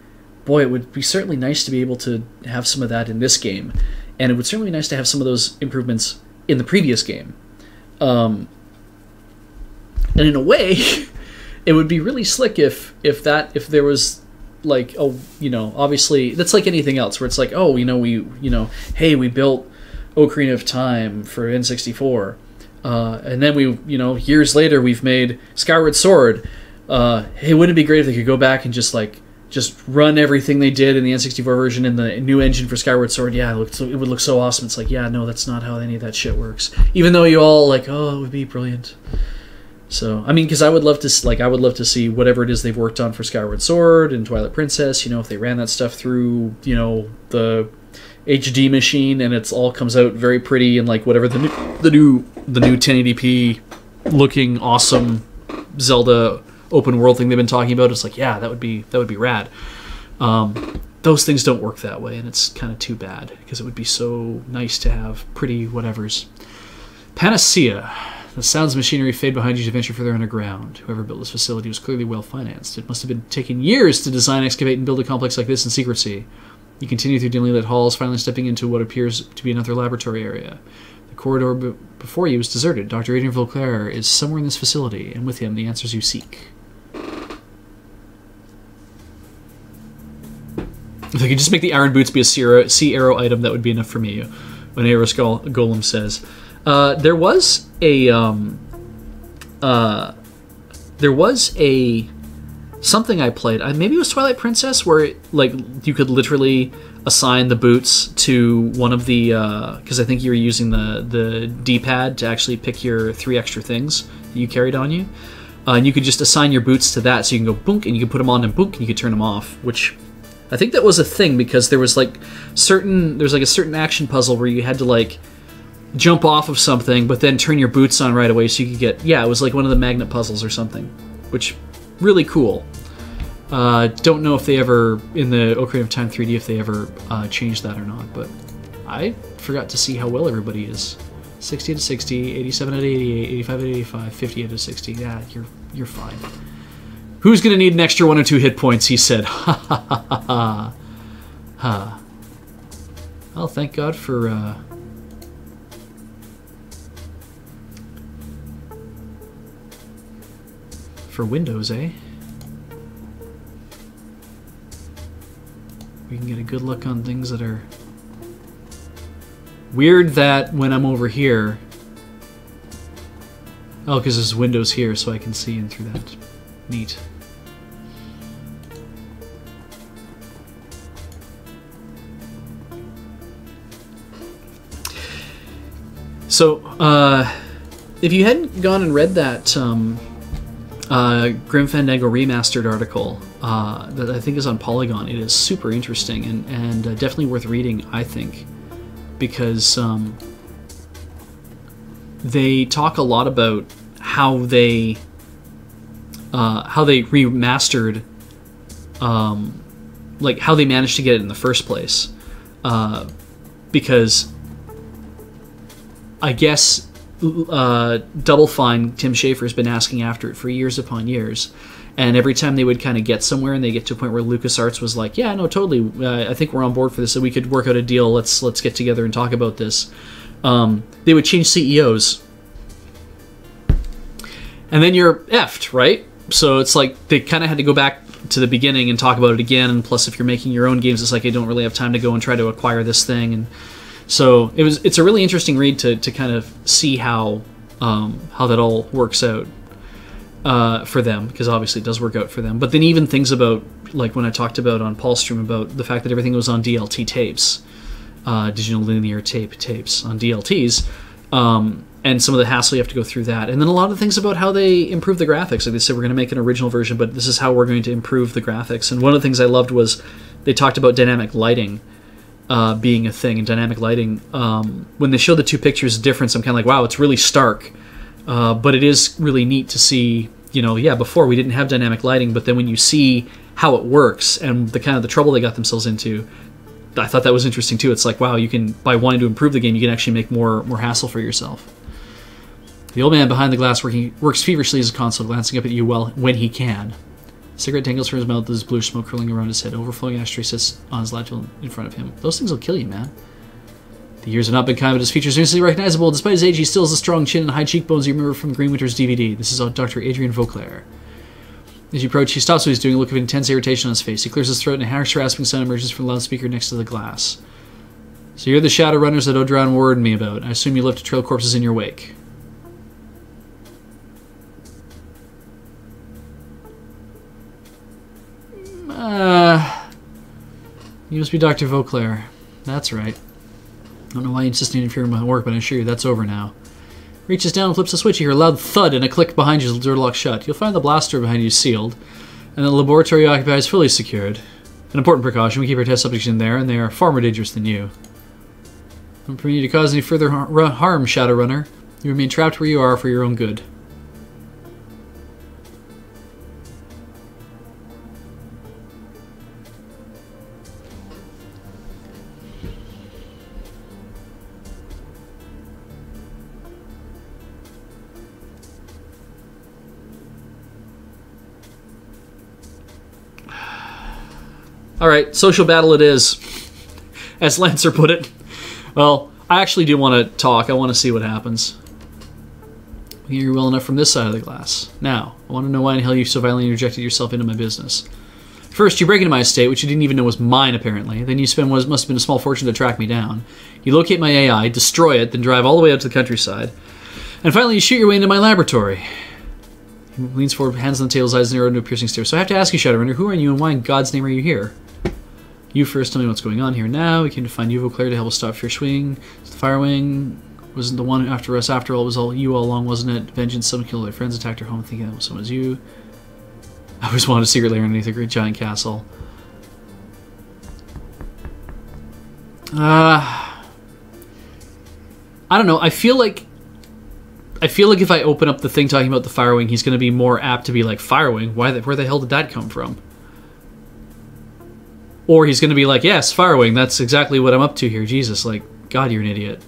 boy, it would be certainly nice to be able to have some of that in this game. And it would certainly be nice to have some of those improvements in the previous game. And in a way, it would be really slick if there was like, oh, you know, obviously that's like anything else where it's like, oh, you know, hey, we built Ocarina of Time for N64. And then we, you know, years later we've made Skyward Sword. Hey, wouldn't it be great if they could go back and just run everything they did in the N64 version in the new engine for Skyward Sword? Yeah, it would look so awesome. It's like, yeah, no, that's not how any of that shit works. Even though you all like, oh, it would be brilliant. So, I mean, because I would love to see whatever it is they've worked on for Skyward Sword and Twilight Princess. You know, if they ran that stuff through, you know, the HD machine and it's all comes out very pretty and like whatever the new 1080p looking awesome Zelda open world thing they've been talking about. It's like, yeah, that would be rad. Those things don't work that way, and it's kind of too bad because it would be so nice to have pretty whatevers. Panacea. The sounds of machinery fade behind you to venture further underground. Whoever built this facility was clearly well-financed. It must have been taking years to design, excavate, and build a complex like this in secrecy. You continue through dimly lit halls, finally stepping into what appears to be another laboratory area. The corridor before you is deserted. Dr. Adrian Vauclair is somewhere in this facility, and with him, the answers you seek. If I could just make the iron boots be a sea arrow item, that would be enough for me, when Aeros Golem says. There was a something I played. Maybe it was Twilight Princess, where you could literally assign the boots to one of the because I think you were using the D-pad to actually pick your 3 extra things that you carried on you, and you could just assign your boots to that, so you can go boonk and you can put them on and boonk and you could turn them off. Which I think that was a thing because there was a certain action puzzle where you had to jump off of something, but then turn your boots on right away so you could get... Yeah, it was like one of the magnet puzzles or something, which, really cool. Don't know if they ever, in the Ocarina of Time 3D, if they ever changed that or not, but I forgot to see how well everybody is. 60 out of 60, 87 out of 88, 85 out of 85, 50 out of 60. Yeah, you're fine. Who's gonna need an extra 1 or 2 hit points, he said. Ha ha ha ha ha. Ha. Well, thank God for... For Windows, eh? We can get a good look on things that are... Weird that when I'm over here... Oh, because there's Windows here, so I can see in through that. Neat. So, if you hadn't gone and read that... Grim Fandango Remastered article that I think is on Polygon. It is super interesting and definitely worth reading, I think, because they talk a lot about how they remastered, like how they managed to get it in the first place, because I guess Double Fine, Tim Schafer's been asking after it for years upon years, and every time they would kind of get somewhere and they get to a point where LucasArts was like, yeah, no, totally, I think we're on board for this, so we could work out a deal, let's get together and talk about this. They would change CEOs. And then you're effed, right? So it's like they kind of had to go back to the beginning and talk about it again, and plus if you're making your own games, it's like you don't really have time to go and try to acquire this thing, and so it's a really interesting read to kind of see how that all works out for them, because obviously it does work out for them. But then even things about, like when I talked about on Paul's stream about the fact that everything was on DLT tapes, digital linear tapes on DLTs, and some of the hassle you have to go through that. And then a lot of things about how they improve the graphics. Like they said, we're going to make an original version, but this is how we're going to improve the graphics. And one of the things I loved was they talked about dynamic lighting being a thing, and dynamic lighting, when they show the two pictures difference, I'm kind of like, wow, it's really stark, but it is really neat to see, yeah, before we didn't have dynamic lighting, but then when you see how it works and the kind of the trouble they got themselves into, I thought that was interesting too. It's like, wow, you can, by wanting to improve the game, you can actually make more hassle for yourself. The old man behind the glass works feverishly as a console, glancing up at you when he can. Cigarette dangles from his mouth, there's bluish smoke curling around his head. Overflowing ashtray sits on his lap in front of him. Those things will kill you, man. The years have not been kind, but his features are instantly recognizable. Despite his age, he still has a strong chin and high cheekbones you remember from Green Winter's DVD. This is Dr. Adrian Vauclair. As you approach, he stops what he's doing, a look of intense irritation on his face. He clears his throat and a harsh, rasping sound emerges from the loudspeaker next to the glass. So you're the Shadowrunners that Odran warned me about. I assume you left to trail corpses in your wake. You must be Dr. Vauclair. That's right. I don't know why you insist on interfering with my work, but I assure you that's over now. Reaches down and flips a switch. You hear a loud thud and a click behind you as the door locks shut. You'll find the blaster behind you sealed, and the laboratory you occupy is fully secured. An important precaution, we keep our test subjects in there, and they are far more dangerous than you. Don't permit you to cause any further harm, Shadowrunner. You remain trapped where you are for your own good. Alright, social battle it is. As Lancer put it. Well, I actually do want to talk. I want to see what happens. You're well enough from this side of the glass. Now, I want to know why in hell you so violently interjected yourself into my business. First, you break into my estate, which you didn't even know was mine, apparently. Then you spend what must have been a small fortune to track me down. You locate my AI, destroy it, then drive all the way out to the countryside. And finally, you shoot your way into my laboratory. He leans forward, hands on the table, his eyes narrowed into a piercing stare. So I have to ask you, Shadowrunner, who are you and why in God's name are you here? You first, tell me what's going on here now. We came to find you, Vauclair, to help us stop Firewing. The Firewing wasn't the one after us after all. It was all you all along, wasn't it? Vengeance, someone killed their friends, attacked our home, thinking that someone was you. I always wanted a secret lair underneath a great giant castle. I don't know. I feel like if I open up the thing talking about the Firewing, he's going to be more apt to be like, Firewing? Where the hell did that come from? Or he's going to be like, yes, Firewing, that's exactly what I'm up to here. Jesus, like, God, you're an idiot.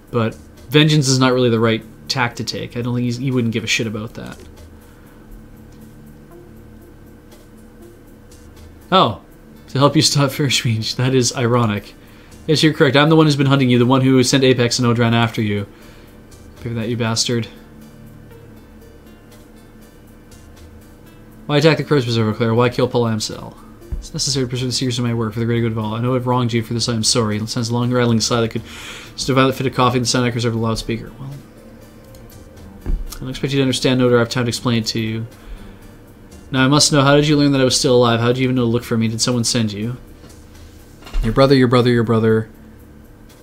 But vengeance is not really the right tack to take. I don't think he wouldn't give a shit about that. Oh, to help you stop Firewing. That is ironic. Yes, you're correct. I'm the one who's been hunting you, the one who sent Apex and Odran after you. Pay for that, you bastard. Why attack the Crows Preserver, Claire? Why kill Paul Amsel? It's necessary to pursue the secrets of my work for the greater good of all. I know I've wronged you, for this I am sorry. It sends a long rattling sigh that could just a violent fit of coffee and the sound echoes over the loudspeaker. Well, I don't expect you to understand, nor do I have time to explain it to you. Now I must know, how did you learn that I was still alive? How did you even know to look for me? Did someone send you? Your brother, your brother, your brother.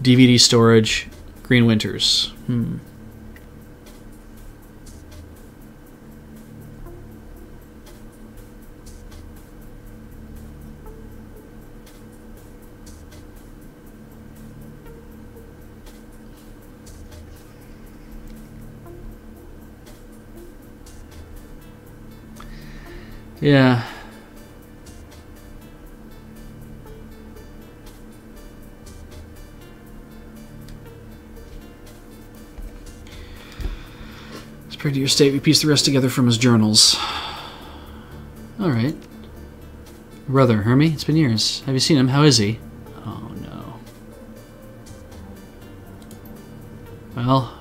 DVD storage. Green Winters. Yeah. Spread to your state, we piece the rest together from his journals. Alright. Brother, Hermie, it's been years. Have you seen him? How is he? Oh no. Well...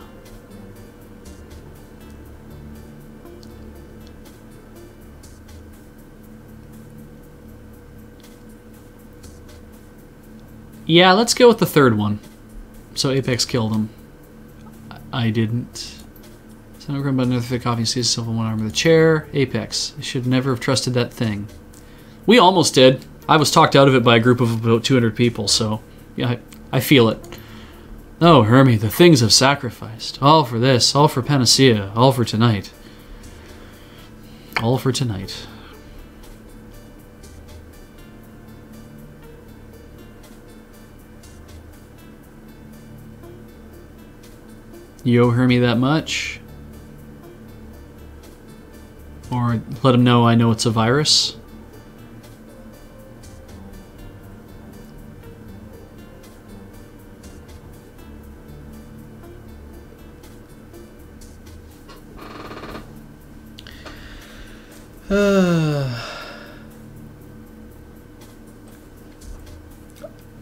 yeah, let's go with the third one. So Apex killed him. I didn't. So I'm going about another thick coffee and sees himself in one arm of the chair. Apex. I should never have trusted that thing. We almost did. I was talked out of it by a group of about 200 people, so yeah, I feel it. Oh, Hermie, the things have sacrificed. All for this, all for Panacea, all for tonight. All for tonight. You owe Hermie that much? Or let him know I know it's a virus?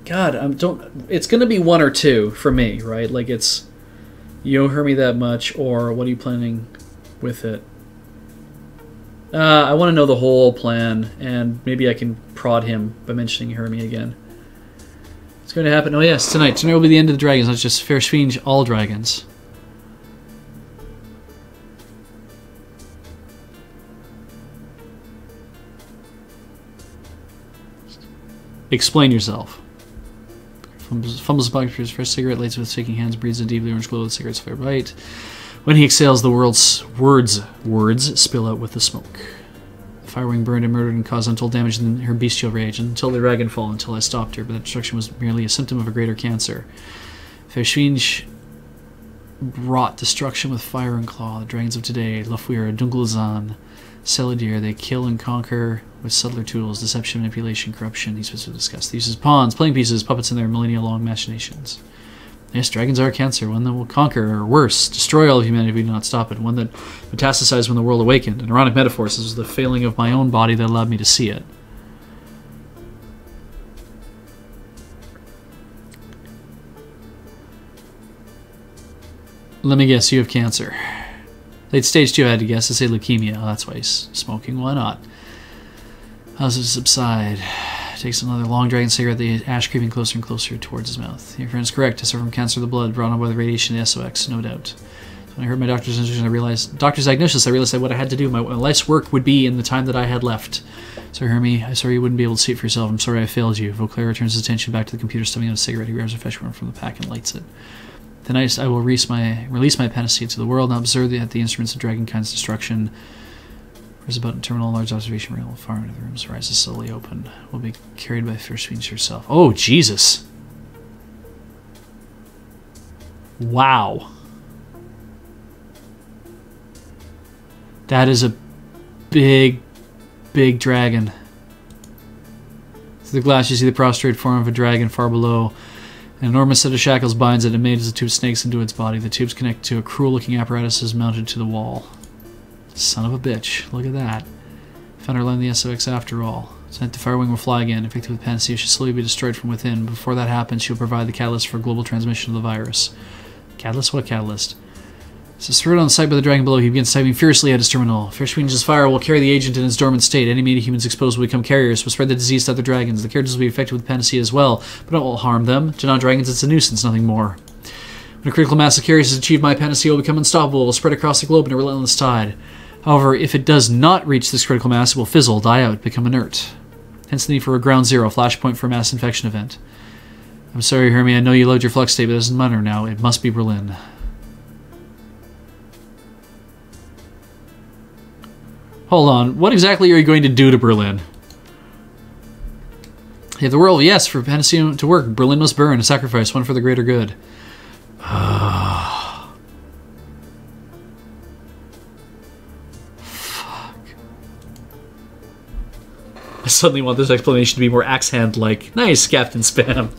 God, it's gonna be one or two for me, right? Like it's you owe Hermie that much, or what are you planning with it? I want to know the whole plan, and maybe I can prod him by mentioning Hermie again. It's going to happen. Oh yes, tonight. Tonight will be the end of the dragons, not just Firewing, all dragons. Explain yourself. Fumbles his pocket for his first cigarette, lights with shaking hands, breathes a deeply orange glow of the cigarette's fire bite. When he exhales, the world's words spill out with the smoke. The Firewing burned and murdered and caused untold damage in her bestial rage, until the Dragonfall, until I stopped her, but that destruction was merely a symptom of a greater cancer. Firewing wrought destruction with fire and claw. The dragons of today, Lafwira, Dunglazan, Seladir, they kill and conquer with subtler tools, deception, manipulation, corruption. These was discussed. They use as pawns, playing pieces, puppets in their millennia-long machinations. Yes, dragons are a cancer, one that will conquer, or worse, destroy all of humanity if we do not stop it, one that metastasized when the world awakened. In ironic metaphors, this was the failing of my own body that allowed me to see it. Let me guess, you have cancer. Late stage 2, I had to guess. I say leukemia. Oh, that's why he's smoking. Why not? How does it subside? Takes another long dragon cigarette, the ash creeping closer and closer towards his mouth. Your friend's correct. I suffer from cancer of the blood brought on by the radiation of the SOX, no doubt. So when I heard my doctor's diagnosis, I realized that what I had to do, my life's work would be in the time that I had left. Sorry, Hermie. I'm sorry you wouldn't be able to see it for yourself. I'm sorry I failed you. Vauclair returns his attention back to the computer, stumming out a cigarette. He grabs a fresh one from the pack and lights it. Tonight I will release my panacea to the world and observe the instruments of Dragonkind's destruction. There's about a terminal, large observation rail far into the rooms rises slowly open. Will be carried by Fishwings herself. Oh, Jesus. Wow. That is a big, big dragon. Through the glass you see the prostrate form of a dragon far below. An enormous set of shackles binds it and made as the tube snakes into its body. The tubes connect to a cruel-looking apparatus mounted to the wall. Son of a bitch. Look at that. Found her line the SOX after all. Tonight the Firewing will fly again. Infected with Panacea, she'll slowly be destroyed from within. Before that happens, she'll provide the catalyst for global transmission of the virus. Catalyst? What catalyst? As thrown on sight by the dragon below, he begins typing furiously at his terminal. Fishwing's fire will carry the agent in its dormant state. Any humans exposed will become carriers, will spread the disease to other dragons. The characters will be infected with Panacea as well, but it won't harm them. To non-dragons, it's a nuisance, nothing more. When a critical mass of carriers is achieved, my Panacea will become unstoppable. It will spread across the globe in a relentless tide. However, if it does not reach this critical mass, it will fizzle, die out, become inert. Hence the need for a ground zero, flashpoint for a mass infection event. I'm sorry, Hermie, I know you loved your flux state, but it doesn't matter now. It must be Berlin. Hold on, what exactly are you going to do to Berlin? If the world, yes, for Panacea to work, Berlin must burn, a sacrifice, one for the greater good. I suddenly want this explanation to be more axe hand-like. Nice, Captain Spam.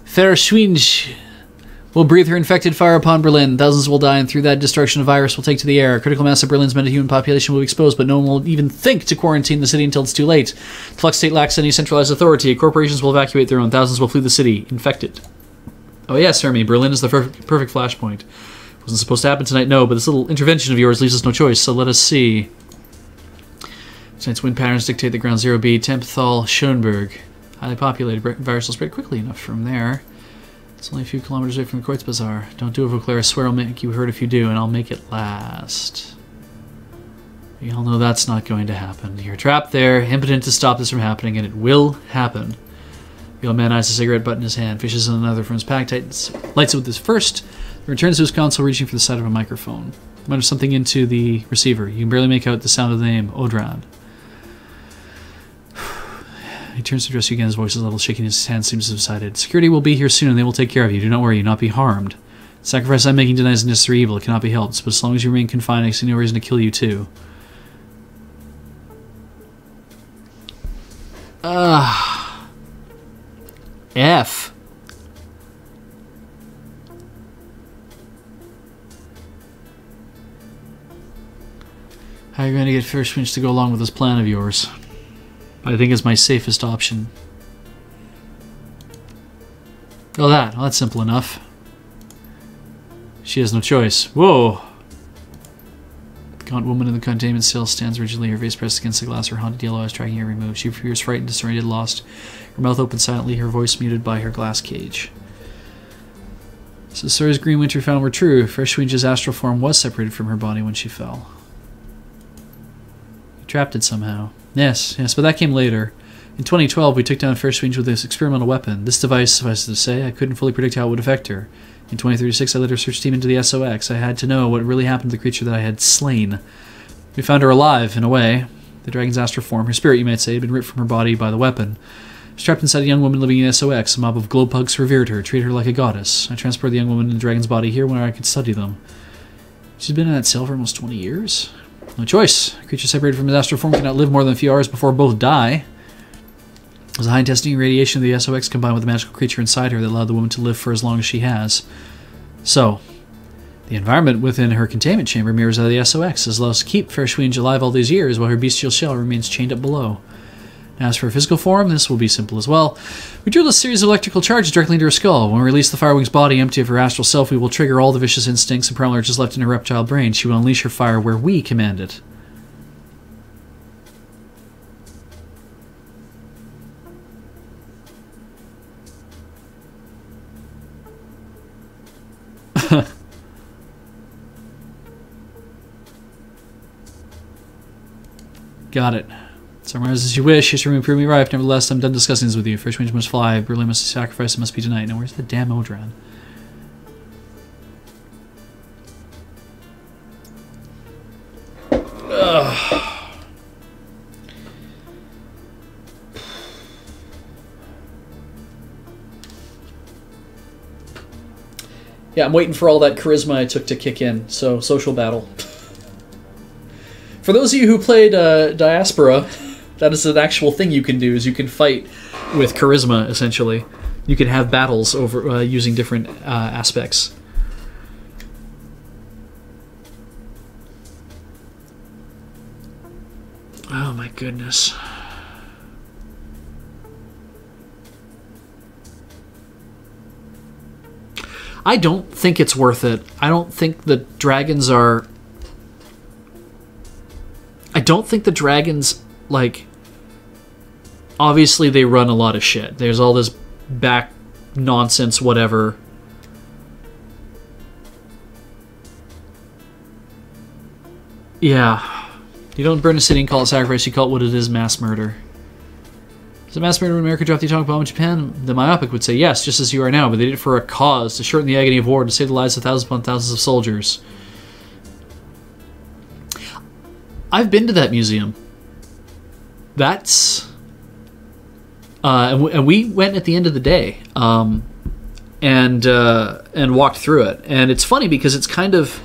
Verschwinge will breathe her infected fire upon Berlin. Thousands will die, and through that destruction, a virus will take to the air. A critical mass of Berlin's metahuman population will be exposed, but no one will even think to quarantine the city until it's too late. The Flux State lacks any centralized authority. Corporations will evacuate their own. Thousands will flee the city, infected. Oh yes, Hermie, Berlin is the perfect flashpoint. Wasn't supposed to happen tonight, no, but this little intervention of yours leaves us no choice, so let us see. Tonight's wind patterns dictate that Ground Zero B, Tempthal, Schoenberg. Highly populated, virus will spread quickly enough from there. It's only a few kilometers away from the Kreutz Bazaar. Don't do it, Vauclair. I swear I'll make you hurt if you do, and I'll make it last. You all know that's not going to happen. You're trapped there, impotent to stop this from happening, and it will happen. The old man eyes a cigarette butt in his hand, fishes in another from his pack, lights it with his first, returns to his console, reaching for the side of a microphone. Mutters something into the receiver. You can barely make out the sound of the name, Odran. He turns to address you again, his voice is level, shaking his hand seems subsided. Security will be here soon and they will take care of you. Do not worry, not be harmed. The sacrifice I'm making tonight is necessary evil, it cannot be helped, but as long as you remain confined, I see no reason to kill you too. F. How are you going to get Firstwinch to go along with this plan of yours? I think it's my safest option. Oh, that's simple enough. She has no choice. Whoa! The gaunt woman in the containment cell stands rigidly, her face pressed against the glass, her haunted yellow eyes tracking every move. She appears frightened, disoriented, lost. Her mouth open silently, her voice muted by her glass cage. So the stories Greenwinter found were true. Freshwinch's astral form was separated from her body when she fell. He trapped it somehow. Yes, but that came later. In 2012, we took down Freshwinch with this experimental weapon. This device, suffice to say, I couldn't fully predict how it would affect her. In 2036, I led our search team into the SOX. I had to know what really happened to the creature that I had slain. We found her alive, in a way. The dragon's astral form, her spirit, you might say, had been ripped from her body by the weapon. She was trapped inside a young woman living in SOX. A mob of glowpugs revered her, treated her like a goddess. I transported the young woman in the dragon's body here where I could study them. She's been in that cell for almost 20 years. No choice. A creature separated from his astral form cannot live more than a few hours before both die. It was the high-intensity radiation of the SOX combined with the magical creature inside her that allowed the woman to live for as long as she has. So, the environment within her containment chamber mirrors that of the SOX, as allows to keep Verschwinge alive all these years while her bestial shell remains chained up below. As for physical form, this will be simple as well. We drill a series of electrical charges directly into her skull. When we release the Firewing's body empty of her astral self, we will trigger all the vicious instincts and primal urges left in her reptile brain. She will unleash her fire where we command it. Got it. Summarize as you wish. History may prove me right. Nevertheless, I'm done discussing this with you. First wings must fly. Brutally must be sacrificed. It must be tonight. Now, where's the damn Odran? Ugh. Yeah, I'm waiting for all that charisma I took to kick in. So, social battle. For those of you who played Diaspora, that is an actual thing you can do, is you can fight with charisma, essentially. You can have battles over using different aspects. Oh my goodness. I don't think it's worth it. I don't think the dragons are... I don't think the dragons, like... Obviously, they run a lot of shit. There's all this back nonsense, whatever. Yeah. You don't burn a city and call it sacrifice, you call it what it is, mass murder. Is it mass murder when America dropped the atomic bomb in Japan? The myopic would say yes, just as you are now, but they did it for a cause, to shorten the agony of war, to save the lives of thousands upon thousands of soldiers. I've been to that museum. That's... and we went at the end of the day, and walked through it. And it's funny because it's kind of...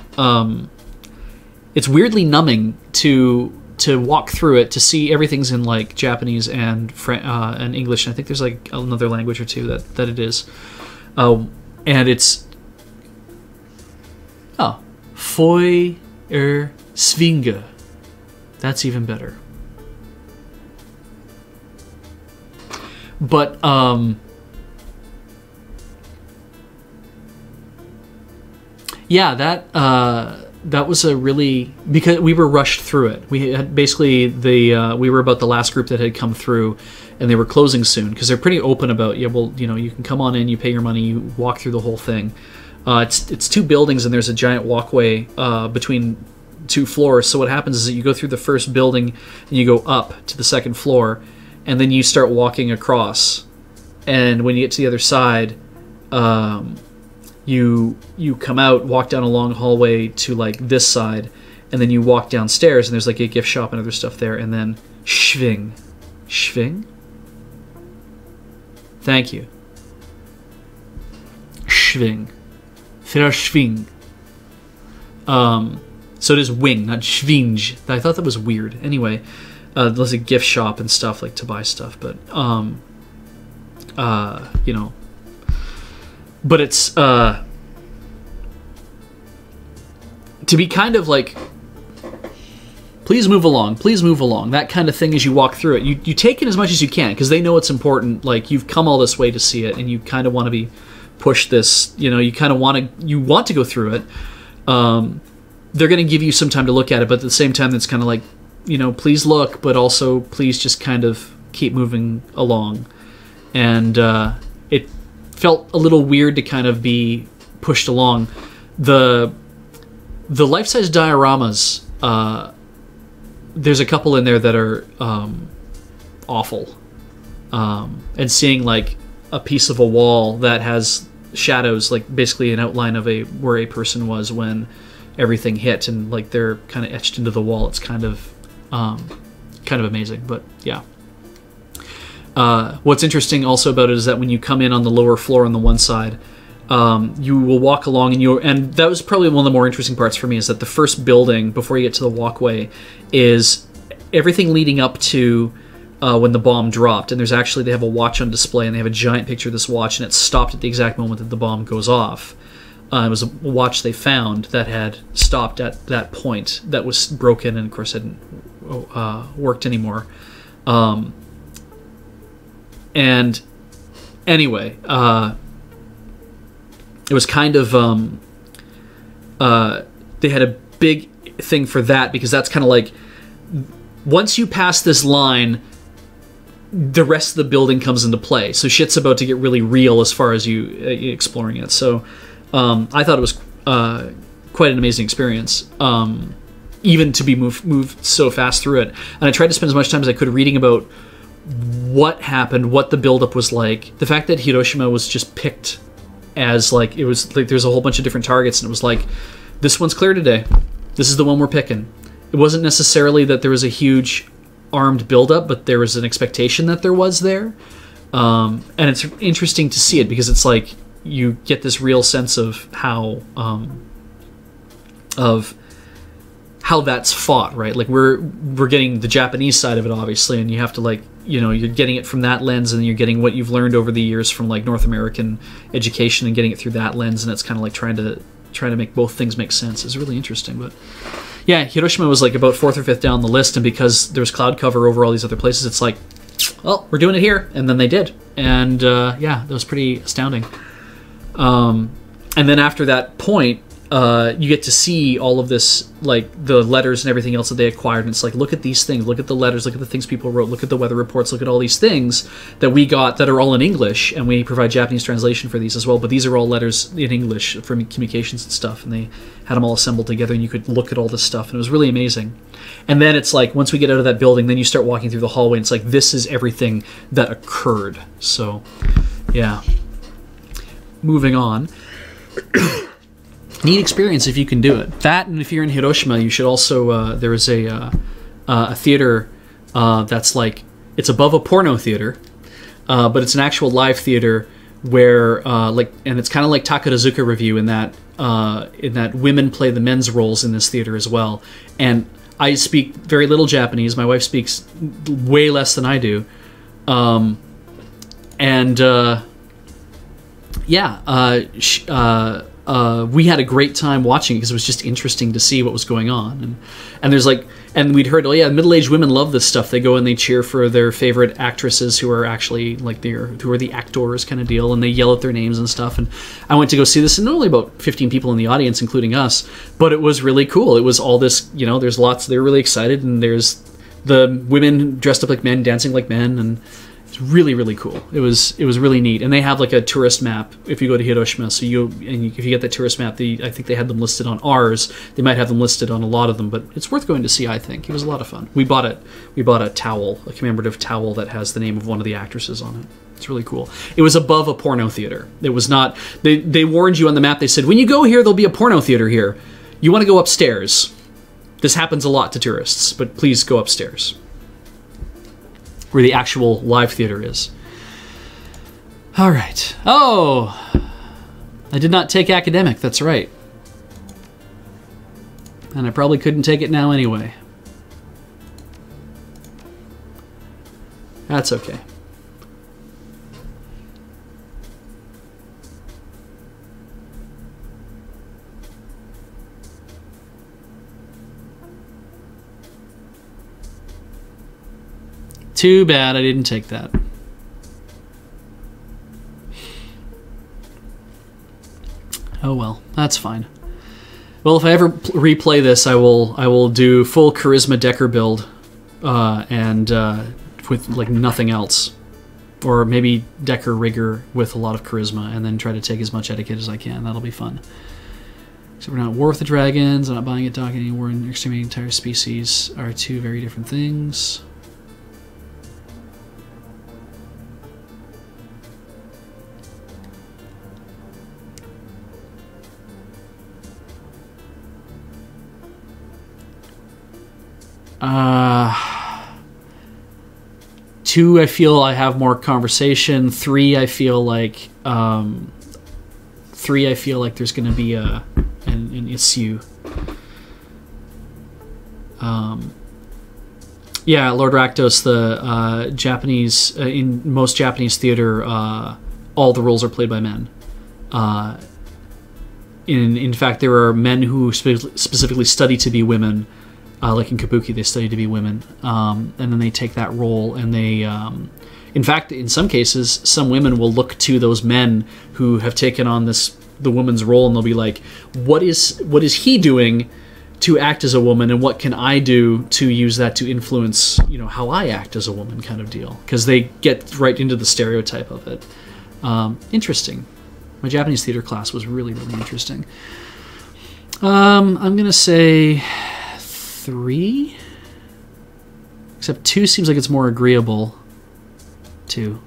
it's weirdly numbing to walk through it, to see everything's in like Japanese and English. And I think there's like another language or two that it is. And it's... Oh. Feuer Svinge. That's even better. But, yeah, that was a really... Because we were rushed through it. We had basically we were about the last group that had come through, and they were closing soon, because they're pretty open about, yeah, well, you know, you can come on in, you pay your money, you walk through the whole thing. It's two buildings, and there's a giant walkway between two floors. So what happens is that you go through the first building, and you go up to the second floor, and then you start walking across. And when you get to the other side, you come out, walk down a long hallway to like this side, and then you walk downstairs, and there's like a gift shop and other stuff there, and then Schwing. Schwing? Thank you. Schwing. Verschwing. So it is wing, not schwinge. I thought that was weird. Anyway, there's a gift shop and stuff, like to buy stuff, but you know. But it's to be kind of like, please move along, that kind of thing as you walk through it. You take in as much as you can, because they know it's important. Like, you've come all this way to see it, and you kind of want to be pushed this, you know, you kind of want to go through it. They're going to give you some time to look at it, but at the same time, it's kind of like, you know, please look, but also please just kind of keep moving along. And it felt a little weird to kind of be pushed along. The life-size dioramas, there's a couple in there that are awful. And seeing like a piece of a wall that has shadows, like basically an outline of where a person was when everything hit, and like they're kind of etched into the wall. It's kind of amazing, but yeah. What's interesting also about it is that when you come in on the lower floor on the one side, you will walk along, and that was probably one of the more interesting parts for me, is that the first building before you get to the walkway is everything leading up to when the bomb dropped. And they have a watch on display, and they have a giant picture of this watch, and it stopped at the exact moment that the bomb goes off. It was a watch they found that had stopped at that point, that was broken and of course hadn't worked anymore. And anyway, it was kind of they had a big thing for that, because that's kind of like, once you pass this line, the rest of the building comes into play. So shit's about to get really real as far as you exploring it. So I thought it was quite an amazing experience, even to be moved so fast through it. And I tried to spend as much time as I could reading about what happened, what the buildup was like. The fact that Hiroshima was just picked as like, it was like there's a whole bunch of different targets, and it was like, this one's clear today. This is the one we're picking. It wasn't necessarily that there was a huge armed buildup, but there was an expectation that there was there. And it's interesting to see it, because it's like you get this real sense of how that's fought, right? Like we're getting the Japanese side of it, obviously, and you have to, like, you know, you're getting it from that lens, and you're getting what you've learned over the years from like North American education and getting it through that lens, and it's kind of like trying to make both things make sense. Is really interesting. But yeah, Hiroshima was like about 4th or 5th down the list, and because there was cloud cover over all these other places, it's like, well, we're doing it here, and then they did, and yeah, that was pretty astounding. And then after that point, you get to see all of this, like the letters and everything else that they acquired, and it's like, look at these things, look at the letters, look at the things people wrote, look at the weather reports, look at all these things that we got that are all in English, and we provide Japanese translation for these as well, but these are all letters in English from communications and stuff, and they had them all assembled together, and you could look at all this stuff, and it was really amazing. And then it's like, once we get out of that building, then you start walking through the hallway, and it's like, this is everything that occurred. So yeah, moving on. Neat experience if you can do it. That, and if you're in Hiroshima, you should also, there is a theater that's like, it's above a porno theater, but it's an actual live theater where, like, and it's kind of like Takarazuka Review in that women play the men's roles in this theater as well. And I speak very little Japanese. My wife speaks way less than I do. We had a great time watching it, because it was just interesting to see what was going on. And there's like, and we'd heard, oh yeah, middle-aged women love this stuff. They go and they cheer for their favorite actresses who are actually like who are the actors kind of deal, and they yell at their names and stuff. And I went to go see this, and only about 15 people in the audience, including us, but it was really cool. It was all this, you know, there's lots, they were really excited, and there's the women dressed up like men, dancing like men, and it's really, really cool. It was really neat. And they have like a tourist map if you go to Hiroshima. So if you get that tourist map, I think they had them listed on ours. They might have them listed on a lot of them, but it's worth going to see, I think. It was a lot of fun. We bought a towel, a commemorative towel that has the name of one of the actresses on it. It's really cool. It was above a porno theater. It was not, they warned you on the map. They said, when you go here, there'll be a porno theater here. You want to go upstairs. This happens a lot to tourists, but please go upstairs, where the actual live theater is. All right. Oh, I did not take academic. That's right. And I probably couldn't take it now anyway. That's okay. Too bad I didn't take that. Oh well, that's fine. Well, if I ever replay this, I will do full charisma Decker build, and with like nothing else, or maybe Decker rigger with a lot of charisma, and then try to take as much etiquette as I can. That'll be fun. So we're not at war with the dragons. I'm not buying it, docking anywhere, and exterminating entire species are two very different things. Two, I feel I have more conversation. Three, I feel like there's going to be an issue. Yeah, Lord Rakdos, the Japanese, in most Japanese theater, all the roles are played by men. In fact, there are men who specifically study to be women. Like in Kabuki, they study to be women, and then they take that role and they In fact, in some cases, some women will look to those men who have taken on the woman's role, and they'll be like, what is he doing to act as a woman, and what can I do to use that to influence, how I act as a woman, kind of deal? Because they get right into the stereotype of it. Interesting. My Japanese theater class was really, really interesting. I'm going to say 3. Except 2 seems like it's more agreeable. 2.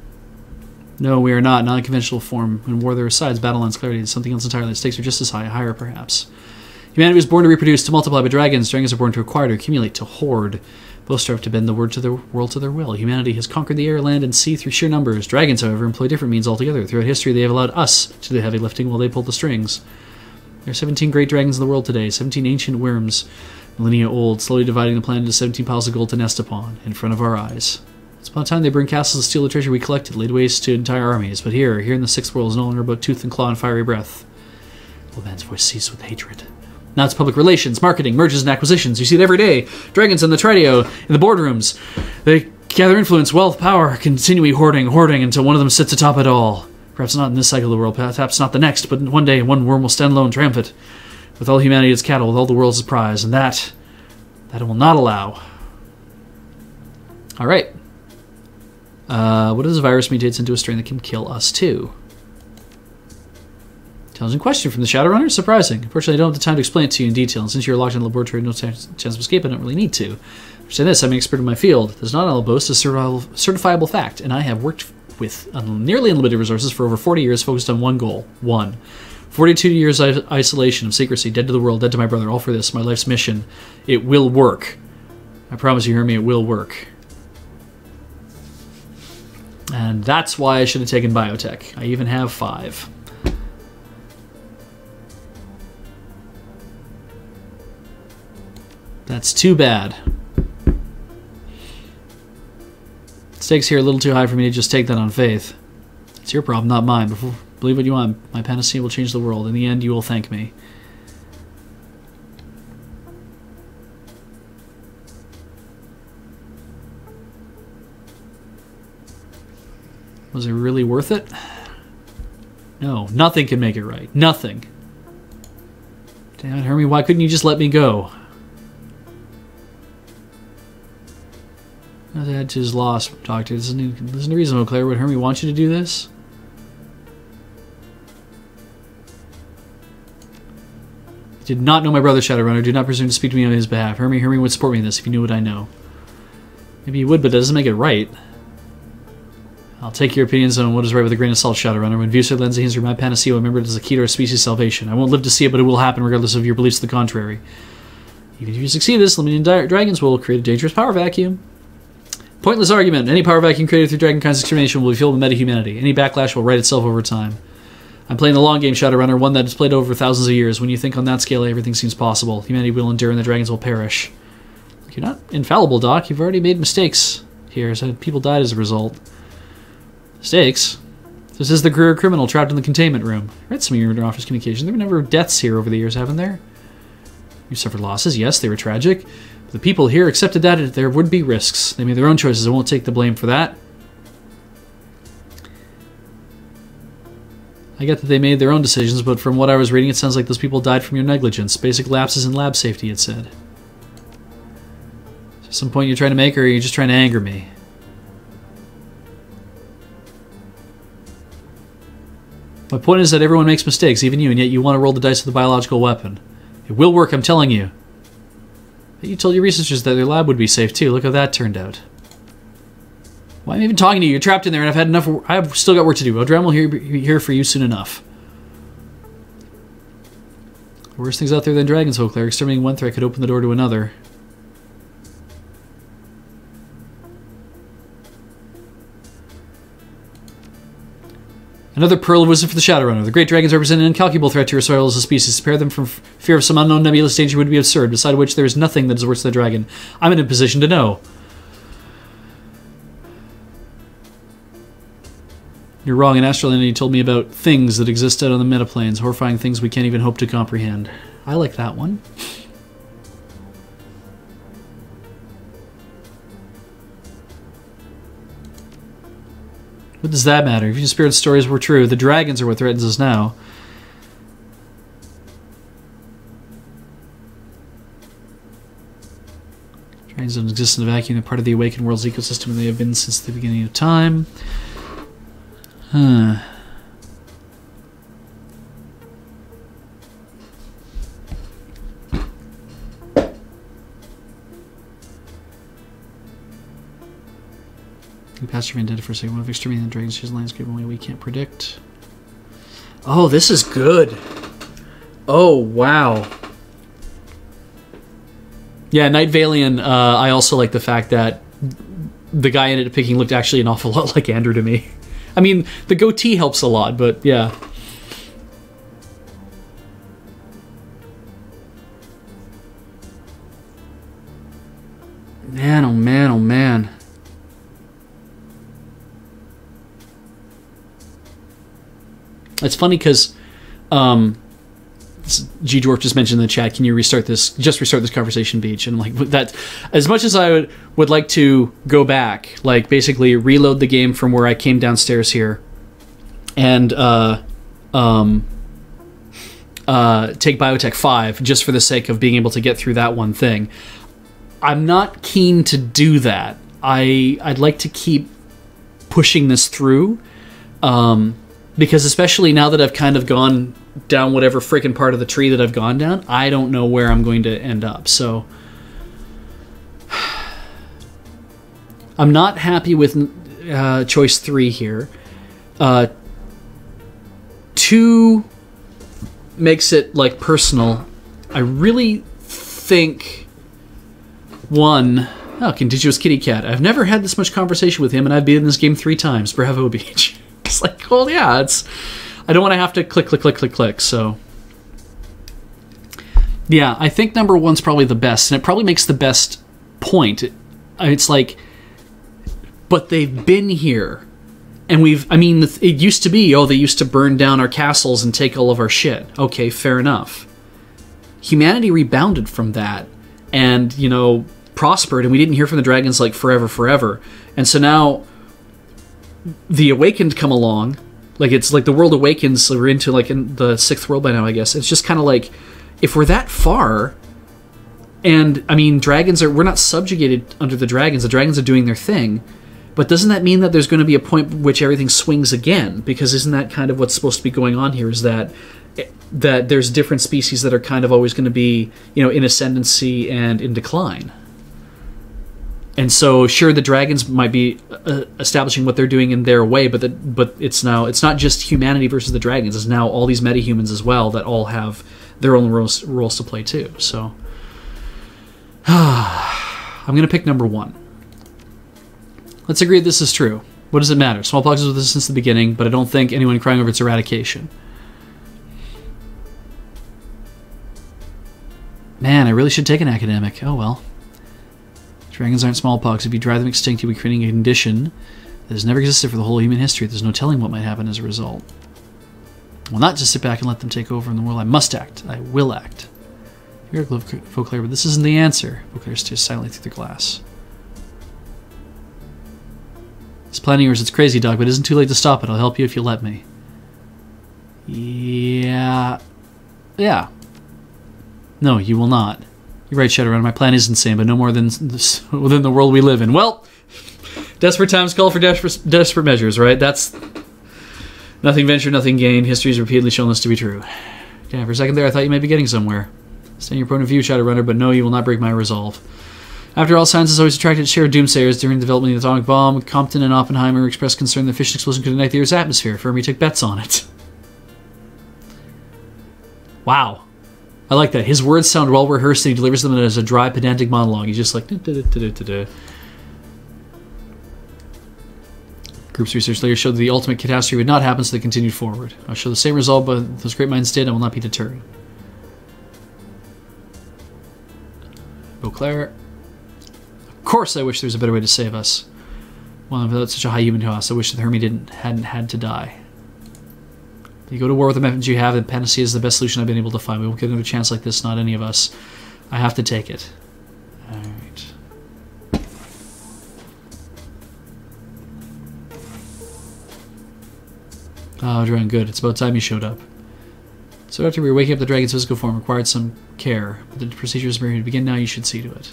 No, we are not. Not a conventional form. In war, there are sides. Battle lines, clarity. It's something else entirely. The stakes are just as high, higher perhaps. Humanity was born to reproduce, to multiply, but dragons are born to acquire, to accumulate, to hoard. Both strive to bend the world to their will. Humanity has conquered the air, land, and sea through sheer numbers. Dragons, however, employ different means altogether. Throughout history, they have allowed us to do the heavy lifting while they pull the strings. There are 17 great dragons in the world today, 17 ancient worms, millennia old, slowly dividing the planet into 17 piles of gold to nest upon, in front of our eyes. Once upon a time, they burned castles to steal the treasure we collected, laid waste to entire armies. But here in the sixth world, is no longer about tooth and claw and fiery breath. The old man's voice seized with hatred. Now it's public relations, marketing, mergers and acquisitions. You see it every day. Dragons in the Trideo, in the boardrooms. They gather influence, wealth, power, continually hoarding until one of them sits atop it all. Perhaps not in this cycle of the world, perhaps not the next, but one day one worm will stand alone, triumphant, with all humanity as cattle, with all the world as prize, and that it will not allow. All right. What if this virus mutates into a strain that can kill us too? Challenging question from the Shadowrunner? Surprising. Unfortunately, I don't have the time to explain it to you in detail, and since you're locked in the laboratory no chance of escape, I don't really need to. For saying this, I'm an expert in my field. There's not all boast a certifiable fact, and I have worked with nearly unlimited resources for over 40 years, focused on one goal. 42 years of isolation, of secrecy, dead to the world, dead to my brother, all for this, my life's mission. It will work. I promise you, hear me, it will work. And that's why I should have taken biotech. I even have 5. That's too bad. Stakes here are a little too high for me to just take that on faith. It's your problem, not mine. Believe what you want. My panacea will change the world. In the end, you will thank me. Was it really worth it? No, nothing can make it right. Nothing. Damn it, Hermie, why couldn't you just let me go? I had to his loss, Doctor. Listen to reason, Claire. Would Hermie want you to do this? I did not know my brother, Shadowrunner. Do not presume to speak to me on his behalf. Hermie would support me in this if he knew what I know. Maybe he would, but that doesn't make it right. I'll take your opinions on what is right with a grain of salt, Shadowrunner. When Vucer lends a hint through my panacea, remember it is the key to our species' salvation. I won't live to see it, but it will happen regardless of your beliefs to the contrary. Even if you succeed this, limiting dragons will create a dangerous power vacuum. Pointless argument. Any power vacuum created through dragonkind's extermination will be filled with meta-humanity. Any backlash will right itself over time. I'm playing the long game, Shadowrunner, one that is played over thousands of years. When you think on that scale, everything seems possible. Humanity will endure and the dragons will perish. You're not infallible, Doc. You've already made mistakes here, so people died as a result. Mistakes? This is the career criminal trapped in the containment room. I read some of your office communications. There were never deaths here over the years, haven't there? You suffered losses, yes, they were tragic. But the people here accepted that there would be risks. They made their own choices. I won't take the blame for that. I get that they made their own decisions, but from what I was reading, it sounds like those people died from your negligence. Basic lapses in lab safety, it said. Is there some point you're trying to make, or are you just trying to anger me? My point is that everyone makes mistakes, even you, and yet you want to roll the dice with a biological weapon. It will work, I'm telling you. You told your researchers that their lab would be safe too. Look how that turned out. Why am I even talking to you? You're trapped in there, and I've had enough. I've still got work to do. Odram will be here for you soon enough. Worse things out there than dragons, Claire. Exterminating one threat could open the door to another. Another pearl of wisdom for the Shadowrunner. The great dragons represent an incalculable threat to your soil as a species. Spare them from fear of some unknown nebulous danger would be absurd, beside which there is nothing that is worse than a dragon. I'm in a position to know. You're wrong. An astral entity told me about things that exist out on the metaplanes, horrifying things we can't even hope to comprehend. I like that one. What does that matter? If your spirit stories were true, the dragons are what threatens us now. Dragons don't exist in a vacuum. They're part of the awakened world's ecosystem, and they have been since the beginning of time. Huh. Pastor Van did for a second. One of exterminating the dragons whose landscape only we can't predict. Oh, this is good. Oh, wow. Yeah, Night Valian, I also like the fact that the guy I ended up picking looked actually an awful lot like Andrew to me. I mean, the goatee helps a lot, but yeah. Man, oh man, oh man. It's funny because G Dwarf just mentioned in the chat, can you restart this conversation, Beej? And like that, as much as I would like to go back, like basically reload the game from where I came downstairs here and take Biotech 5 just for the sake of being able to get through that one thing. I'm not keen to do that. I'd like to keep pushing this through. Because especially now that I've kind of gone down whatever freaking part of the tree that I've gone down, I don't know where I'm going to end up. So I'm not happy with choice 3 here. 2 makes it like personal. I really think 1... Oh, Contiguous Kitty Cat. I've never had this much conversation with him, and I've beaten this game 3 times. Bravo, Beej. It's like, well, yeah, it's... I don't want to have to click, so... Yeah, I think number 1's probably the best, and it probably makes the best point. It's like... But they've been here. And I mean, it used to be, oh, they used to burn down our castles and take all of our shit. Okay, fair enough. Humanity rebounded from that, and, you know, prospered, and we didn't hear from the dragons, like, forever. And so now... the Awakened come along, like it's like the world awakens, so we're into like in the 6th world by now, I guess. It's just kind of like, if we're that far, and I mean, we're not subjugated under the dragons are doing their thing, but doesn't that mean that there's going to be a point at which everything swings again? Because isn't that kind of what's supposed to be going on here, is that there's different species that are kind of always going to be, you know, in ascendancy and in decline. And so, sure, the dragons might be establishing what they're doing in their way, but it's not just humanity versus the dragons. It's now all these metahumans as well that all have their own roles to play too. So, I'm going to pick number 1. Let's agree that this is true. What does it matter? Smallpox is with us since the beginning, but I don't think anyone crying over its eradication. Man, I really should take an academic. Oh well. Dragons aren't smallpox. If you drive them extinct, you'll be creating a condition that has never existed for the whole human history. There's no telling what might happen as a result. I will not just sit back and let them take over in the world. I must act. I will act. You're a Vauclair, but this isn't the answer. Vauclair stares silently through the glass. This plan of yours, it's crazy, dog, but it isn't too late to stop it. I'll help you if you let me. Yeah. No, you will not. You're right, Shadowrun. My plan is insane, but no more than within the world we live in. Well, desperate times call for desperate measures, right? That's nothing ventured, nothing gained. History's repeatedly shown this to be true. Yeah, for a second there, I thought you might be getting somewhere. Stand your point of view, Shadowrunner, but no, you will not break my resolve. After all, science has always attracted shared doomsayers. During the development of the atomic bomb, Compton and Oppenheimer expressed concern that the fission explosion could ignite the Earth's atmosphere. Fermi took bets on it. Wow. I like that. His words sound well rehearsed, and he delivers them as a dry, pedantic monologue. He's just like... Group's research later showed that the ultimate catastrophe would not happen, so they continued forward. I'll show the same result, but those great minds did, and will not be deterred. Beauclair. Of course I wish there was a better way to save us. Well, without such a high human cost, I wish that Hermie hadn't had to die. You go to war with the methods you have, and panacea is the best solution I've been able to find. We won't get another chance like this, not any of us. I have to take it. Alright. Oh, Dragon, good. It's about time you showed up. So after we were waking up the dragon's physical form required some care, but the procedure is ready to begin now. You should see to it.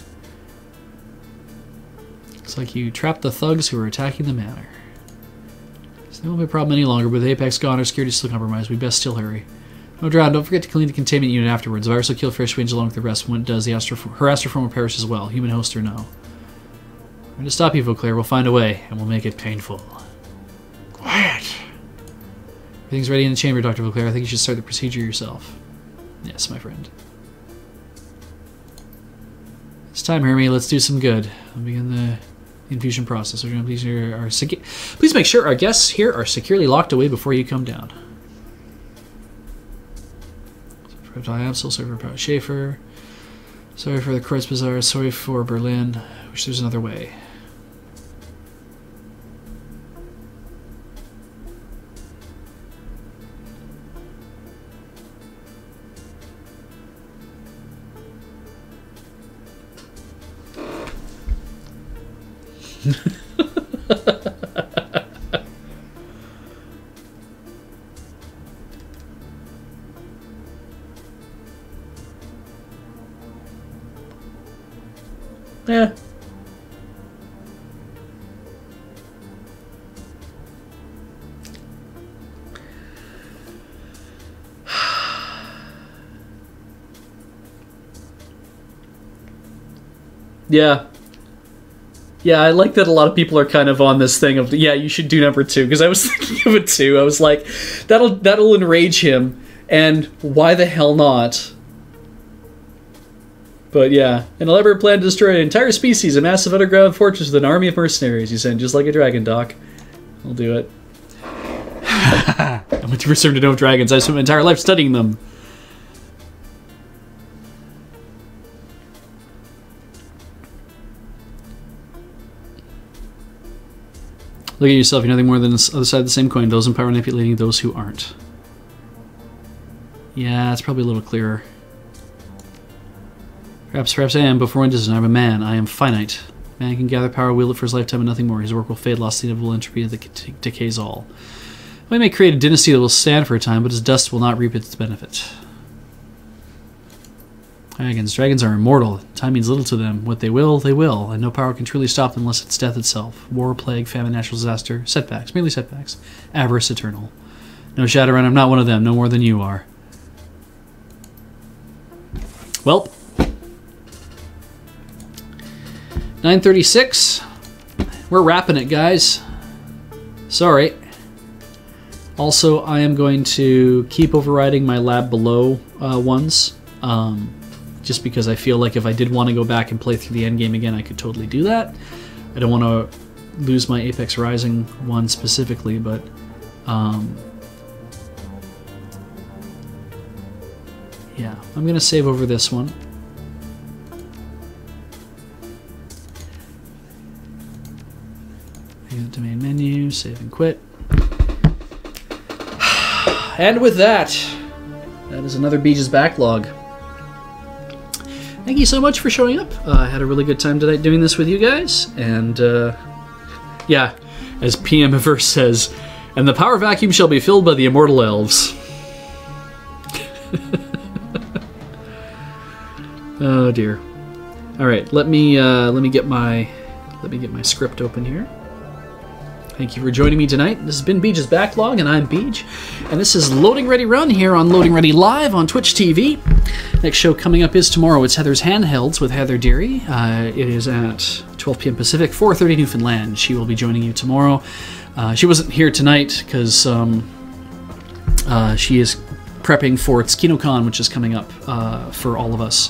Looks like you trapped the thugs who were attacking the manor. So there won't be a problem any longer, but with the Apex gone, our security is still compromised. We best still hurry. No, Drown, don't forget to clean the containment unit afterwards. The virus will kill Fresh Winge along with the rest. When it does, her astroform will perish as well. Human host or no. We're going to stop you, Vauclair. We'll find a way, and we'll make it painful. Quiet! Everything's ready in the chamber, Dr. Vauclair. I think you should start the procedure yourself. Yes, my friend. It's time, Hermie. Let's do some good. We'll begin the infusion process. Please make sure our guests here are securely locked away before you come down. Diapsil, sorry for Schaefer. Sorry for the Kreuz Bazaar. Sorry for Berlin. Wish there's another way. Yeah. Yeah. Yeah, I like that a lot of people are kind of on this thing of, yeah, you should do number 2, because I was thinking of it too. I was like, that'll enrage him, and why the hell not? But yeah, an elaborate plan to destroy an entire species, a massive underground fortress with an army of mercenaries, you said, just like a dragon, Doc. I'll do it. I'm too concerned to know dragons. I spent my entire life studying them. Look at yourself, you're nothing more than the other side of the same coin, those in power manipulating those who aren't. Yeah, it's probably a little clearer. Perhaps I am, but for one doesn't. I'm a man. I am finite. Man can gather power, wield it for his lifetime, and nothing more. His work will fade, lost the inevitable entropy that decays all. We may create a dynasty that will stand for a time, but his dust will not reap its benefit. Dragons are immortal. Time means little to them. What they will, and no power can truly stop them unless it's death itself. War, plague, famine, natural disaster, setbacks, merely setbacks. Avarice eternal. No, Shadowrun, I'm not one of them, no more than you are. Welp. 9:36. We're wrapping it, guys. Sorry. Also, I am going to keep overriding my lab below ones. Just because I feel like if I did want to go back and play through the endgame again, I could totally do that. I don't want to lose my Apex Rising one specifically, but yeah, I'm going to save over this one. To main menu, save and quit. And with that, that is another Beej's Backlog. Thank you so much for showing up. I had a really good time tonight doing this with you guys. And yeah, as PM Verse says, and the power vacuum shall be filled by the immortal elves. Oh dear. All right, let me get my script open here. Thank you for joining me tonight. This has been Beej's Backlog, and I'm Beej. And this is Loading Ready Run here on Loading Ready Live on Twitch TV. Next show coming up is tomorrow. It's Heather's Handhelds with Heather Deary. It is at 12 p.m. Pacific, 4:30 Newfoundland. She will be joining you tomorrow. She wasn't here tonight because she is prepping for TsukinoCon, which is coming up for all of us.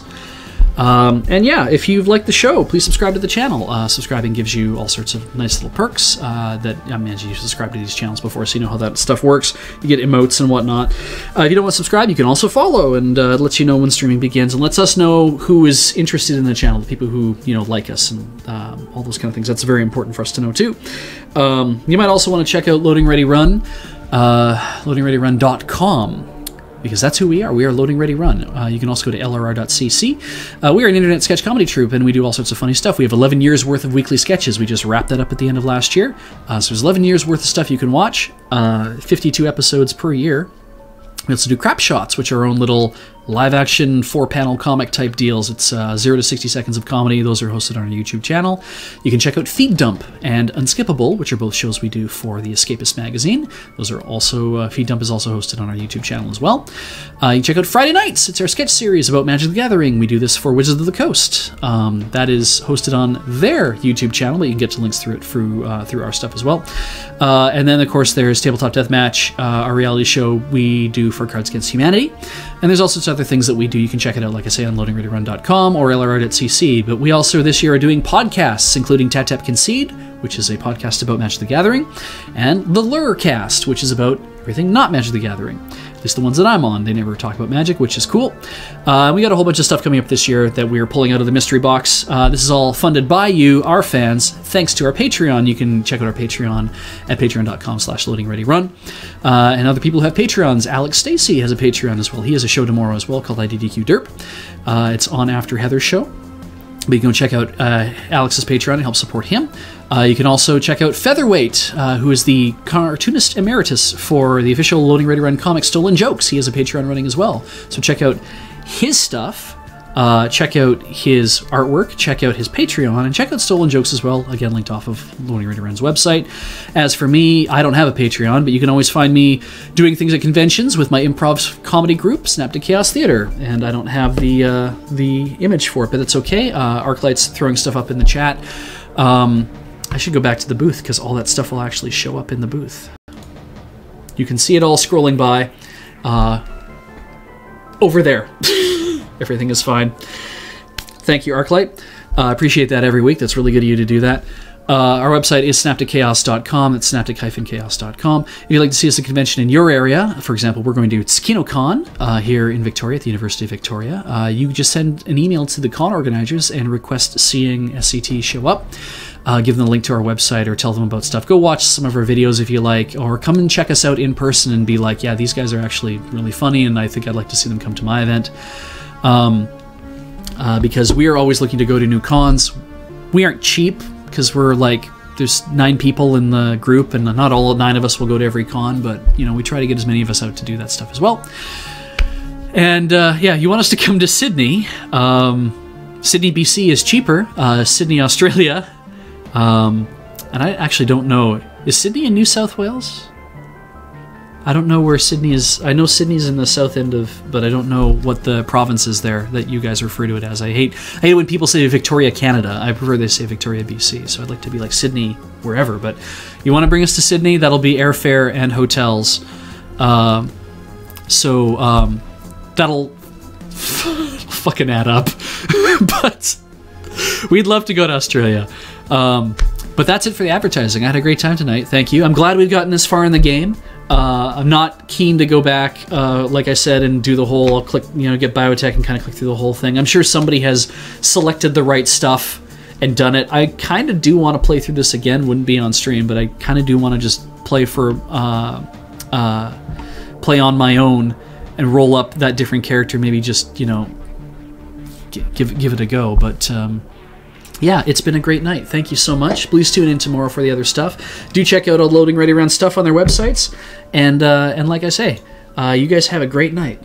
And yeah, if you've liked the show, please subscribe to the channel. Subscribing gives you all sorts of nice little perks that, I mean, you subscribe to these channels before, so you know how that stuff works. You get emotes and whatnot. If you don't want to subscribe, you can also follow, and it lets you know when streaming begins, and lets us know who is interested in the channel, the people who, you know, like us, and all those kind of things. That's very important for us to know, too. You might also want to check out Loading Ready Run, loadingreadyrun.com. because that's who we are. We are Loading Ready Run. You can also go to lrr.cc. We are an internet sketch comedy troupe, and we do all sorts of funny stuff. We have 11 years worth of weekly sketches. We just wrapped that up at the end of last year. So there's 11 years worth of stuff you can watch, 52 episodes per year. We also do Crap Shots, which are our own little live-action 4-panel comic type deals. It's 0 to 60 seconds of comedy. Those are hosted on our YouTube channel. You can check out Feed Dump and Unskippable, which are both shows we do for the Escapist magazine. Those are also Feed Dump is also hosted on our YouTube channel as well. You can check out Friday Nights. It's our sketch series about Magic the Gathering. We do this for Wizards of the Coast. That is hosted on their YouTube channel, but you can get to links through it through our stuff as well. And then, of course, there's Tabletop Deathmatch, our reality show we do for Cards Against Humanity. And there's all sorts of other things that we do. You can check it out, like I say, on loadingreadyrun.com or lrr.cc. But we also this year are doing podcasts, including Tap Tap Concede, which is a podcast about Magic the Gathering, and the Lurecast, which is about everything not Magic the Gathering. At least the ones that I'm on. They never talk about Magic, which is cool. We got a whole bunch of stuff coming up this year that we're pulling out of the mystery box. This is all funded by you, our fans, thanks to our Patreon. You can check out our Patreon at patreon.com/loadingreadyrun. And other people who have Patreons. Alex Stacey has a Patreon as well. He has a show tomorrow as well called IDDQ Derp. It's on after Heather's show. But you can go check out Alex's Patreon and help support him. You can also check out Featherweight, who is the cartoonist emeritus for the official Loading Ready Run comic Stolen Jokes. He has a Patreon running as well. So check out his stuff. Check out his artwork, check out his Patreon, and check out Stolen Jokes as well, again linked off of Loading Ready Run's website. As for me, I don't have a Patreon, but you can always find me doing things at conventions with my improv comedy group, Synaptic Chaos Theater, and I don't have the image for it, but that's okay. Arclight's throwing stuff up in the chat. I should go back to the booth, because all that stuff will actually show up in the booth. You can see it all scrolling by over there. Everything is fine. Thank you, Arclight. Appreciate that every week. That's really good of you to do that. Our website is synapticchaos.com. That's synaptic-chaos.com. If you'd like to see us at a convention in your area, for example, we're going to TsukinoCon here in Victoria at the University of Victoria. You just send an email to the con organizers and request seeing SCT show up. Give them the link to our website or tell them about stuff. Go watch some of our videos if you like, or come and check us out in person and be like, yeah, these guys are actually really funny and I think I'd like to see them come to my event. Because we are always looking to go to new cons. We aren't cheap because we're like, there's 9 people in the group and not all 9 of us will go to every con, but you know, we try to get as many of us out to do that stuff as well. And yeah, you want us to come to Sydney. Sydney, BC is cheaper. Sydney, Australia. And I actually don't know. Is Sydney in New South Wales? I don't know where Sydney is. I know Sydney's in the south end of, but I don't know what the province is there that you guys refer to it as. I hate when people say Victoria, Canada. I prefer they say Victoria, BC. So I'd like to be like Sydney, wherever. But you want to bring us to Sydney? That'll be airfare and hotels. That'll fucking add up. But we'd love to go to Australia. But that's it for the advertising. I had a great time tonight. Thank you. I'm glad we've gotten this far in the game. I'm not keen to go back, like I said, and do the whole, I'll click, get biotech and kind of click through the whole thing. I'm sure somebody has selected the right stuff and done it. I kind of do want to play through this again. Wouldn't be on stream, but I kind of do want to just play play on my own and roll up that different character. Maybe just, give it a go. But, yeah, it's been a great night. Thank you so much. Please tune in tomorrow for the other stuff. Do check out all Loading Ready Run stuff on their websites. And like I say, you guys have a great night.